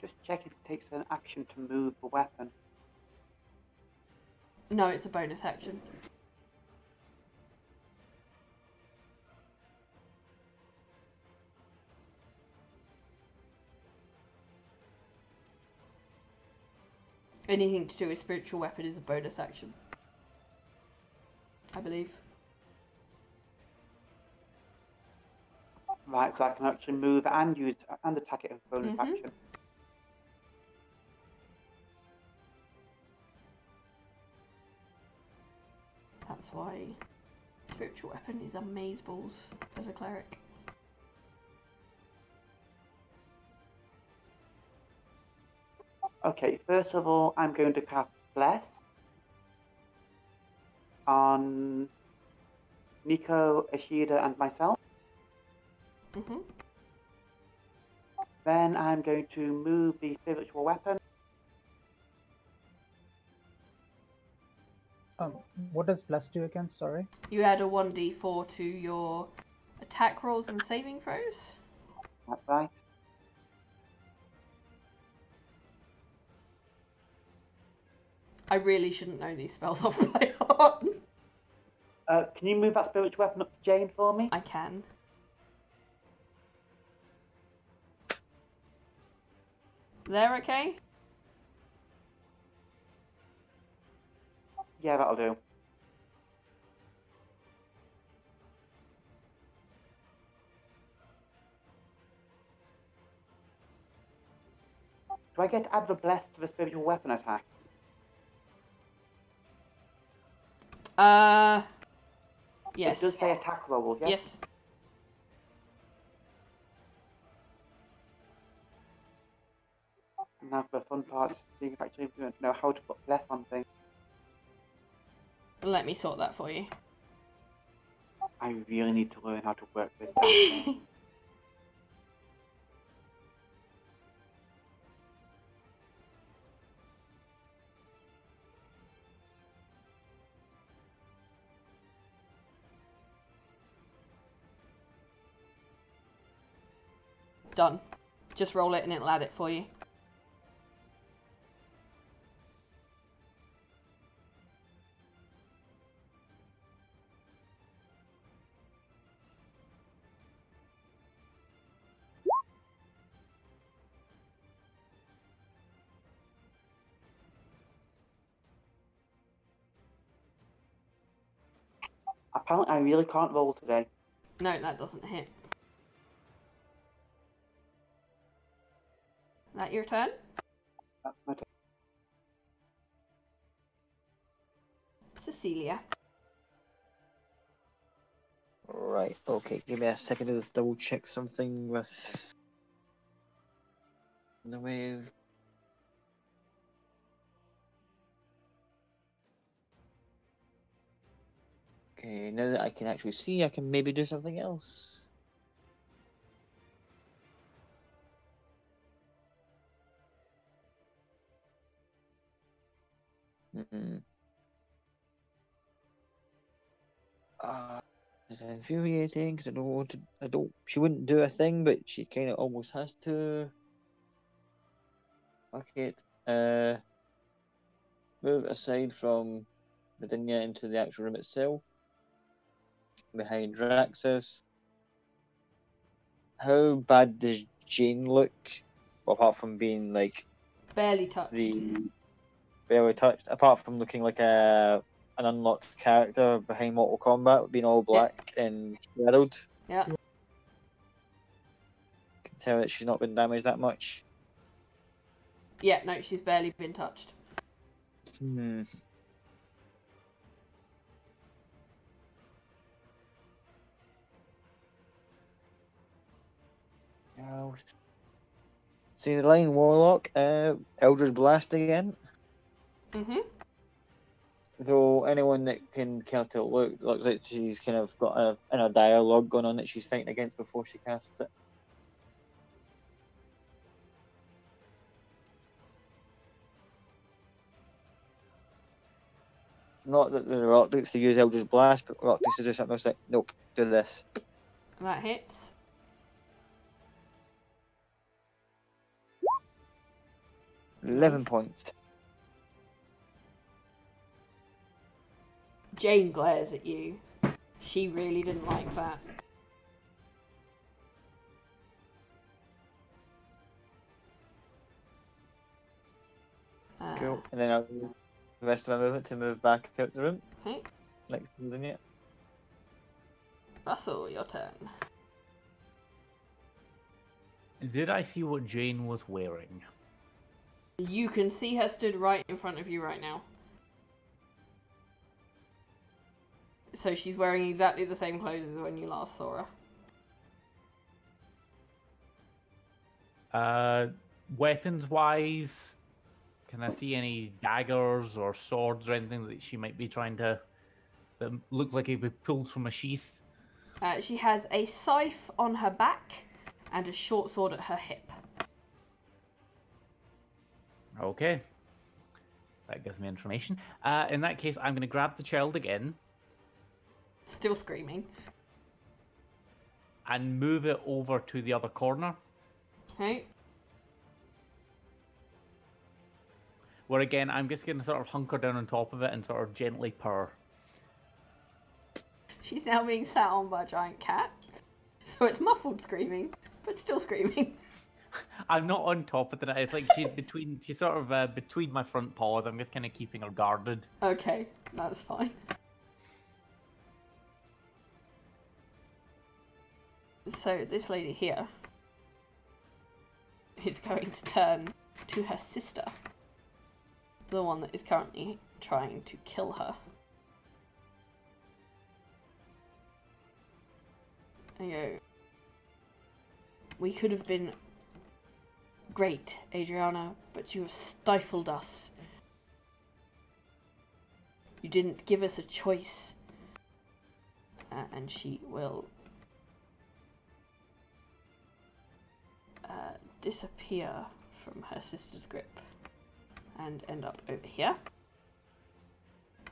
Just check if it takes an action to move the weapon. No, it's a bonus action. Anything to do with spiritual weapon is a bonus action, I believe. Right, so I can actually move and use and attack it as a bonus Mhm. action. That's why spiritual weapon is amazeballs as a cleric. Okay, first of all, I'm going to cast Bless on Nico, Ashida, and myself. Mhm. Then I'm going to move the spiritual weapon. What does bless do again? Sorry. You add a 1d4 to your attack rolls and saving throws. That's right. I really shouldn't know these spells off by heart. Can you move that spiritual weapon up to Jane for me? I can. There, okay? Yeah, that'll do. Do I get to add the Bless to the spiritual weapon attack? Yes. It does say attack rolls, yes? Yes. Now for the fun part, seeing if I actually know how to put Bless on things. Let me sort that for you. I really need to learn how to work this out. Done. Just roll it and it'll add it for you. Apparently I really can't roll today. No, that doesn't hit. That your turn? That's my turn. Cecilia. Right, okay, give me a second to just double check something with the wave. Okay, now that I can actually see, I can maybe do something else. Hmm. It's infuriating because I don't want to. I don't. She wouldn't do a thing, but she kind of almost has to. Fuck it. Move aside from Vidinia into the actual room itself, behind Raxus. How bad does Jane look? Well, apart from being like Barely touched. the barely touched, apart from looking like an unlocked character behind Mortal Kombat, being all black and shadowed. Yeah. Can tell that she's not been damaged that much. Yeah, no, she's barely been touched. Hmm. Oh. See the line, Warlock. Eldritch Blast again. Mhm. Though anyone that can kind of looks like she's kind of got a inner dialogue going on that she's fighting against before she casts it. Not that the Reluctance to use Eldritch Blast, but Reluctance to do something else like, nope, do this. That hits. Nice. 11 points. Jane glares at you. She really didn't like that. Cool. And then I'll use the rest of my movement to move back out the room. Okay. Next to it. Russell, your turn. Did I see what Jane was wearing? You can see her stood right in front of you right now. So she's wearing exactly the same clothes as when you last saw her. Weapons-wise, can I see any daggers or swords or anything that she might be trying to... that looks like it would be pulled from a sheath? She has a scythe on her back and a short sword at her hip. Okay. That gives me information. In that case, I'm going to grab the child again. Still screaming. And move it over to the other corner. Okay. Where again, I'm just going to sort of hunker down on top of it and sort of gently purr. She's now being sat on by a giant cat. So it's muffled screaming, but still screaming. I'm not on top of it. It's like she's sort of between my front paws. I'm just kind of keeping her guarded. Okay, that's fine. So this lady here is going to turn to her sister, the one that is currently trying to kill her. And go, we could have been great, Adriana, but you have stifled us. You didn't give us a choice. And she will disappear from her sister's grip and end up over here.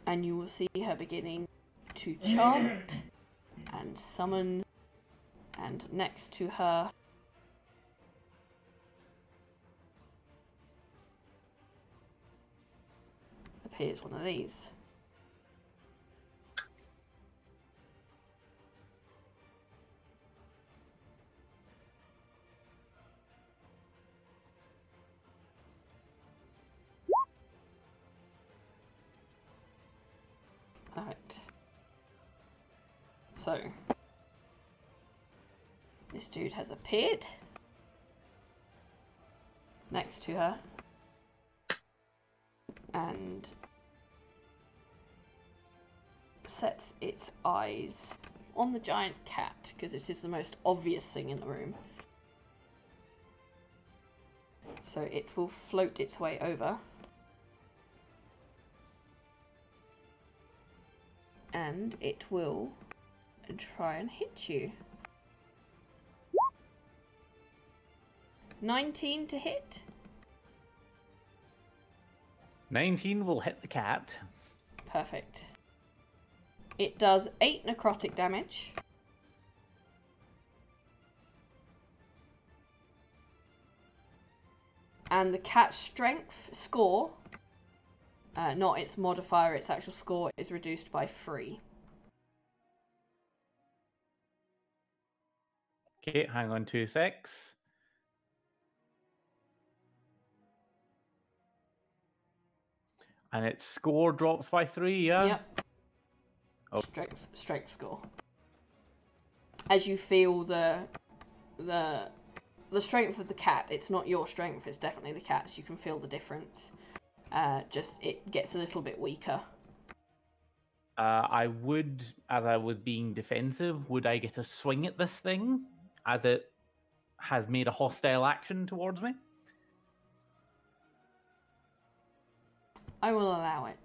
And you will see her beginning to chant and summon, and next to her appears one of these. Alright. So, this dude has appeared next to her and sets its eyes on the giant cat because it is the most obvious thing in the room. So it will float its way over and it will try and hit you. 19 to hit. 19 will hit the cat. Perfect. It does 8 necrotic damage. And the cat's strength score, not its modifier, its actual score, is reduced by 3. Okay, hang on 2 secs. And its score drops by 3, yeah? Yep. Oh. Strength score. As you feel the strength of the cat, it's not your strength, it's definitely the cat's. You can feel the difference. Just it gets a little bit weaker. I would, as I was being defensive, would I get a swing at this thing as it has made a hostile action towards me? I will allow it.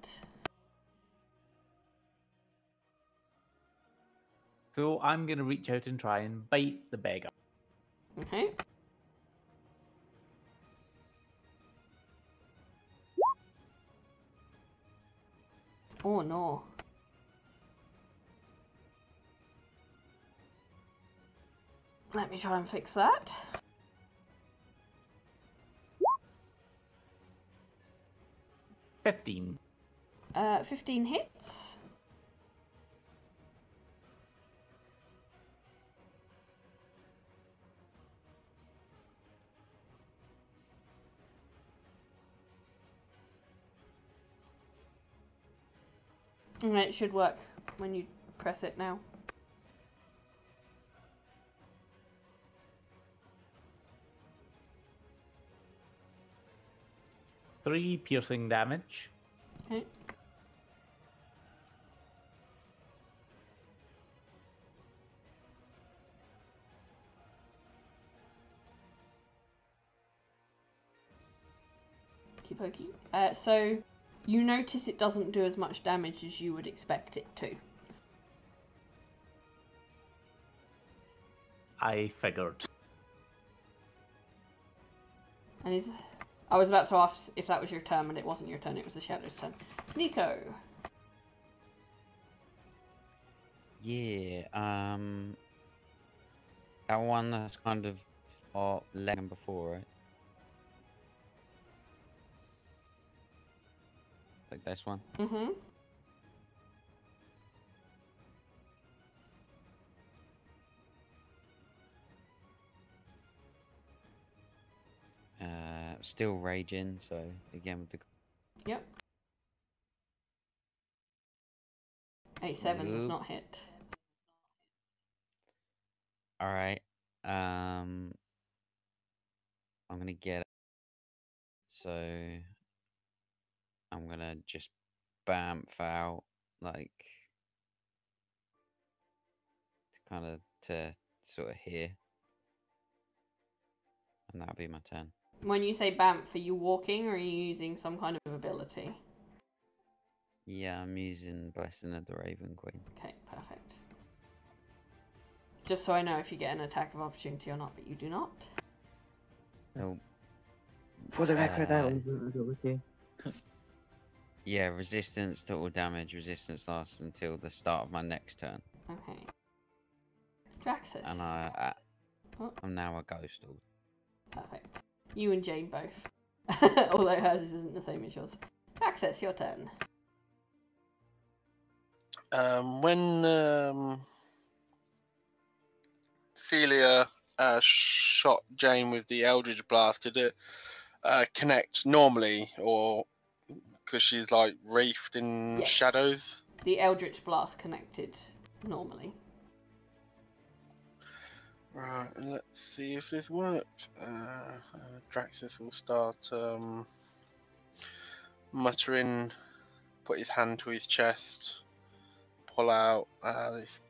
So I'm going to reach out and try and bite the beggar. Okay. Oh no. Let me try and fix that. 15. 15 hits. And it should work when you press it now. Three piercing damage. Okay. Okey-pokey. So you notice it doesn't do as much damage as you would expect it to. I figured. And I was about to ask if that was your turn, but it wasn't your turn, it was the Shadow's turn. Nico. Yeah, that one that's kind of lagging before, right? Like this one? Mm-hmm. Still raging, so again with the... Yep. 8-7 does Nope. not hit. Alright. I'm gonna get it. So I'm gonna just bamf out, like, to sort of here. And that'll be my turn. When you say Bamf, are you walking or are you using some kind of ability? Yeah, I'm using Blessing of the Raven Queen. Okay, perfect. Just so I know if you get an attack of opportunity or not, but you do not. Nope. For the record, that was ability. Yeah, resistance to all damage. Resistance lasts until the start of my next turn. Okay. Draxus. And Oh. I'm now a ghost. Perfect. You and Jane both. Although hers isn't the same as yours. Draxus, your turn. When Celia shot Jane with the Eldritch Blast, did it connect normally, or because she's like wreathed in Yes. shadows? The Eldritch Blast connected normally. Right, let's see if this works. Draxus will start muttering, put his hand to his chest, pull out this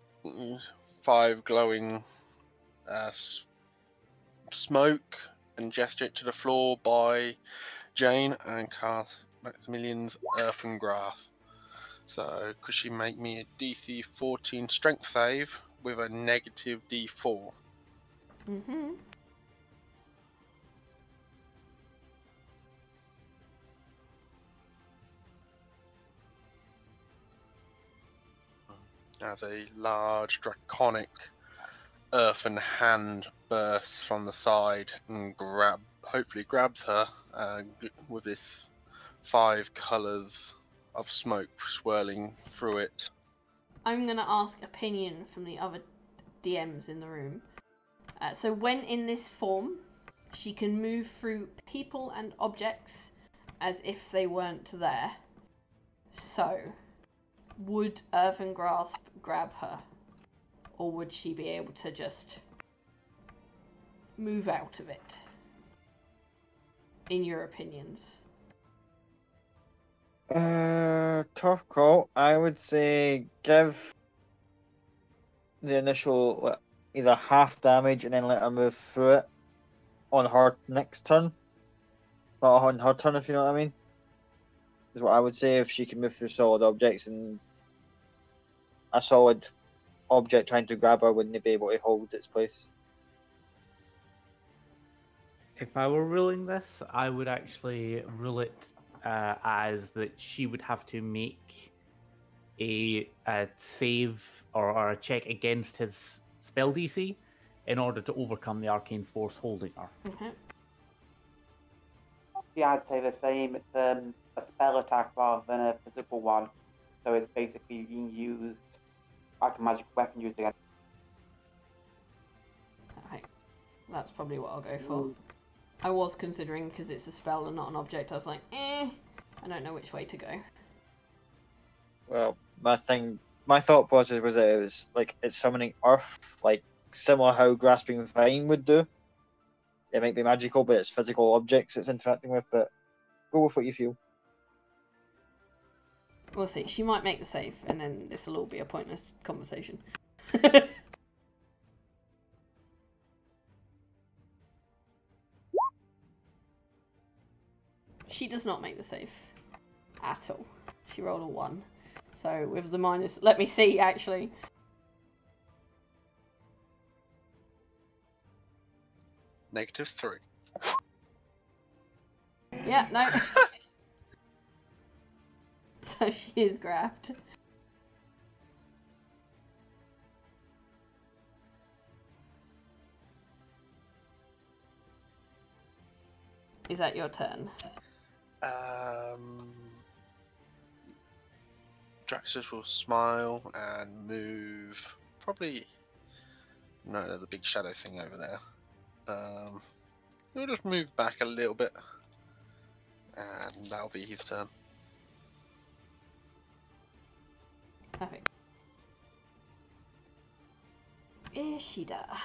5 glowing smoke, and gesture it to the floor by Jane, and cast Maximilian's Earth and Grass. So, could she make me a DC 14 strength save with a negative D4? Mm-hmm. As a large draconic earthen hand bursts from the side and hopefully grabs her with this 5 colours of smoke swirling through it. I'm going to ask opinion from the other DMs in the room. So when in this form, she can move through people and objects as if they weren't there. So, would Earthen Grasp grab her? Or would she be able to just move out of it? In your opinions? Tough call. I would say give the initial either half damage and then let her move through it on her next turn. Not on her turn, if you know what I mean. Is what I would say if she can move through solid objects, and a solid object trying to grab her wouldn't be able to hold its place. If I were ruling this, I would actually rule it as that she would have to make a save or a check against his spell DC in order to overcome the arcane force holding her. Okay. Yeah, I'd say the same. It's a spell attack rather than a physical one. So it's basically being used like a magic weapon used against. Alright. That's probably what I'll go for. I was considering, because it's a spell and not an object, I was like, I don't know which way to go. Well, My thought process was that it was like it's summoning Earth, like similar how grasping vine would do. It might be magical, but it's physical objects it's interacting with. But go with what you feel. We'll see. She might make the save, and then this will all be a pointless conversation. She does not make the save at all. She rolled a 1. So with the minus, let me see actually. -3. Yeah, no. So she is grabbed. Is that your turn? Draxus will smile and move. Probably. No, the big shadow thing over there. He'll just move back a little bit, and that'll be his turn. Perfect. Ishida.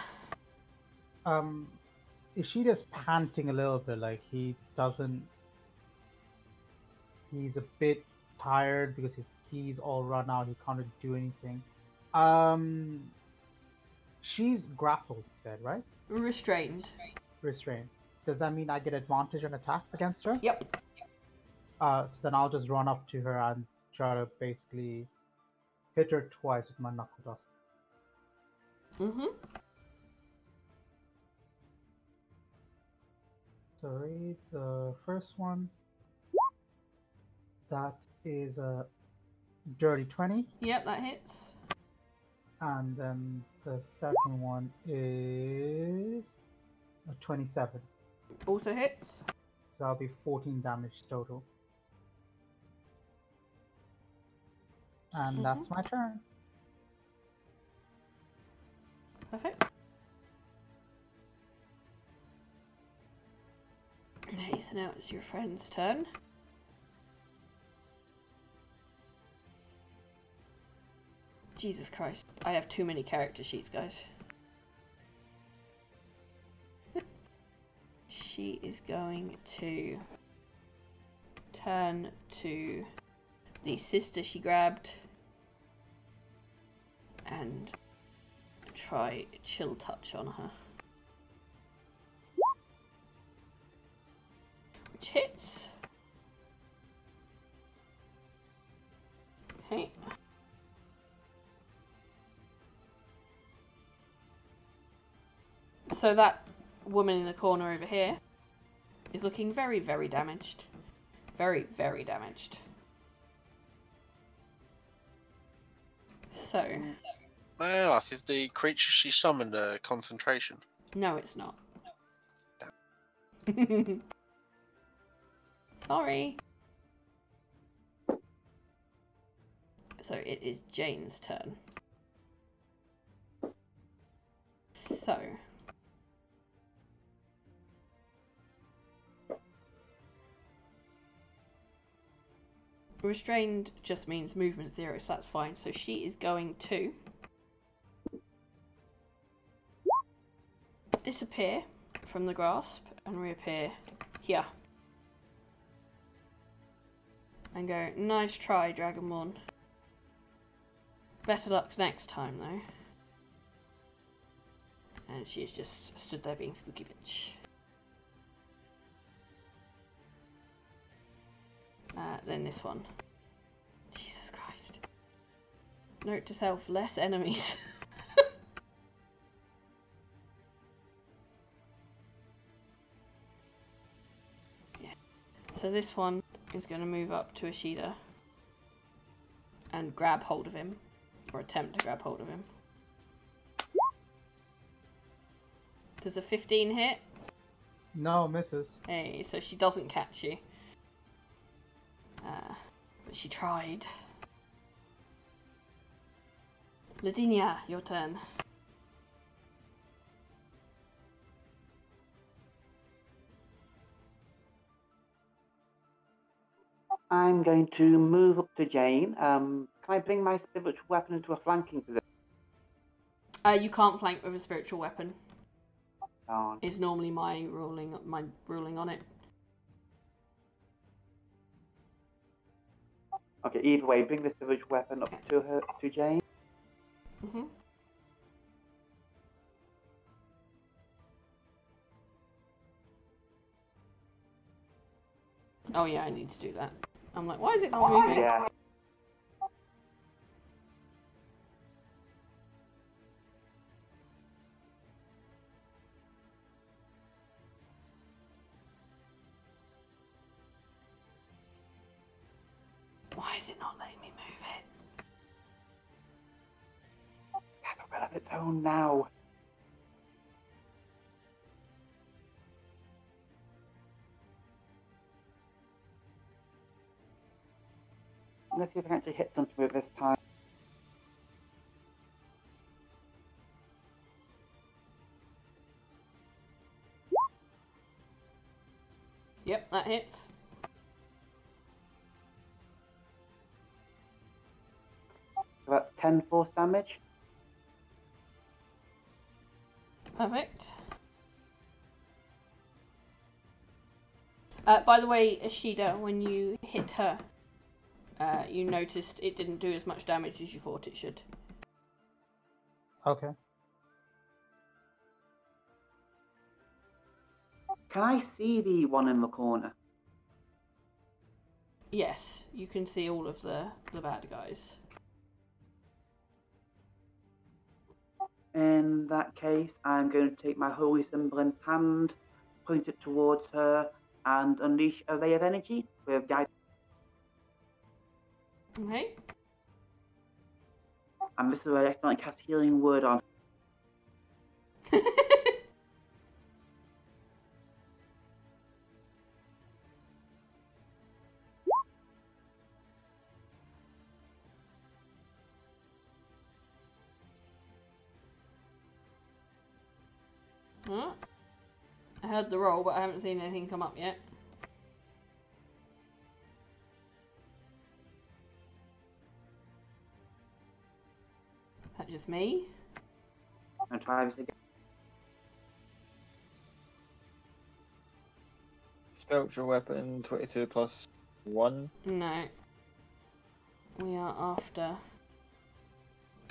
Ishida's panting a little bit, like he's a bit tired because his keys all run out, he can't do anything. She's grappled, you said, right? Restrained. Restrained. Does that mean I get advantage on attacks against her? Yep. So then I'll just run up to her and try to basically hit her twice with my knuckle dust. Mm-hmm. Sorry, the first one, that is a dirty 20. Yep, that hits. And then the second one is a 27. Also hits. So that'll be 14 damage total. And that's my turn. Perfect. Okay, so now it's your friend's turn. Jesus Christ, I have too many character sheets, guys. She is going to turn to the sister she grabbed and try chill touch on her. Which hits. Okay. So that woman in the corner over here is looking very, very damaged. Very, very damaged. So... May I ask, is the creature she summoned a concentration? No, it's not. Sorry. So it is Jane's turn. So... Restrained just means movement 0, so that's fine. So she is going to disappear from the grasp and reappear here. And go, nice try, Dragonborn. Better luck next time, though. And she's just stood there being spooky bitch. Then this one. Jesus Christ. Note to self, less enemies. Yeah. So this one is going to move up to Ishida and grab hold of him, or attempt to grab hold of him. Does a 15 hit? No, misses. Hey, so she doesn't catch you. But she tried. Ladinia, your turn. I'm going to move up to Jane, Can I bring my spiritual weapon into a flanking position? You can't flank with a spiritual weapon. Oh, Is normally my ruling on it. okay, either way, bring the spiritual weapon up to Jane. Mhm. Oh yeah, I need to do that. I'm like, why is it not moving? Yeah. Why is it not letting me move it? It has a will of its own now. Let's see if I can actually hit something with this time. Yep, that hits. So that's 10 force damage. Perfect. By the way, Ashida, when you hit her, you noticed it didn't do as much damage as you thought it should. Okay. Can I see the one in the corner? Yes, you can see all of the bad guys. In that case, I'm going to take my holy symbol in hand, point it towards her, and unleash a ray of energy with guide. Okay. And this is where I accidentally cast healing word on. Huh? I heard the roll, but I haven't seen anything come up yet. Is that just me? And try this again. Spiritual weapon 22 plus 1. No. We are after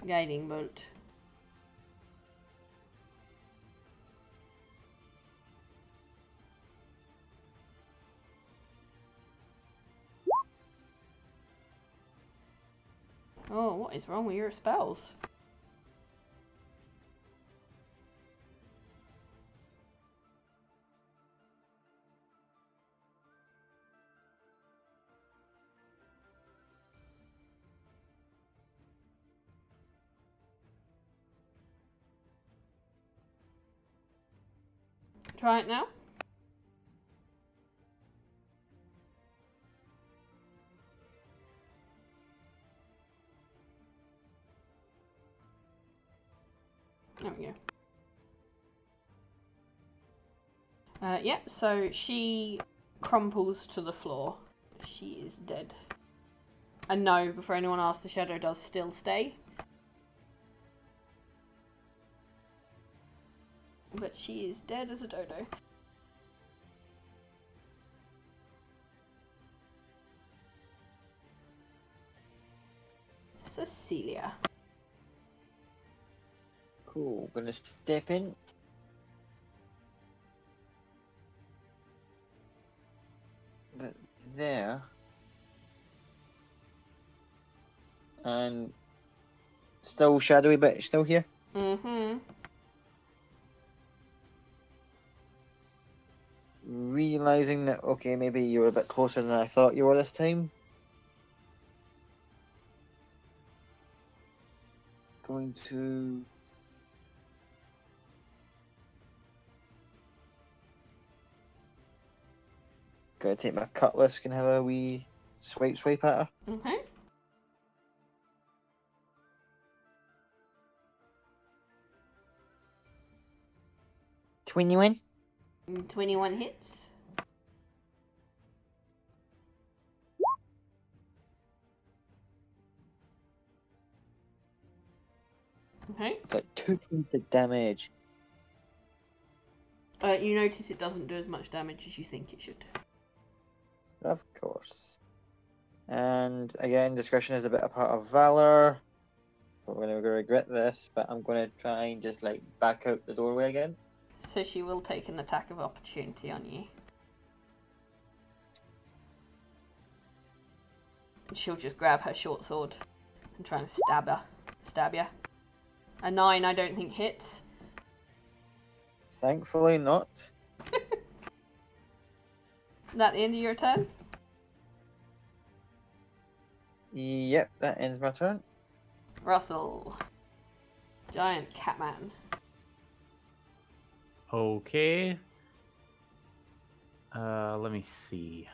guiding bolt. Oh, what is wrong with your spells? Try it now. There we go. Yeah, so she crumples to the floor. She is dead. And no, before anyone asks, the shadow does still stay. But she is dead as a dodo. Cecilia. Cool. Gonna step in. There. And still shadowy, but still here. Mm-hmm. Realizing that, okay, maybe you're a bit closer than I thought you were this time. Going to... Gonna take my cutlass, can have a wee swipe at her. Okay. 21. 21 hits. Okay. It's like 2 points of damage. You notice it doesn't do as much damage as you think it should. Of course. And again, discretion is a bit a part of valor. We're gonna regret this, but I'm gonna try and just like back out the doorway again. So she will take an attack of opportunity on you. She'll just grab her short sword and try and stab ya. A 9 I don't think hits. Thankfully not. Is that the end of your turn? Yep, that ends my turn. Russell. Giant Catman. Okay. Let me see.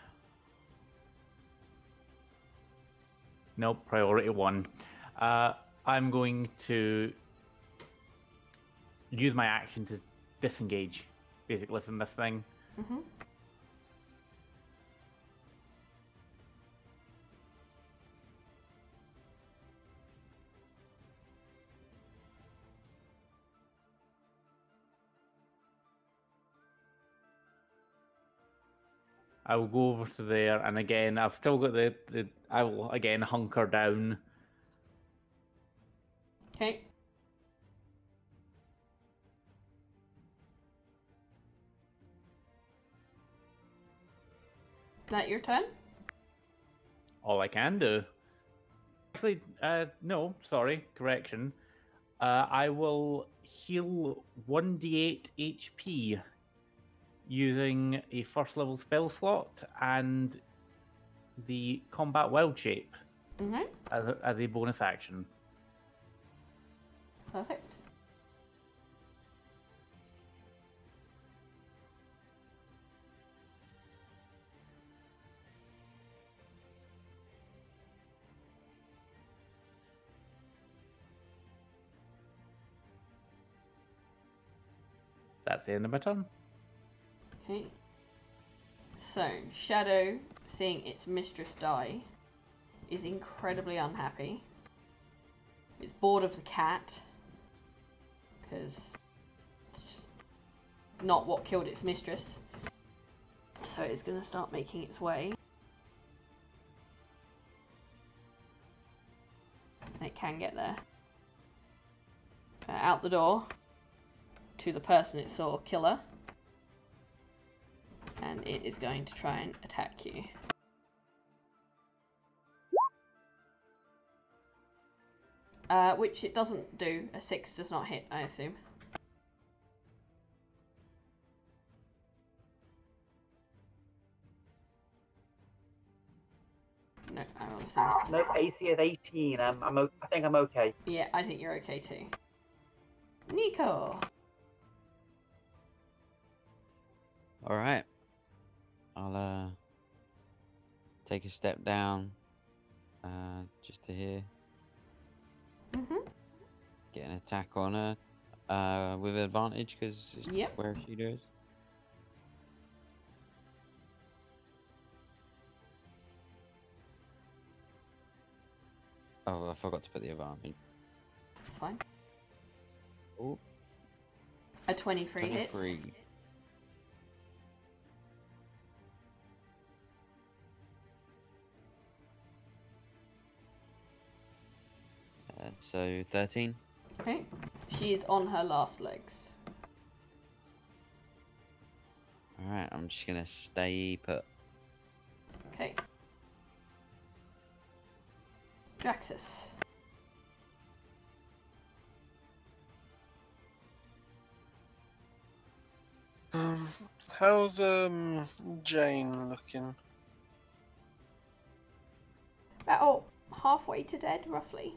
Nope, priority 1. I'm going to use my action to disengage, basically, from this thing. Mm-hmm. I will go over to there, and again, I've still got the I will again hunker down. Okay. Is that your turn? All I can do. Actually, no, sorry, correction. I will heal 1d8 HP using a first level spell slot and the combat wild shape Mm-hmm. as a bonus action. Perfect. That's the end of my turn. Okay. So, Shadow, seeing its mistress die, is incredibly unhappy. It's bored of the cat, because it's just not what killed its mistress. So it's going to start making its way. And it can get there. Out the door, to the person it saw kill her. And it is going to try and attack you. Which it doesn't do. A 6 does not hit, I assume. No, I will assume. No, AC is 18. I think I'm okay. Yeah, I think you're okay too. Nico! Alright. I'll take a step down just to here. Mm-hmm. Get an attack on her with advantage because Yep. where she does. Oh, I forgot to put the advantage. It's fine. Oh, A 23 hits. 23. So 13. Okay. She is on her last legs. Alright, I'm just gonna stay put. Okay. Draxus. How's Jane looking? About halfway to dead, roughly.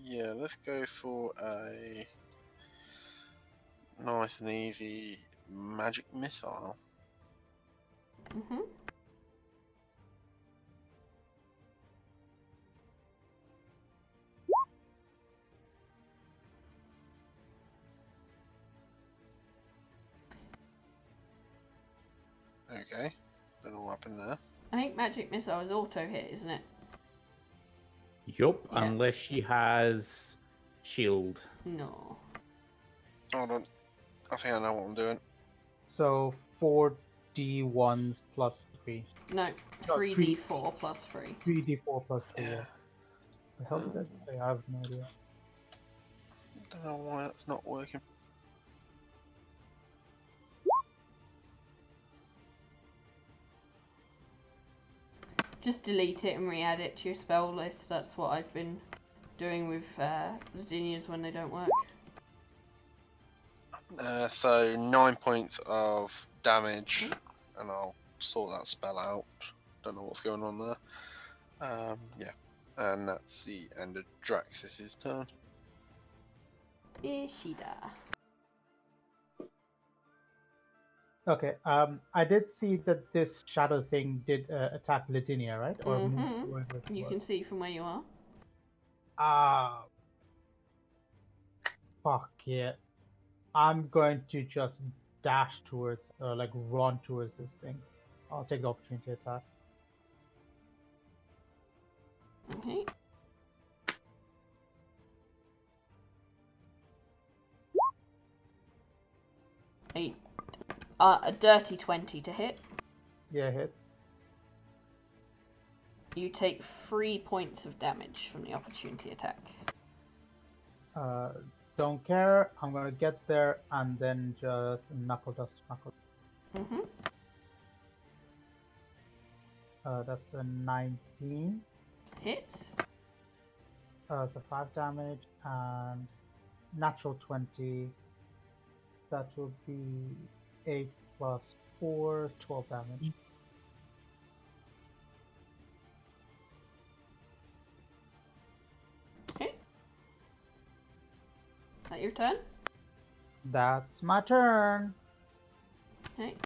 Yeah, let's go for a nice and easy magic missile. Mm-hmm. Okay. Don't know what happened there. I think magic missile is auto hit, isn't it? Yup, Yeah. unless she has shield. No. Hold on. I think I know what I'm doing. So 4d1s plus 3. No, No, 3d4 plus 3. 3d4 plus 3. Yeah. The hell did that say? I have no idea. Don't know why that's not working. Just delete it and re-add it to your spell list. That's what I've been doing with Ladinias when they don't work. So 9 points of damage, and I'll sort that spell out. Don't know what's going on there. Yeah, and that's the end of Draxis's turn. Ishida. Okay, I did see that this shadow thing did attack Latinia, right? Or move Mhm. wherever it You was. can see from where you are. Ah, fuck yeah. I'm going to just dash towards, like run towards this thing. I'll take the opportunity attack. Okay. A dirty 20 to hit. Yeah, hit. You take 3 points of damage from the opportunity attack. Don't care. I'm gonna get there and then just knuckle dust. Mhm. That's a 19. Hits. So 5 damage and natural 20. That will be 8 plus 4, 12 damage. Okay. Is that your turn? That's my turn. Okay.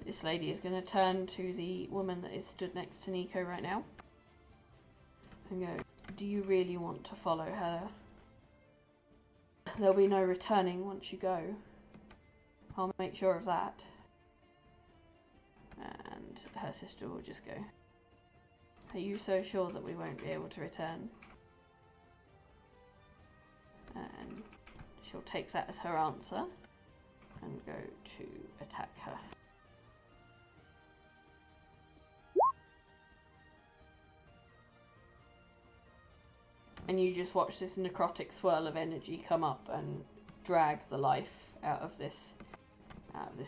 This lady is going to turn to the woman that is stood next to Nico right now and go, do you really want to follow her? There'll be no returning once you go. I'll make sure of that. And her sister will just go, are you so sure that we won't be able to return? And she'll take that as her answer and go to attack her. And you just watch this necrotic swirl of energy come up and drag the life out of this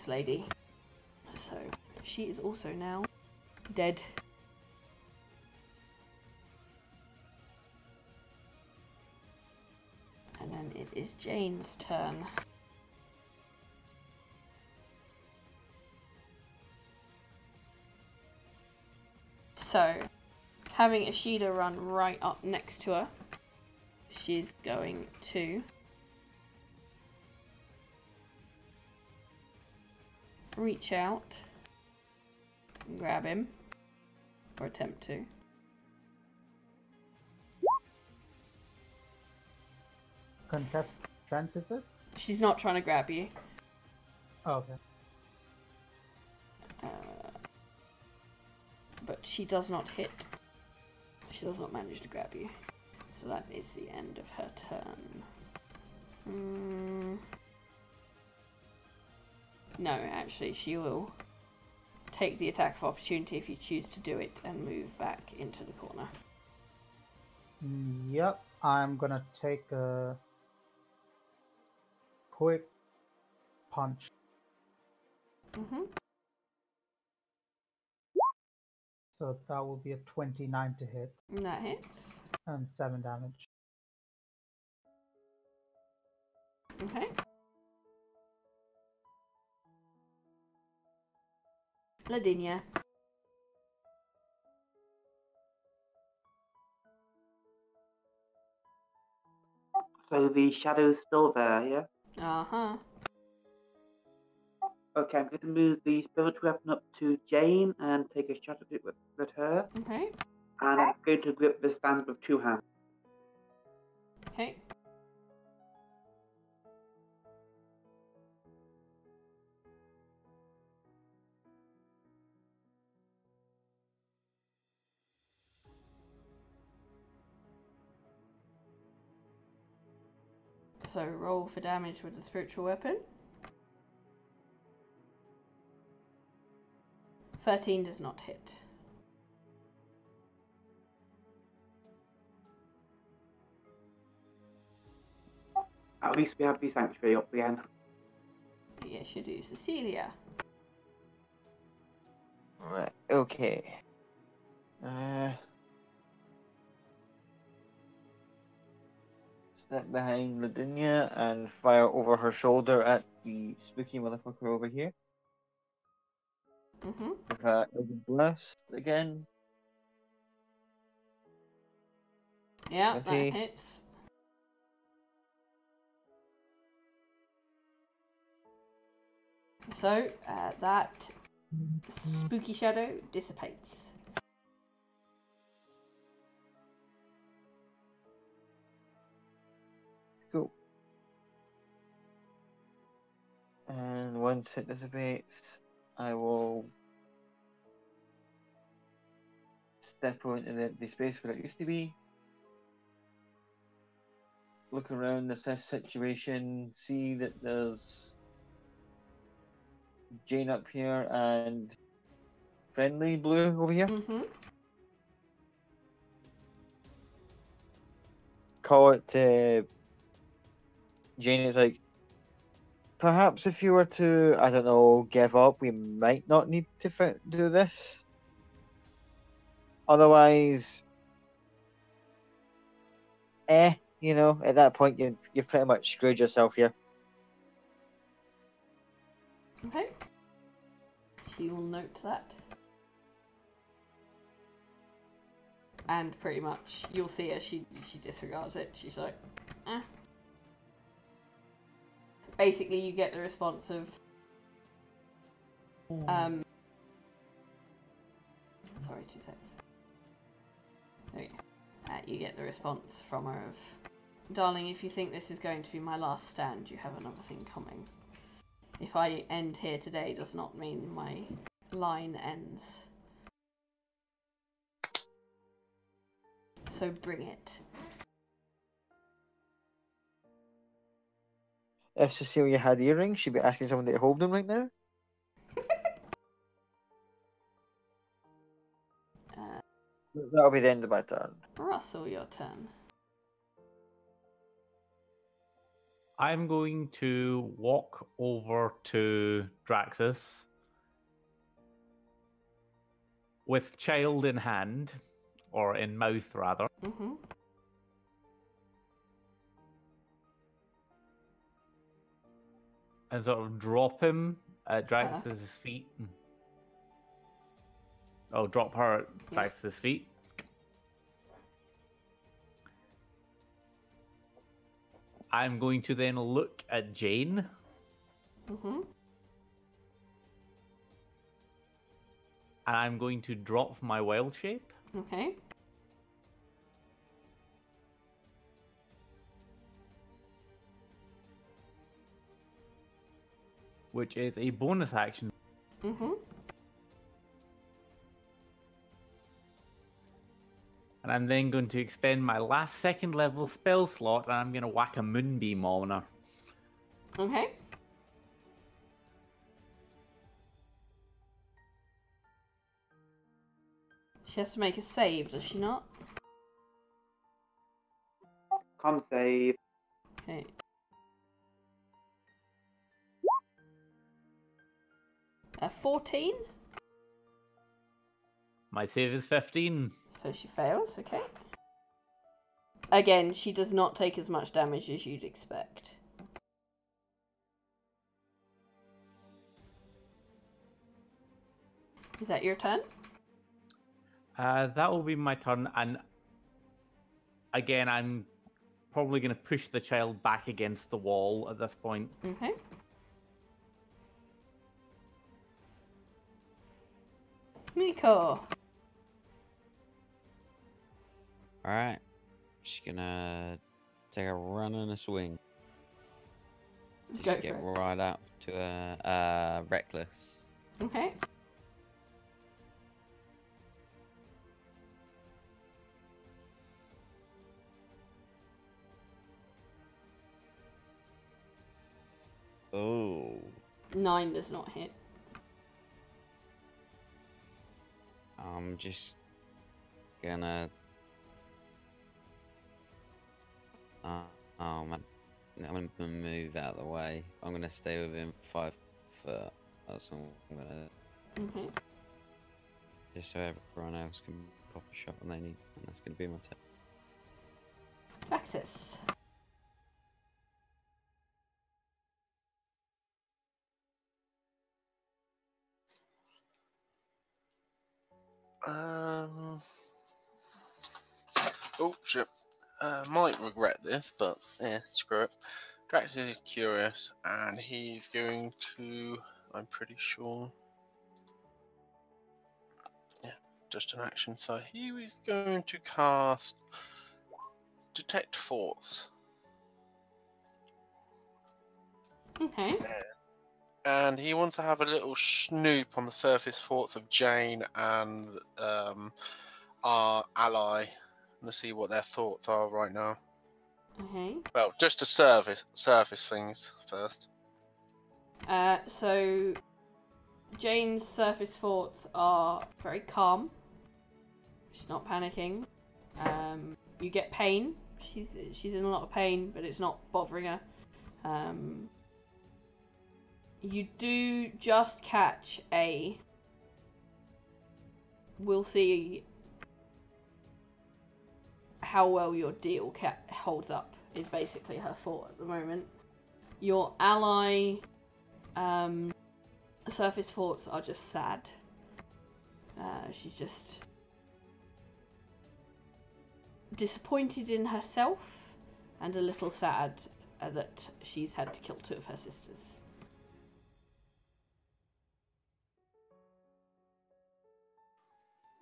lady. So she is also now dead. And then it is Jane's turn. So, having Ishida run right up next to her, she's going to reach out and grab him, or attempt to. Contest strength, is it? She's not trying to grab you. Oh, okay. But she does not hit. She does not manage to grab you. So that is the end of her turn. No, actually, she will take the attack of opportunity if you choose to do it and move back into the corner. Yep, I'm gonna take a quick punch. Mhm. So that will be a 29 to hit And that hits. and 7 damage. Okay. Ladinia. So the shadow's still there, yeah? Uh-huh. Okay, I'm going to move the spiritual weapon up to Jane and take a shot at it with her. Okay. And I'm going to grip the stand with 2 hands. Okay. So roll for damage with the spiritual weapon. 13 does not hit. At least we have the sanctuary up again. Yes, you do. Cecilia. Right, okay. Step behind Lavinia and fire over her shoulder at the spooky motherfucker over here. Mm-hmm. With a Eldritch Blast again. Yeah, 20. that hits. So, that spooky shadow dissipates. Cool. And once it dissipates, I will step out into the empty space where it used to be. Look around, assess situation, see that there's Jane up here and friendly blue over here. Mm-hmm. Call it Jane is like, perhaps if you were to, I don't know, give up, we might not need to do this. Otherwise, you know, at that point you've pretty much screwed yourself here. Okay. She will note that. And pretty much, you'll see her, she disregards it. She's like, eh. Basically, you get the response of, sorry, 2 seconds. There you go. You get the response from her of, darling, if you think this is going to be my last stand, you have another thing coming. If I end here today does not mean my line ends. So bring it. If Cecilia had earrings, she'd be asking someone to hold them right now. That'll be the end of my turn. Russell, your turn. I'm going to walk over to Draxus with child in hand, or in mouth rather. Mm-hmm. And sort of drop him at Draxus's feet. Oh, drop her at Draxus's feet. I'm going to then look at Jane. Mm-hmm. And I'm going to drop my wild shape. Okay. Which is a bonus action. Mm-hmm. And I'm then going to extend my last second level spell slot, and I'm going to whack a moonbeam on her. Okay. She has to make a save, does she not? Con save. Okay. A 14? My save is 15. So she fails, okay. Again, she does not take as much damage as you'd expect. Is that your turn? That will be my turn, and again, I'm probably going to push the child back against the wall at this point. Okay. Miko. Alright. She's gonna take a run and a swing. Just Go get for it. right up to a reckless. Okay. 9 does not hit. I'm just gonna. Oh man, I'm gonna move out of the way. I'm gonna stay within 5 foot. That's all I'm gonna. Okay. Just so everyone else can pop a shot when they need, and that's gonna be my turn. Access. Oh shit. Might regret this, but yeah, screw it. Drax is curious, and he's going to. I'm pretty sure. Yeah, just an action. So he was going to cast Detect Force. Okay. And he wants to have a little snoop on the surface thoughts of Jane and our ally, to see what their thoughts are right now. Okay. Well, just to surface things first. So Jane's surface thoughts are very calm. She's not panicking. You get pain. She's in a lot of pain, but it's not bothering her. You do just catch a. We'll see how well your deal holds up. Is basically her thought at the moment. Your ally. Surface thoughts are just sad. She's just disappointed in herself and a little sad that she's had to kill 2 of her sisters.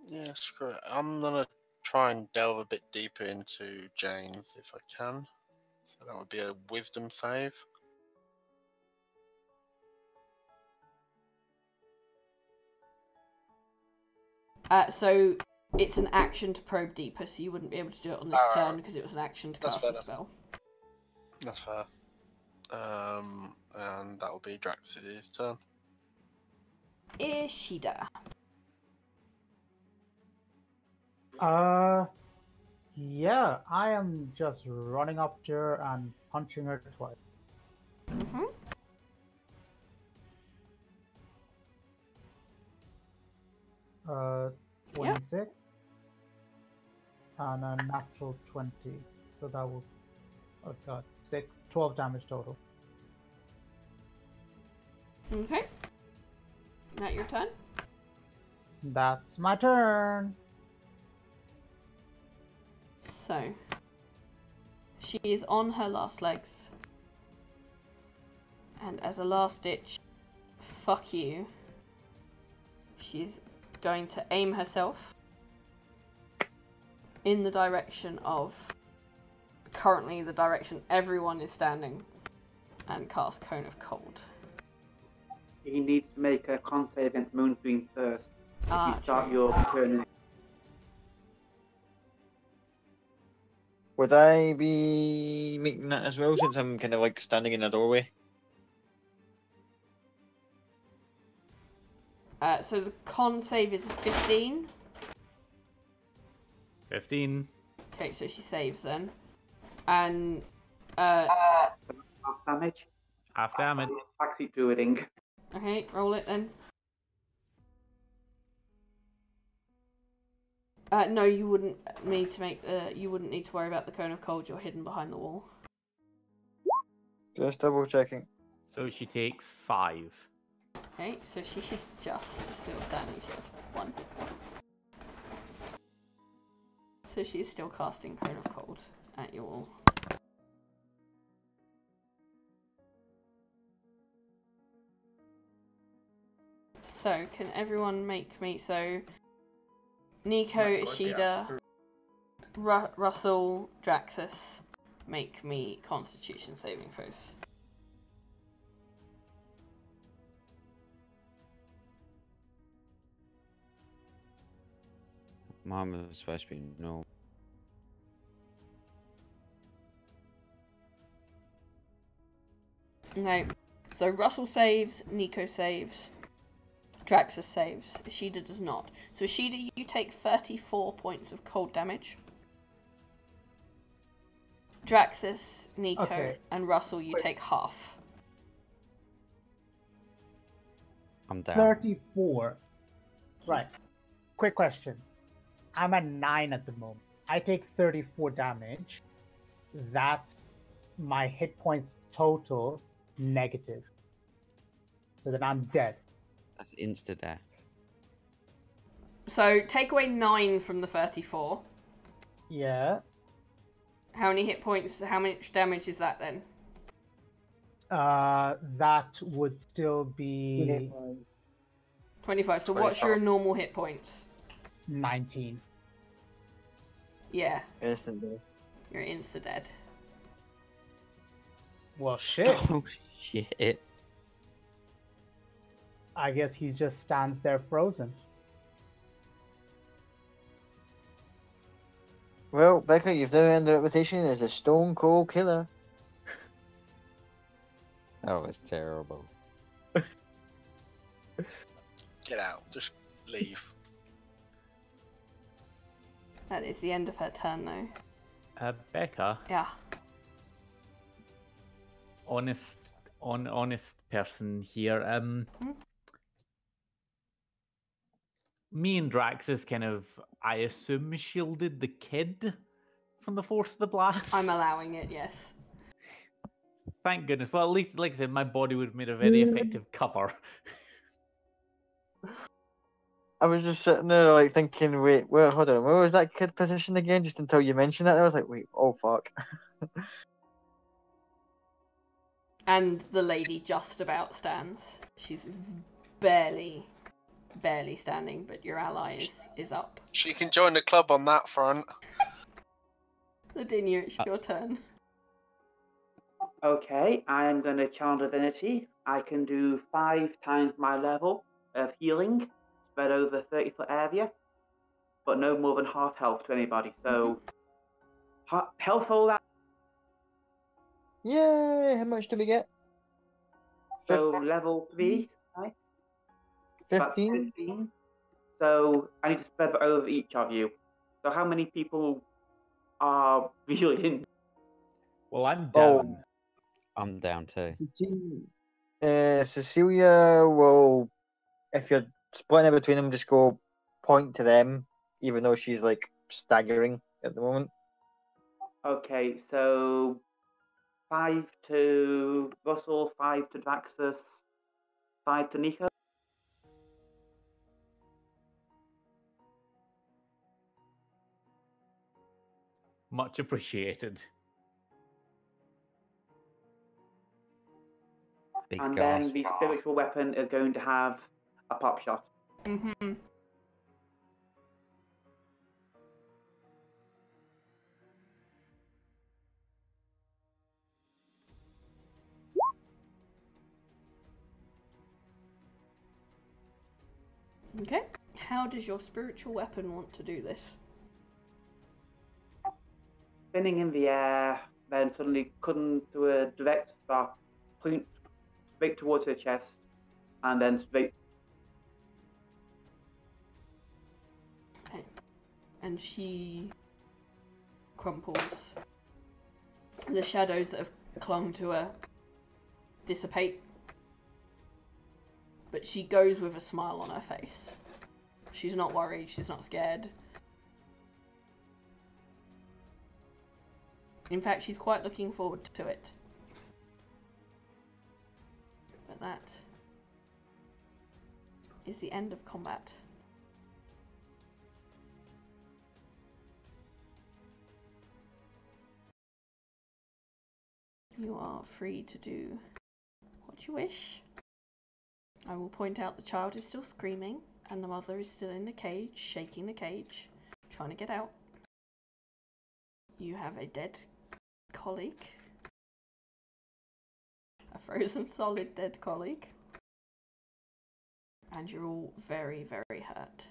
Yeah, screw it. I'm gonna try and delve a bit deeper into Jane's if I can. So that would be a wisdom save. So it's an action to probe deeper, so you wouldn't be able to do it on this turn because it was an action to cast a spell. That's fair. And that will be Drax's turn. Ishida. Yeah, I am just running up to her and punching her twice. Mm-hmm. Uh, 26 and a natural 20. So that will, oh god, 12 damage total. Okay. Is that your turn? That's my turn. So, she is on her last legs. And as a last ditch, fuck you, she's going to aim herself in the direction of currently the direction everyone is standing and cast Cone of Cold. He needs to make a con save against Moonbeam first. If you start True. your turn. Would I be making that as well, since I'm kind of like standing in a doorway? So the con save is a 15. 15. Okay, so she saves then. And Half damage. Half damage. Taxi druiding. okay, roll it then. No, you wouldn't need to make. You wouldn't need to worry about the Cone of Cold. You're hidden behind the wall. Just double checking. So she takes 5. Okay, so she's just still standing. She has 1 hit point. So she's still casting Cone of Cold at you all. So can everyone make me so? Nico, Ishida, Russell, Draxus, make me Constitution saving throws. Mine was supposed to be normal. No. So Russell saves, Nico saves, Draxus saves, Ishida does not. So Ishida, you take 34 points of cold damage. Draxus, Nico, Okay. and Russell, you take half. I'm down. 34. Right. Quick question. I'm at 9 at the moment. I take 34 damage. That's my hit points total negative. So then I'm dead. That's insta death. So take away 9 from the 34. Yeah. How many hit points, how much damage is that then? That would still be 25. So what's 25. your normal hit points? 19. Yeah, Instant death. you're insta-dead. Well, shit. Oh shit. I guess he just stands there frozen. Well, Becca, you've now earned a reputation as a stone cold killer. That was terrible. Get out. Just leave. That is the end of her turn though. Becca, Yeah. honest person here. Me and Draxus kind of, I assume, shielded the kid from the force of the blast. I'm allowing it, yes. Thank goodness. Well, at least, like I said, my body would have made a very effective cover. I was just sitting there like thinking, wait, hold on, where was that kid positioned again? Just until you mentioned that, I was like, wait, oh fuck. And the lady just about stands. She's barely standing, but your ally is up. She can join the club on that front. Ladinia, it's your turn. Okay, I'm going to channel divinity. I can do 5 times my level of healing, spread over 30-foot area, but no more than half health to anybody. So, health all that. Yay, how much do we get? So, level 3, right? That's 15? 15. So, I need to spread that over each of you. So, how many people are really in? Well, I'm Oh. down. I'm down too. Cecilia will, if you're splitting it between them, just go point to them, even though she's like staggering at the moment. Okay, so 5 to Russell, 5 to Draxus, 5 to Nico. Much appreciated. Big And gasp. then the spiritual weapon is going to have a pop shot. Mm-hmm. Okay. How does your spiritual weapon want to do this? Spinning in the air, then suddenly cutting to a direct stop, point straight towards her chest, and then straight. Okay. And she crumples. The shadows that have clung to her dissipate. But she goes with a smile on her face. She's not worried, she's not scared. In fact, she's quite looking forward to it. But that is the end of combat. You are free to do what you wish. I will point out the child is still screaming and the mother is still in the cage, shaking the cage, trying to get out. You have a dead colleague. A frozen solid dead colleague. And you're all very, very hurt.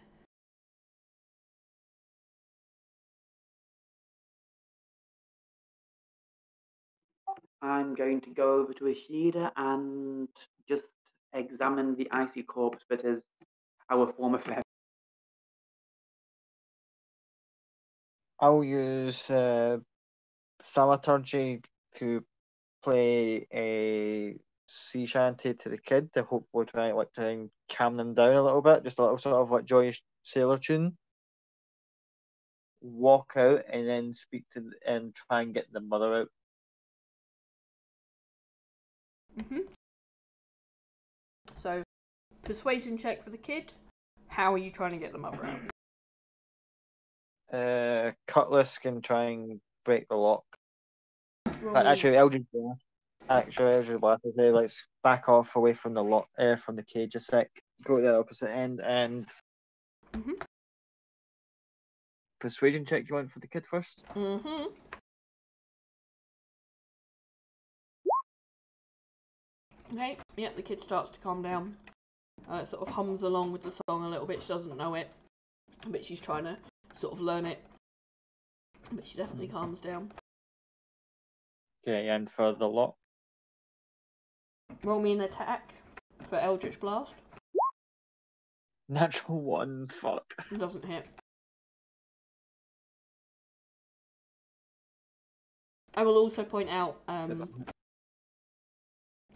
I'm going to go over to Ishida and just examine the icy corpse that is our former friend. I'll use thaumaturgy to play a sea shanty to the kid to hopefully try and calm them down a little bit, just a little sort of like joyous sailor tune. Walk out and then speak to and try and get the mother out. So, persuasion check for the kid. How are you trying to get the mother out? Cutlass can try and break the lock. Roll me- Actually, Eldridge Blast. Okay, let's back off away from the lock, from the cage a sec. Go to the opposite end and persuasion check. You want for the kid first? Okay, yep, the kid starts to calm down. Sort of hums along with the song a little bit. She doesn't know it, but she's trying to sort of learn it. But she definitely calms down. Okay, and for the lock. Roll me an attack for Eldritch Blast. Natural 1, fuck. Doesn't hit. I will also point out,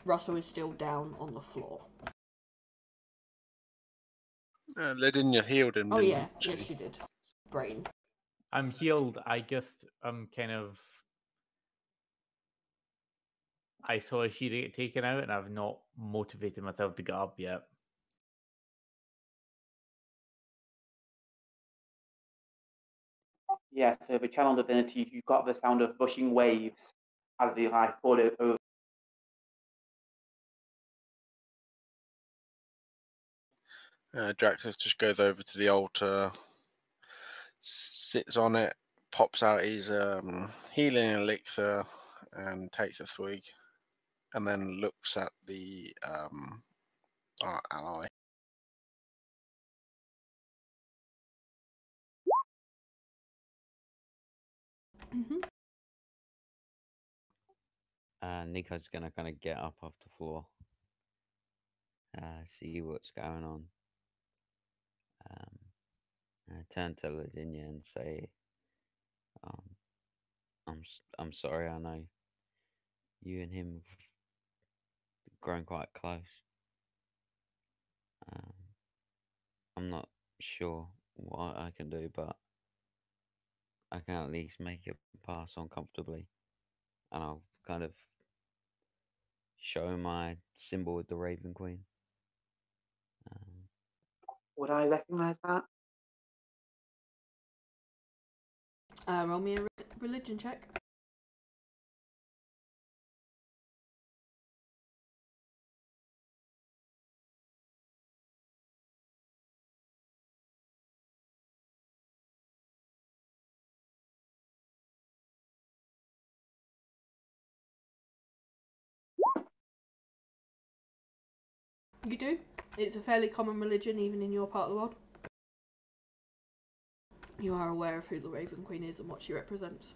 Russell is still down on the floor. Lydinia healed him. Oh didn't yeah, she? yes she did. Brain. I'm healed. I guess I'm kind of. I saw Ishida get taken out, and I've not motivated myself to get up yet. Yeah, so the channel divinity, you got the sound of rushing waves as the life poured over. Draxus just goes over to the altar, sits on it, pops out his healing elixir, and takes a swig, and then looks at the our ally. Nico's gonna kind of get up off the floor, see what's going on. I turn to Lavinia and say, I'm sorry. I know you and him have grown quite close. I'm not sure what I can do, but I can at least make it pass on comfortably, and I'll kind of show my symbol with the Raven Queen. Would I recognise that? Roll me a religion check. You do. It's a fairly common religion even in your part of the world. You are aware of who the Raven Queen is and what she represents.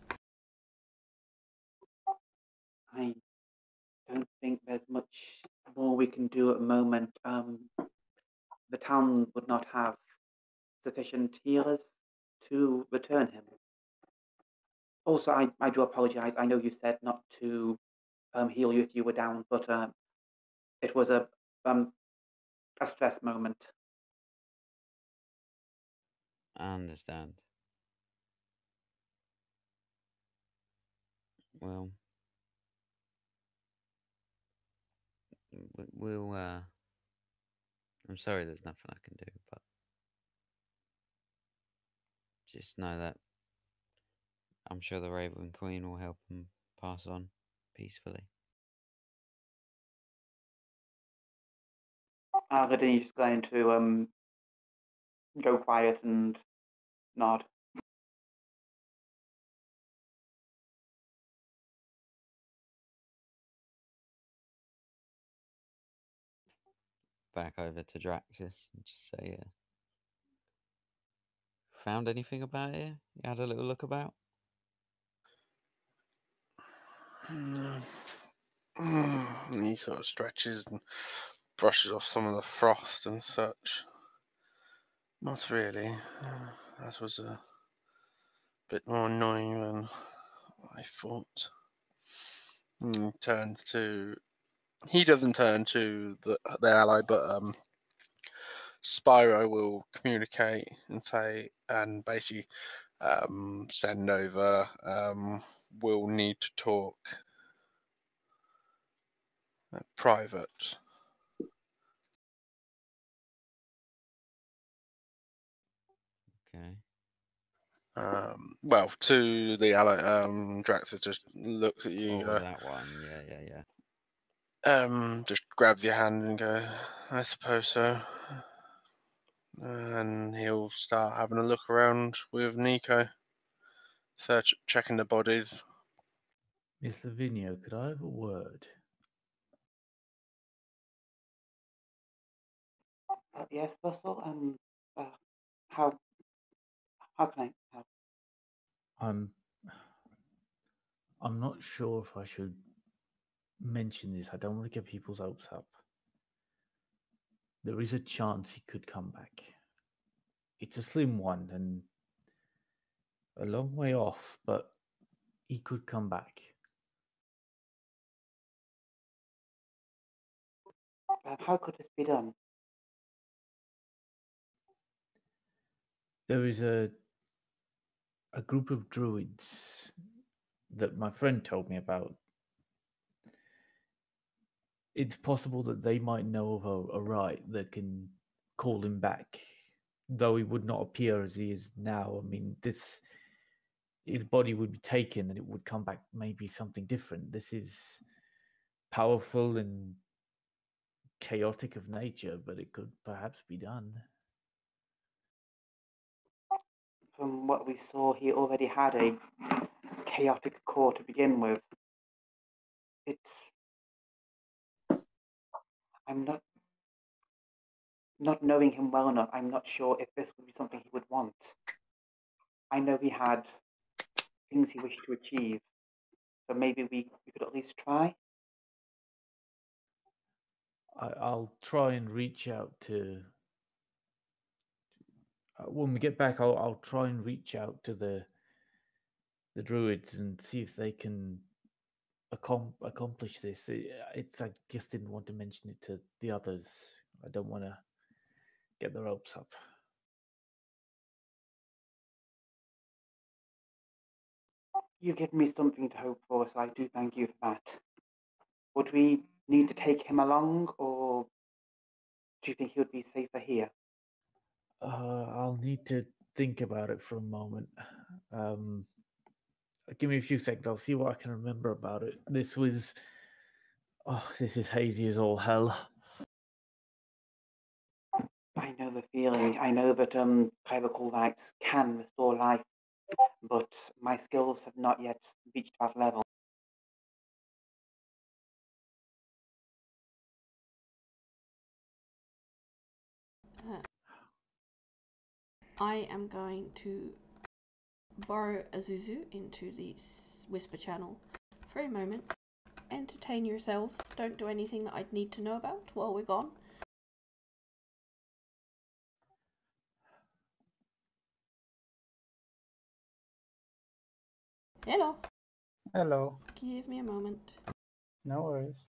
I don't think there's much more we can do at the moment. The town would not have sufficient healers to return him. Also, I do apologise. I know you said not to heal you if you were down, but it was a stress moment. I understand. Well, we'll. I'm sorry, there's nothing I can do, but just know that I'm sure the Raven Queen will help him pass on peacefully. Radini's going to go quiet and nod. Back over to Draxus and just say, found anything about it? You had a little look about? And he sort of stretches and brushes off some of the frost and such. Not really. That was a bit more annoying than I thought. Turns to. He doesn't turn to the ally, but Spyro will communicate and say, and basically send over. We'll need to talk private. Okay. Well, to the ally, Draxus just looks at you. Oh, that one. Yeah, yeah, yeah. Just grabs your hand and go, I suppose so. And he'll start having a look around with Nico, checking the bodies. Miss Lavinia, could I have a word? Yes, Russell. How how can I help? I'm not sure if I should mention this. I don't want to get people's hopes up. There is a chance he could come back. It's a slim one and a long way off, but he could come back. How could this be done? There is a group of druids that my friend told me about. It's possible that they might know of a rite that can call him back, though he would not appear as he is now. I mean, his body would be taken and it would come back maybe something different. This is powerful and chaotic of nature, but it could perhaps be done. From what we saw, he already had a chaotic core to begin with. I'm not knowing him well enough. I'm not sure if this would be something he would want. I know he had things he wished to achieve, so maybe we could at least try. I'll try and reach out to. When we get back, I'll try and reach out to the druids and see if they can accomplish this. It's I just didn't want to mention it to the others. I don't want to get their hopes up. You give me something to hope for, so I do thank you for that. Would we need to take him along, or do you think he would be safer here? I'll need to think about it for a moment. Give me a few seconds. I'll see what I can remember about it. This is hazy as all hell. I know the feeling. I know that clerical rites can restore life, but my skills have not yet reached that level. I am going to borrow Azuzu into the Whisper channel for a moment. Entertain yourselves. Don't do anything that I'd need to know about while we're gone. Hello. Hello. Give me a moment. No worries.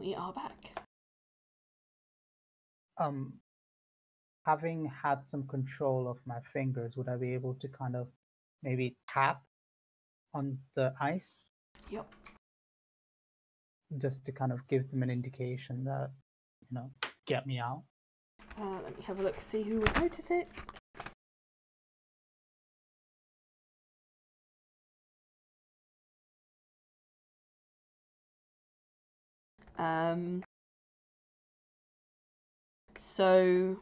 we are back. Having had some control of my fingers, would I be able to kind of maybe tap on the ice? Yep. Just to kind of give them an indication that, get me out. Let me have a look, see who would notice it. So,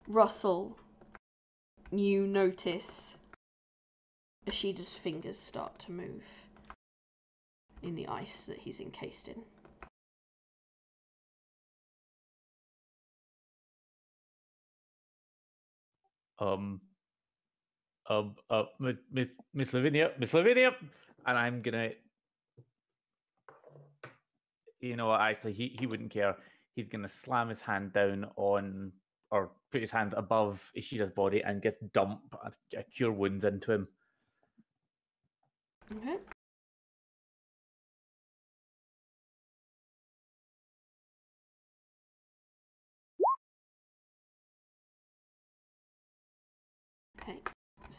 Russell, you notice Ashida's fingers start to move in the ice that he's encased in. Miss Lavinia, and I'm gonna, you know what? Actually, he wouldn't care. He's gonna slam his hand down on, or put his hand above Ishida's body and just dump a cure wounds into him. Okay. Okay,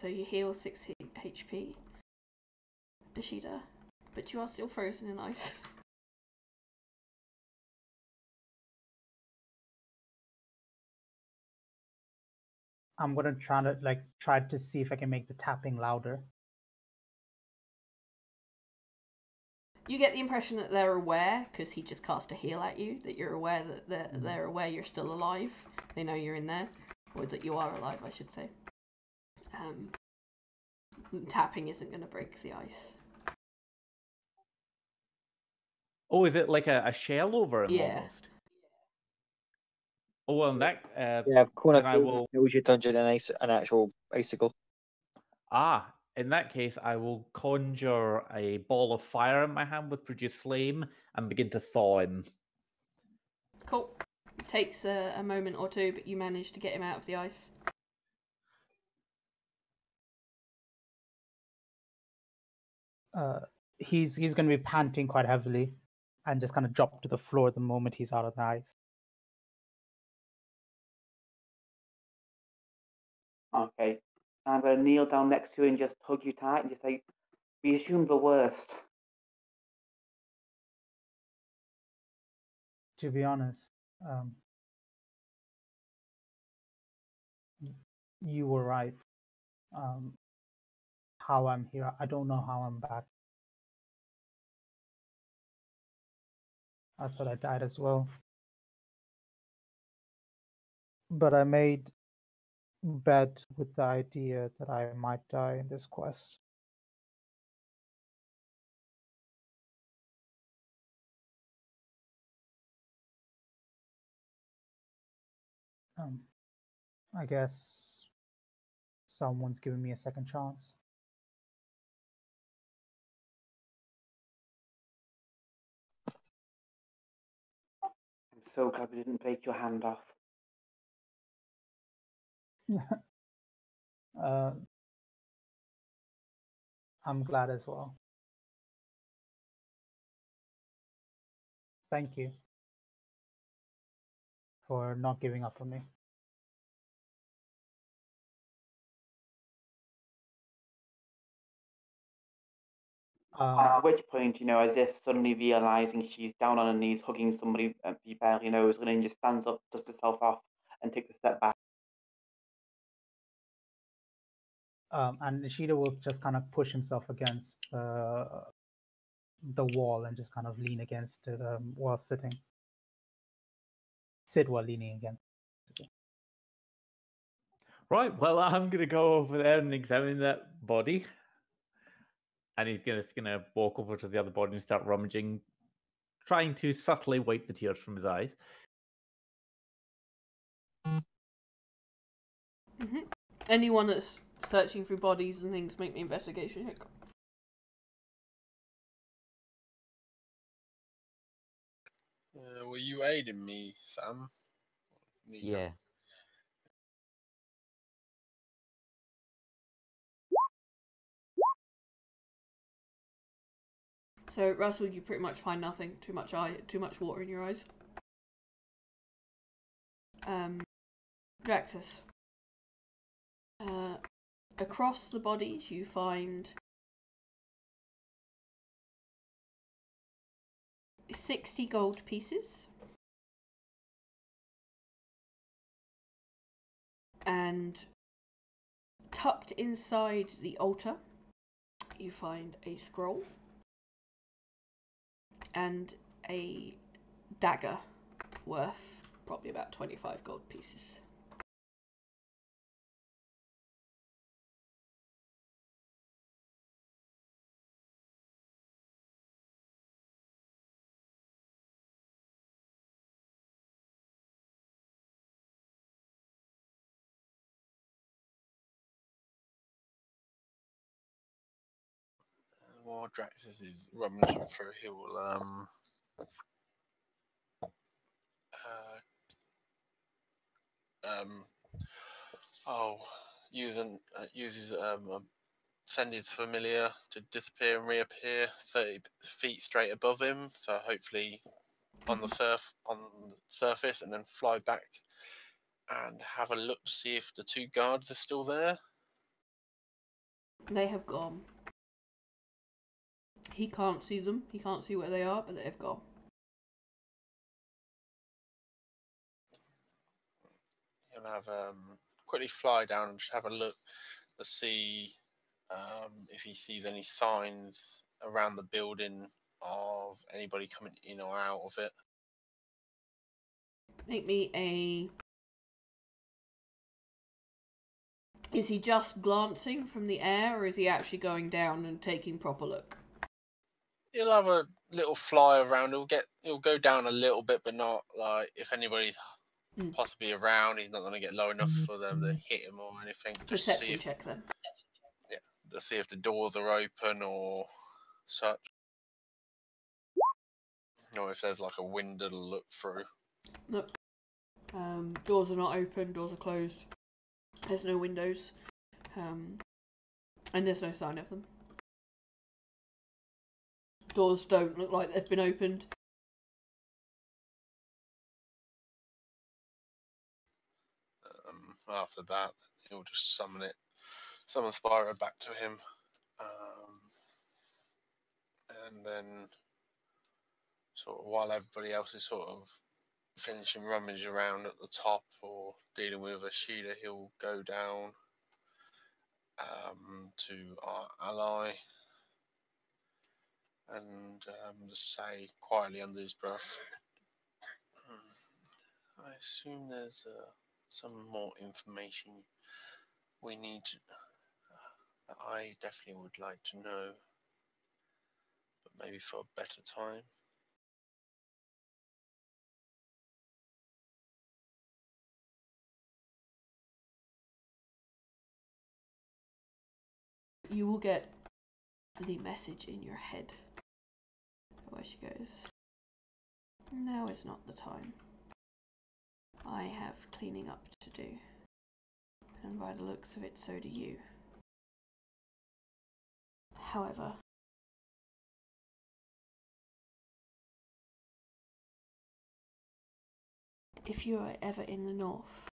so you heal 6 HP, Ishida, but you are still frozen in ice. I'm gonna try to see if I can make the tapping louder. You get the impression that they're aware, because he just cast a heal at you, that you're aware that they're aware you're still alive. They know you're in there, or that you are alive, I should say. Tapping isn't going to break the ice. Oh, is it like a shell over him almost? Oh, well, that. Yeah, Kona I will. knows you turned into an actual icicle. Ah, in that case, I will conjure a ball of fire in my hand with produce flame and begin to thaw him. Cool. It takes a moment or two, but you manage to get him out of the ice. He's going to be panting quite heavily and just kind of drop to the floor the moment he's out of the ice. Okay. I'm going to kneel down next to you and just hug you tight and just say, we assume the worst. To be honest, you were right. How I'm here, I don't know how I'm back. I thought I died as well. But I made bet with the idea that I might die in this quest. I guess someone's giving me a second chance. I'm so glad we didn't break your hand off. I'm glad as well. Thank you for not giving up on me. At which point, as if suddenly realizing she's down on her knees, hugging somebody he barely knows, and then just stands up, dusts herself off, and takes a step back. And Ishida will just kind of push himself against the wall and just kind of lean against it while sitting. Sit while leaning against it. Right, well, I'm going to go over there and examine that body. And he's just going to walk over to the other body and start rummaging, trying to subtly wipe the tears from his eyes. Mm-hmm. Anyone that's searching through bodies and things, make me investigation check. Were you aiding me, Sam? Yeah. So Russell, you pretty much find nothing. Too much water in your eyes. Draxus. Across the bodies, you find 60 gold pieces. And tucked inside the altar, you find a scroll and a dagger worth probably about 25 gold pieces. While Draxus is rummaging through, he will uses send his familiar to disappear and reappear 30 feet straight above him, so hopefully on the surface, and then fly back and have a look to see if the two guards are still there. They have gone. He can't see them. He can't see where they are, but they have gone. He'll have quickly fly down and just have a look to see if he sees any signs around the building of anybody coming in or out of it. Make me a... Is he just glancing from the air, or is he actually going down and taking proper look? He'll have a little fly around. He'll go down a little bit, but not like if anybody's possibly around. He's not going to get low enough for them to hit him or anything. Just Perception check then. Yeah, to see if the doors are open or such, or if there's like a window to look through. Nope. Doors are not open. Doors are closed. There's no windows. And there's no sign of them. Doors don't look like they've been opened. After that, he'll just summon Spyro back to him, and then sort of while everybody else is sort of finishing rummage around at the top or dealing with a shooter, he'll go down to our ally and just say quietly under his breath, I assume there's some more information we need that I definitely would like to know, but maybe for a better time. You will get the message in your head where she goes, now is not the time. I have cleaning up to do, and by the looks of it, so do you. However, if you are ever in the north,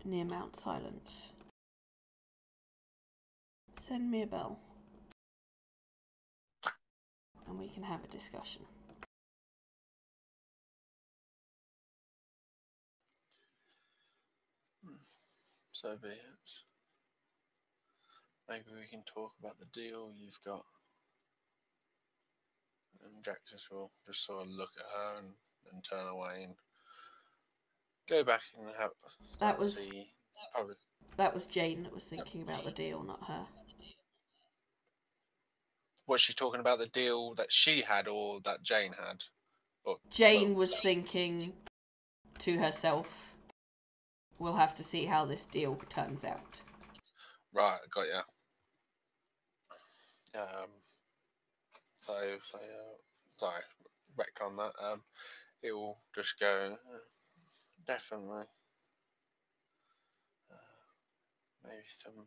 near Mount Silence, send me a bell, and we can have a discussion. So be it. Maybe we can talk about the deal you've got. And Draxus will just sort of look at her and turn away and go back and have That was Jane that was thinking about the deal, not her. Was she talking about the deal that she had or that Jane had? Jane was thinking to herself, we'll have to see how this deal turns out. Right, got ya. Sorry, retcon that. It will just go, definitely. Maybe some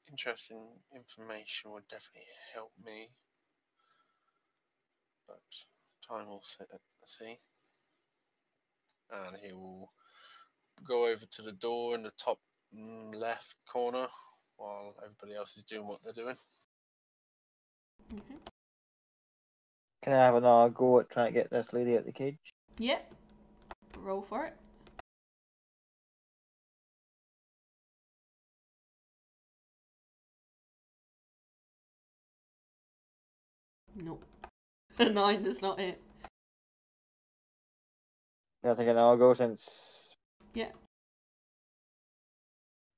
interesting information would definitely help me. but time will see. And he will go over to the door in the top left corner while everybody else is doing what they're doing. Mm-hmm. Can I have another go at trying to get this lady out the cage? Yep. Roll for it. Nope. A 9 does not hit. Can I take another go since Yeah.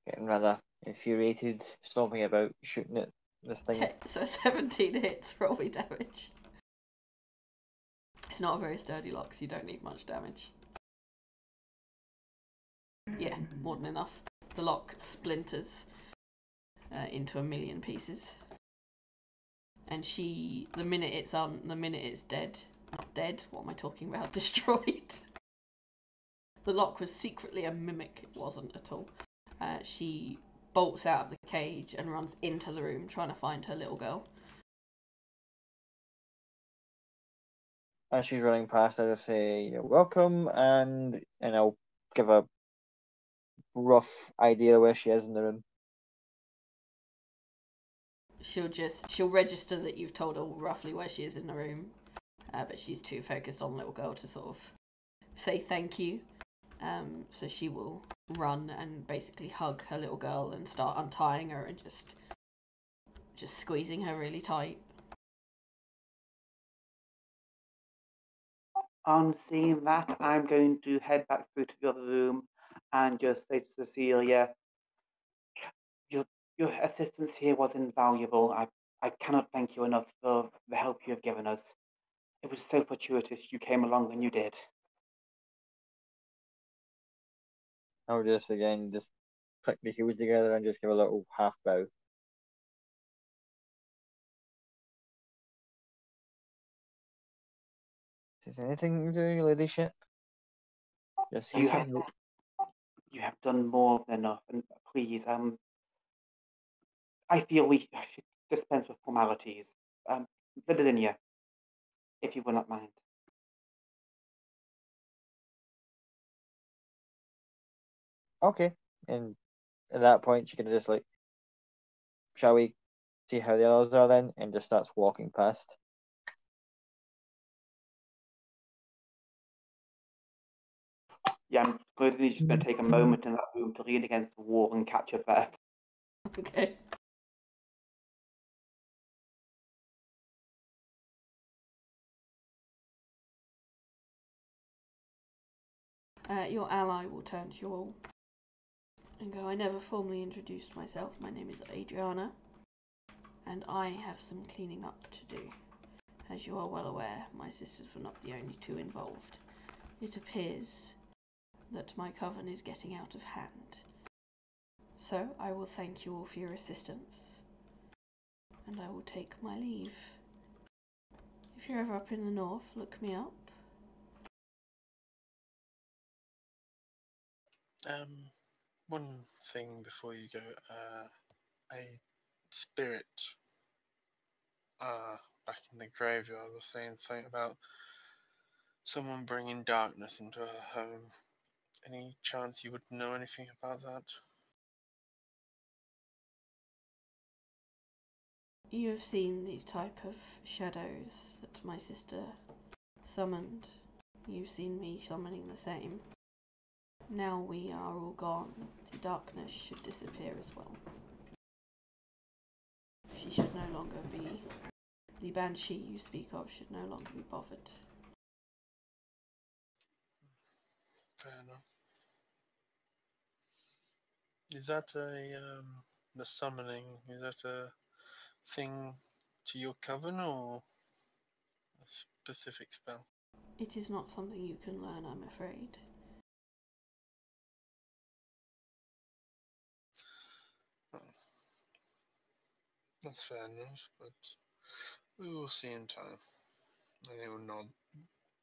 getting rather infuriated, stomping about, shooting at this thing? Okay, so 17 hits, roll me damage. It's not a very sturdy lock, so you don't need much damage. Yeah, more than enough. The lock splinters into a million pieces. And the minute it's dead, not dead, what am I talking about? Destroyed. The lock was secretly a mimic, it wasn't at all. She bolts out of the cage and runs into the room trying to find her little girl. As she's running past, I just say, "You're welcome," and I'll give a rough idea where she is in the room. She'll register that you've told her roughly where she is in the room, but she's too focused on little girl to sort of say thank you. So she will run and basically hug her little girl and start untying her and just squeezing her really tight. On seeing that, I'm going to head back through to the other room and just say to Cecilia, your assistance here was invaluable. I cannot thank you enough for the help you have given us. It was so fortuitous you came along when you did. I'll just click the heels together and just give a little half bow. Is there anything to do, your ladyship? Just You have done more than enough, and please, I feel we should dispense with formalities. Vidinia, if you will not mind. Okay. And at that point, she can just shall we see how the others are then? And just starts walking past. Yeah, I'm clearly just going to take a moment in that room to lean against the wall and catch her breath. Okay. Your ally will turn to you all and go, I never formally introduced myself. My name is Adriana, and I have some cleaning up to do. As you are well aware, my sisters were not the only two involved. It appears that my coven is getting out of hand. So I will thank you all for your assistance, and I will take my leave. If you're ever up in the north, look me up. One thing before you go, a spirit back in the graveyard was saying something about someone bringing darkness into her home. Any chance you would know anything about that? You have seen the type of shadows that my sister summoned. You've seen me summoning the same. Now we are all gone, the darkness should disappear as well. She should no longer be... The banshee you speak of should no longer be bothered. Fair enough. Is that the summoning, is that a thing to your coven or a specific spell? It is not something you can learn, I'm afraid. Oh, that's fair enough, but we will see in time. And he will nod,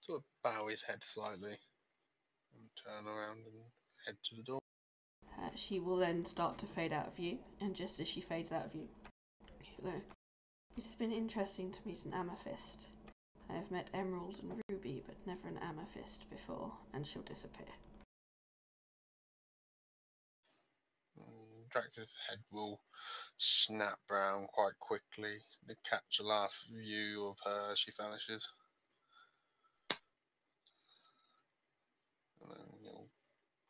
sort of bow his head slightly, and turn around and head to the door. She will then start to fade out of view, and just as she fades out of view, she'll go, it has been interesting to meet an amethyst. I have met Emerald and Ruby, but never an Amethyst before, and she'll disappear. Drax's head will snap round quite quickly to catch the last view of her as she vanishes. And then he'll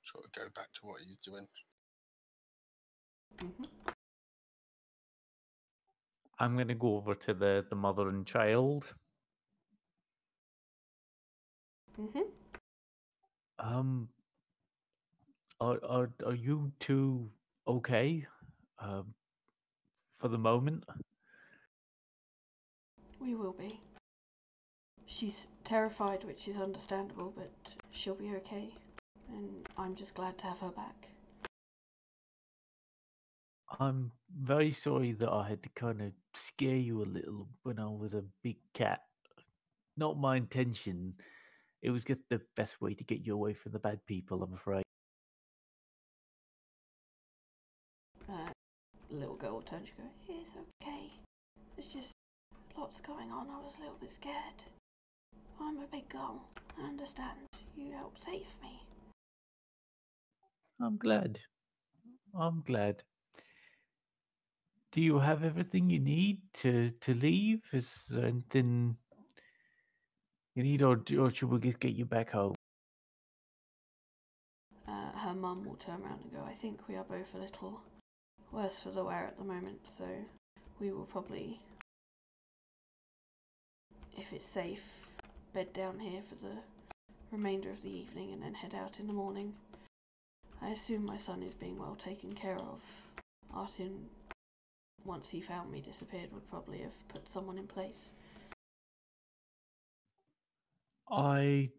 sort of go back to what he's doing. I'm going to go over to the mother and child. Are you two okay? For the moment? We will be. She's terrified, which is understandable, but she'll be okay. And I'm just glad to have her back. I'm very sorry that I had to kind of scare you a little when I was a big cat. Not my intention. It was just the best way to get you away from the bad people, I'm afraid. Little girl will turn to go, it's okay. There's just lots going on. I was a little bit scared. I'm a big girl. I understand. You helped save me. I'm glad. Do you have everything you need to leave? Is there anything you need, or should we just get you back home? Her mum will turn around and go, I think we are both a little worse for the wear at the moment, so we will probably, if it's safe, bed down here for the remainder of the evening and then head out in the morning. I assume my son is being well taken care of. Artin, once he found me disappeared, would probably have put someone in place. I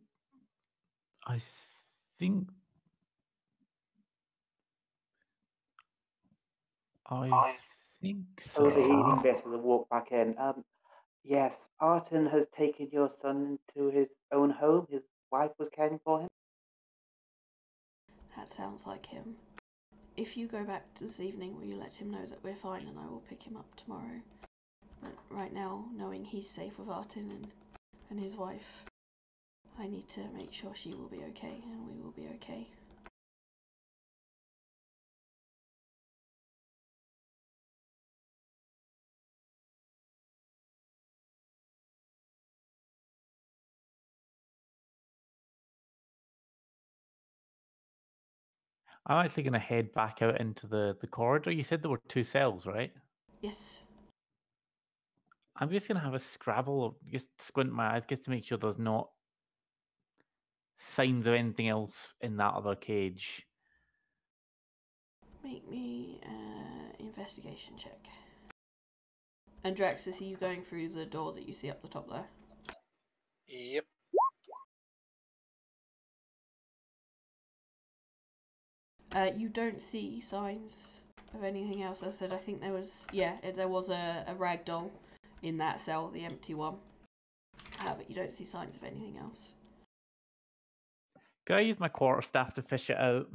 think so. Overheating this as I walk back in. Yes, Artin has taken your son to his own home. His wife was caring for him. That sounds like him. If you go back this evening, will you let him know that we're fine and I will pick him up tomorrow? But right now, knowing he's safe with Artin and his wife, I need to make sure she will be okay and we will be okay. I'm actually going to head back out into the corridor. You said there were 2 cells, right? Yes. I'm just going to have a scrabble, just squint my eyes, just to make sure there's not signs of anything else in that other cage. Make me an investigation check. And Drax, is you going through the door that you see up the top there? Yep. You don't see signs of anything else. As I said, I think there was, there was a rag doll in that cell, the empty one. But you don't see signs of anything else. Can I use my quarterstaff to fish it out?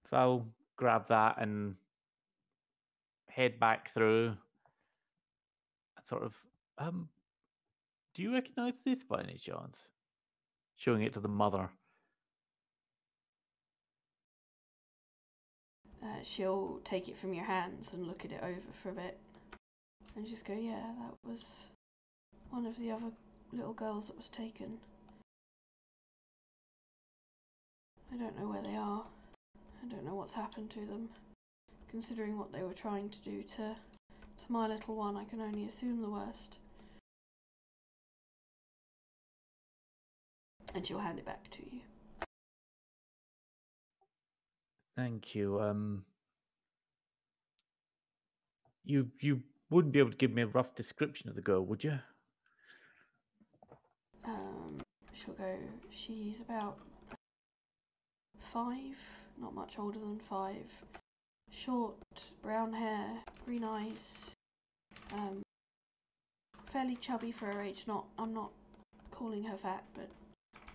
So I'll grab that and head back through. Sort of, do you recognize this by any chance? Showing it to the mother. She'll take it from your hands and look at it over for a bit. And just go, yeah, that was one of the other little girls that was taken. I don't know where they are. I don't know what's happened to them. Considering what they were trying to do to my little one, I can only assume the worst. And she'll hand it back to you. Thank you. You wouldn't be able to give me a rough description of the girl, would you? She'll go, she's about 5, not much older than 5. Short, brown hair, green eyes. Fairly chubby for her age. I'm not calling her fat, but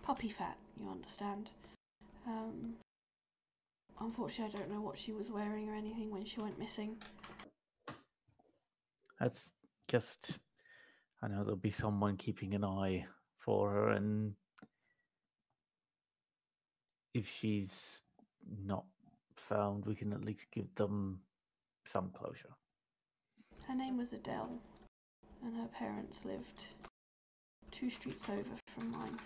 puppy fat, you understand. Unfortunately, I don't know what she was wearing or anything when she went missing. That's just, I know there'll be someone keeping an eye for her, and if she's not found, we can at least give them some closure. Her name was Adele, and her parents lived 2 streets over from mine.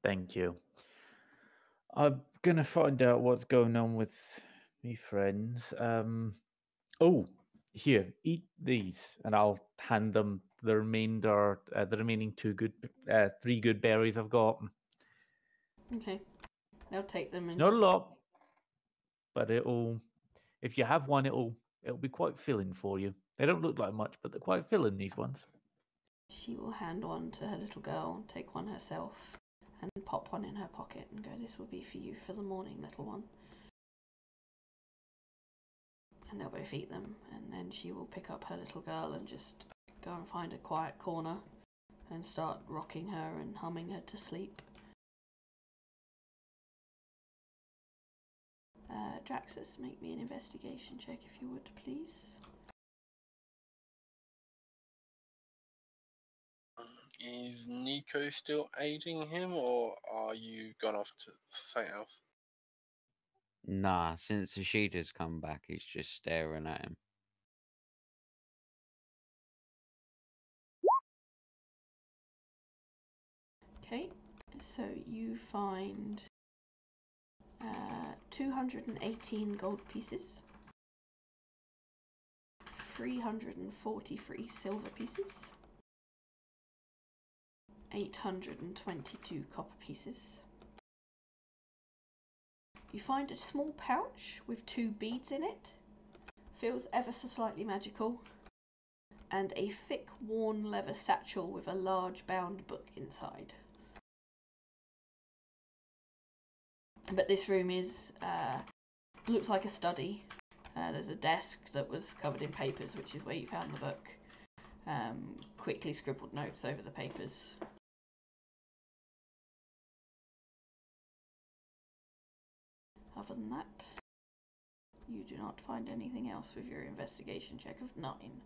Thank you. I'm gonna find out what's going on with me friends. Oh, here, eat these, and I'll hand them the remainder, the remaining 3 good berries I've got. Okay. They'll take them It's and not a lot, but if you have one, it'll be quite filling for you. They don't look like much, but they're quite filling, these ones. she will hand one to her little girl, take one herself, and pop one in her pocket and go, "This will be for you for the morning, little one." And they'll both eat them, and then she will pick up her little girl and just go and find a quiet corner and start rocking her and humming her to sleep. Draxus, make me an investigation check if you would, please. Is Nico still aiding him, or are you gone off to something else? Nah, since Ishida's come back, he's just staring at him. Okay, so you find 218 gold pieces, 343 silver pieces, 822 copper pieces. You find a small pouch with 2 beads in it, feels ever so slightly magical, and a thick worn leather satchel with a large bound book inside. But this room looks like a study. There's a desk that was covered in papers, which is where you found the book. Quickly scribbled notes over the papers. Other than that, you do not find anything else with your investigation check of 9.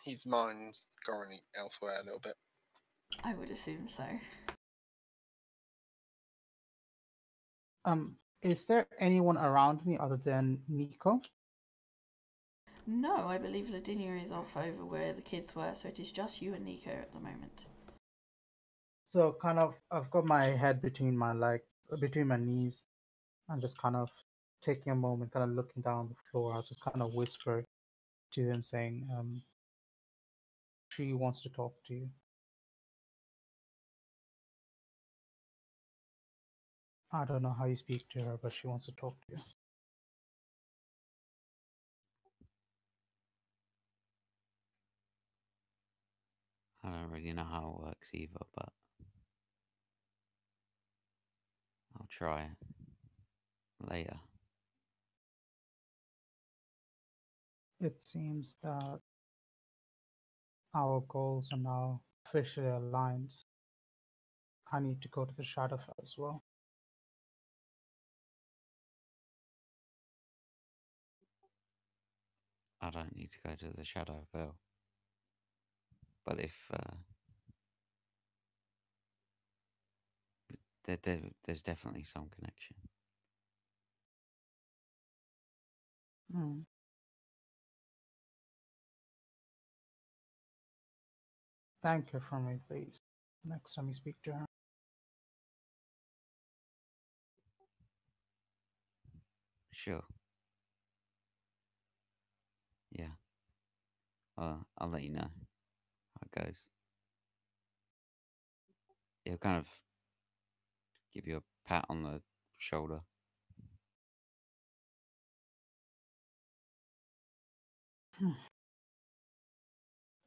His mind's going elsewhere a little bit. I would assume so. Is there anyone around me other than Nico? No, I believe Lavinia is off over where the kids were, so it is just you and Nico at the moment. So kind of, I've got my head between my legs, between my knees, and just kind of taking a moment, kind of looking down the floor. I'll just kind of whisper to him, saying, "She wants to talk to you." I don't know how you speak to her, but she wants to talk to you. I don't really know how it works either, but I'll try later. It seems that our goals are now officially aligned. I need to go to the Shadowfell as well. I don't need to go to the Shadowfell. But if there's definitely some connection. Hmm. Thank her for me, please. Next time you speak to her. Sure. Yeah. I'll let you know how it goes. He'll kind of give you a pat on the shoulder.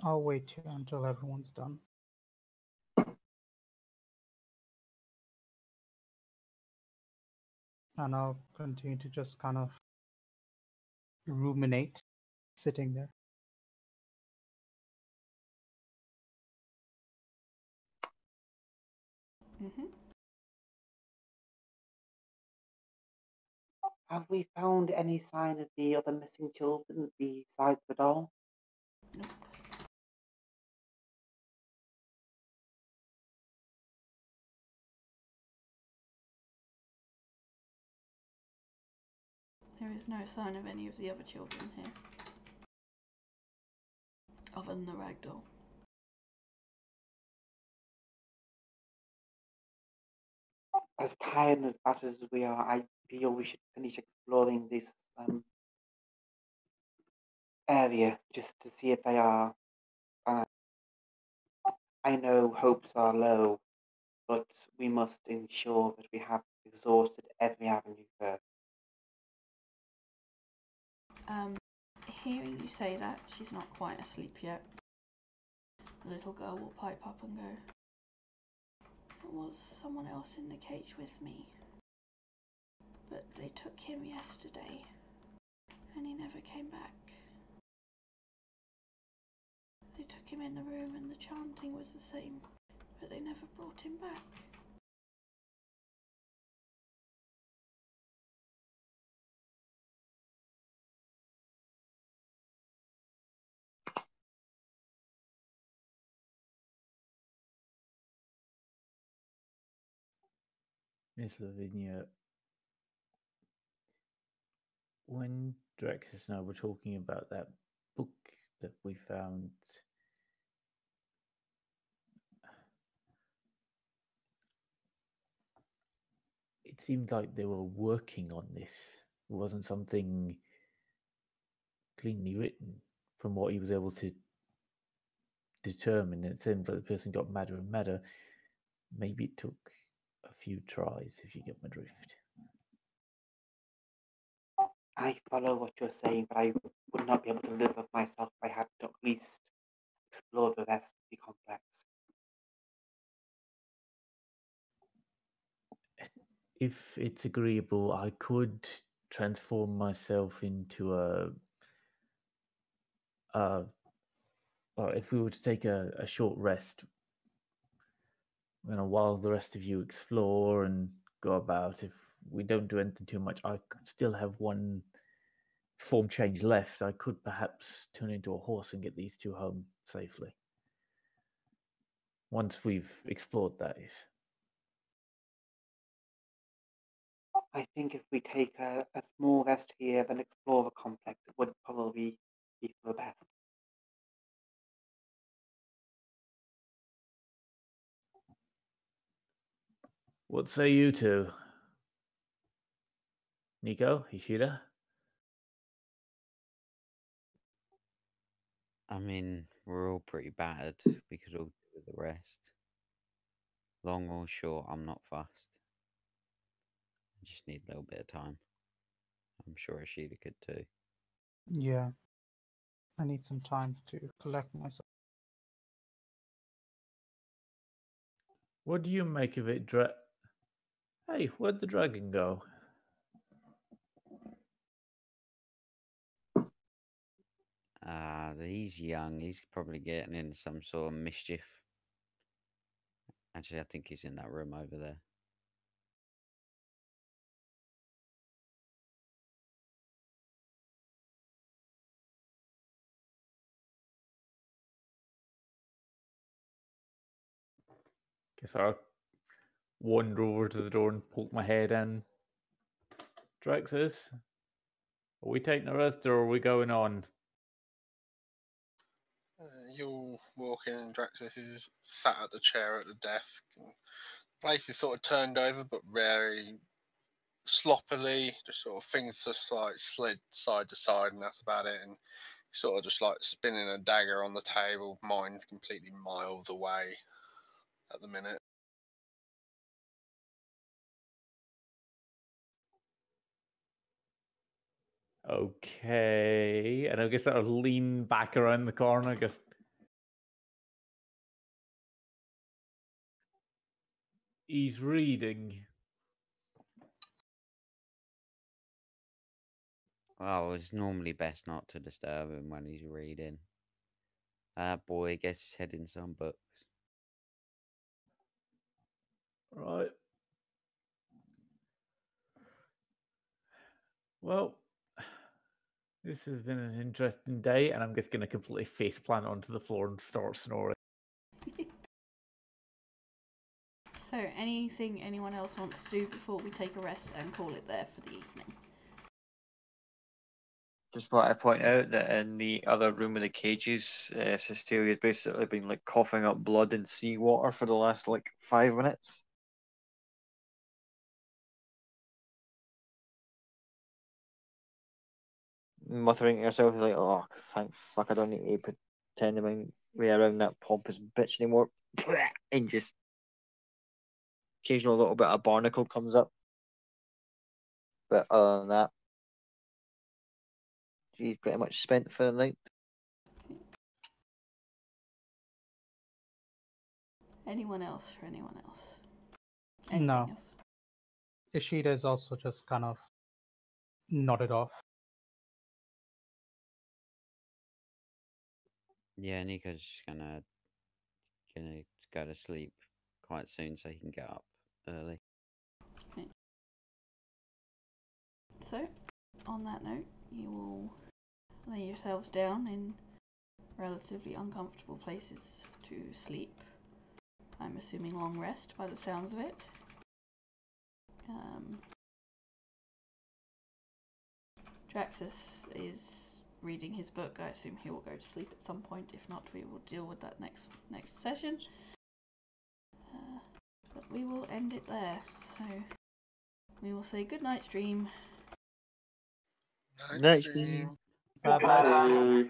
I'll wait here until everyone's done. And I'll continue to just kind of ruminate, sitting there. Mm-hmm. Have we found any sign of the other missing children besides the doll? Nope. There is no sign of any of the other children here, other than the ragdoll. As tired and as battered as we are, I feel we should finish exploring this area just to see if they are fine. I know hopes are low, but we must ensure that we have exhausted every avenue first. Hearing you say that, she's not quite asleep yet. The little girl will pipe up and go, "There was someone else in the cage with me, but they took him yesterday, and he never came back. They took him in the room and the chanting was the same, but they never brought him back." Miss Lavinia, when Drexus and I were talking about that book that we found, it seemed like they were working on this. It wasn't something cleanly written from what he was able to determine. It seems like the person got madder and madder. Maybe it took a few tries, if you get my drift. I follow what you're saying, but I would not be able to live with myself if I hadn't at least explored the rest of the complex. If it's agreeable, I could transform myself into or if we were to take a short rest, while the rest of you explore and go about, if we don't do anything too much, I could still have one form change left. I could perhaps turn into a horse and get these two home safely. Once we've explored, that is. I think if we take a small rest here, then explore the complex, it would probably be for the best. What say you two? Nico, Ishida? I mean, we're all pretty battered. We could all do with the rest. Long or short, I'm not fussed. I just need a little bit of time. I'm sure Ashida could too. Yeah, I need some time to collect myself. What do you make of it, Hey, where'd the dragon go? He's young. He's probably getting into some sort of mischief. Actually, I think he's in that room over there. Guess I'll wander over to the door and poke my head in. Drexus, are we taking a rest or are we going on? You're walking and Draxus is sat at the chair at the desk. The place is sort of turned over, but very sloppily. Just sort of things just like slid side to side, and that's about it. And sort of just like spinning a dagger on the table. Mine's completely miles away at the minute. Okay, and I guess I'll lean back around the corner. I guess he's reading. Well, it's normally best not to disturb him when he's reading. Boy gets his head in some books. Right. Well, this has been an interesting day, and I'm just going to completely faceplant onto the floor and start snoring. So, anything anyone else wants to do before we take a rest and call it there for the evening? Just want to point out that in the other room of the cages, Cecilia's basically been like coughing up blood and seawater for the last like 5 minutes. Muttering to herself, like, "Oh, thank fuck, I don't need to pretend to be around that pompous bitch anymore." And just occasional little bit of barnacle comes up. But other than that, she's pretty much spent for the night. Anyone else for anyone else? No. Anything else? Ishida is also just kind of nodded off. Yeah, Nico's gonna go to sleep quite soon so he can get up early. Okay. So, on that note, you will lay yourselves down in relatively uncomfortable places to sleep. I'm assuming long rest by the sounds of it. Draxus is reading his book. I assume he will go to sleep at some point. If not, we will deal with that next session. But we will end it there. So we will say good night, stream. Night Stream. stream. Bye bye. Bye.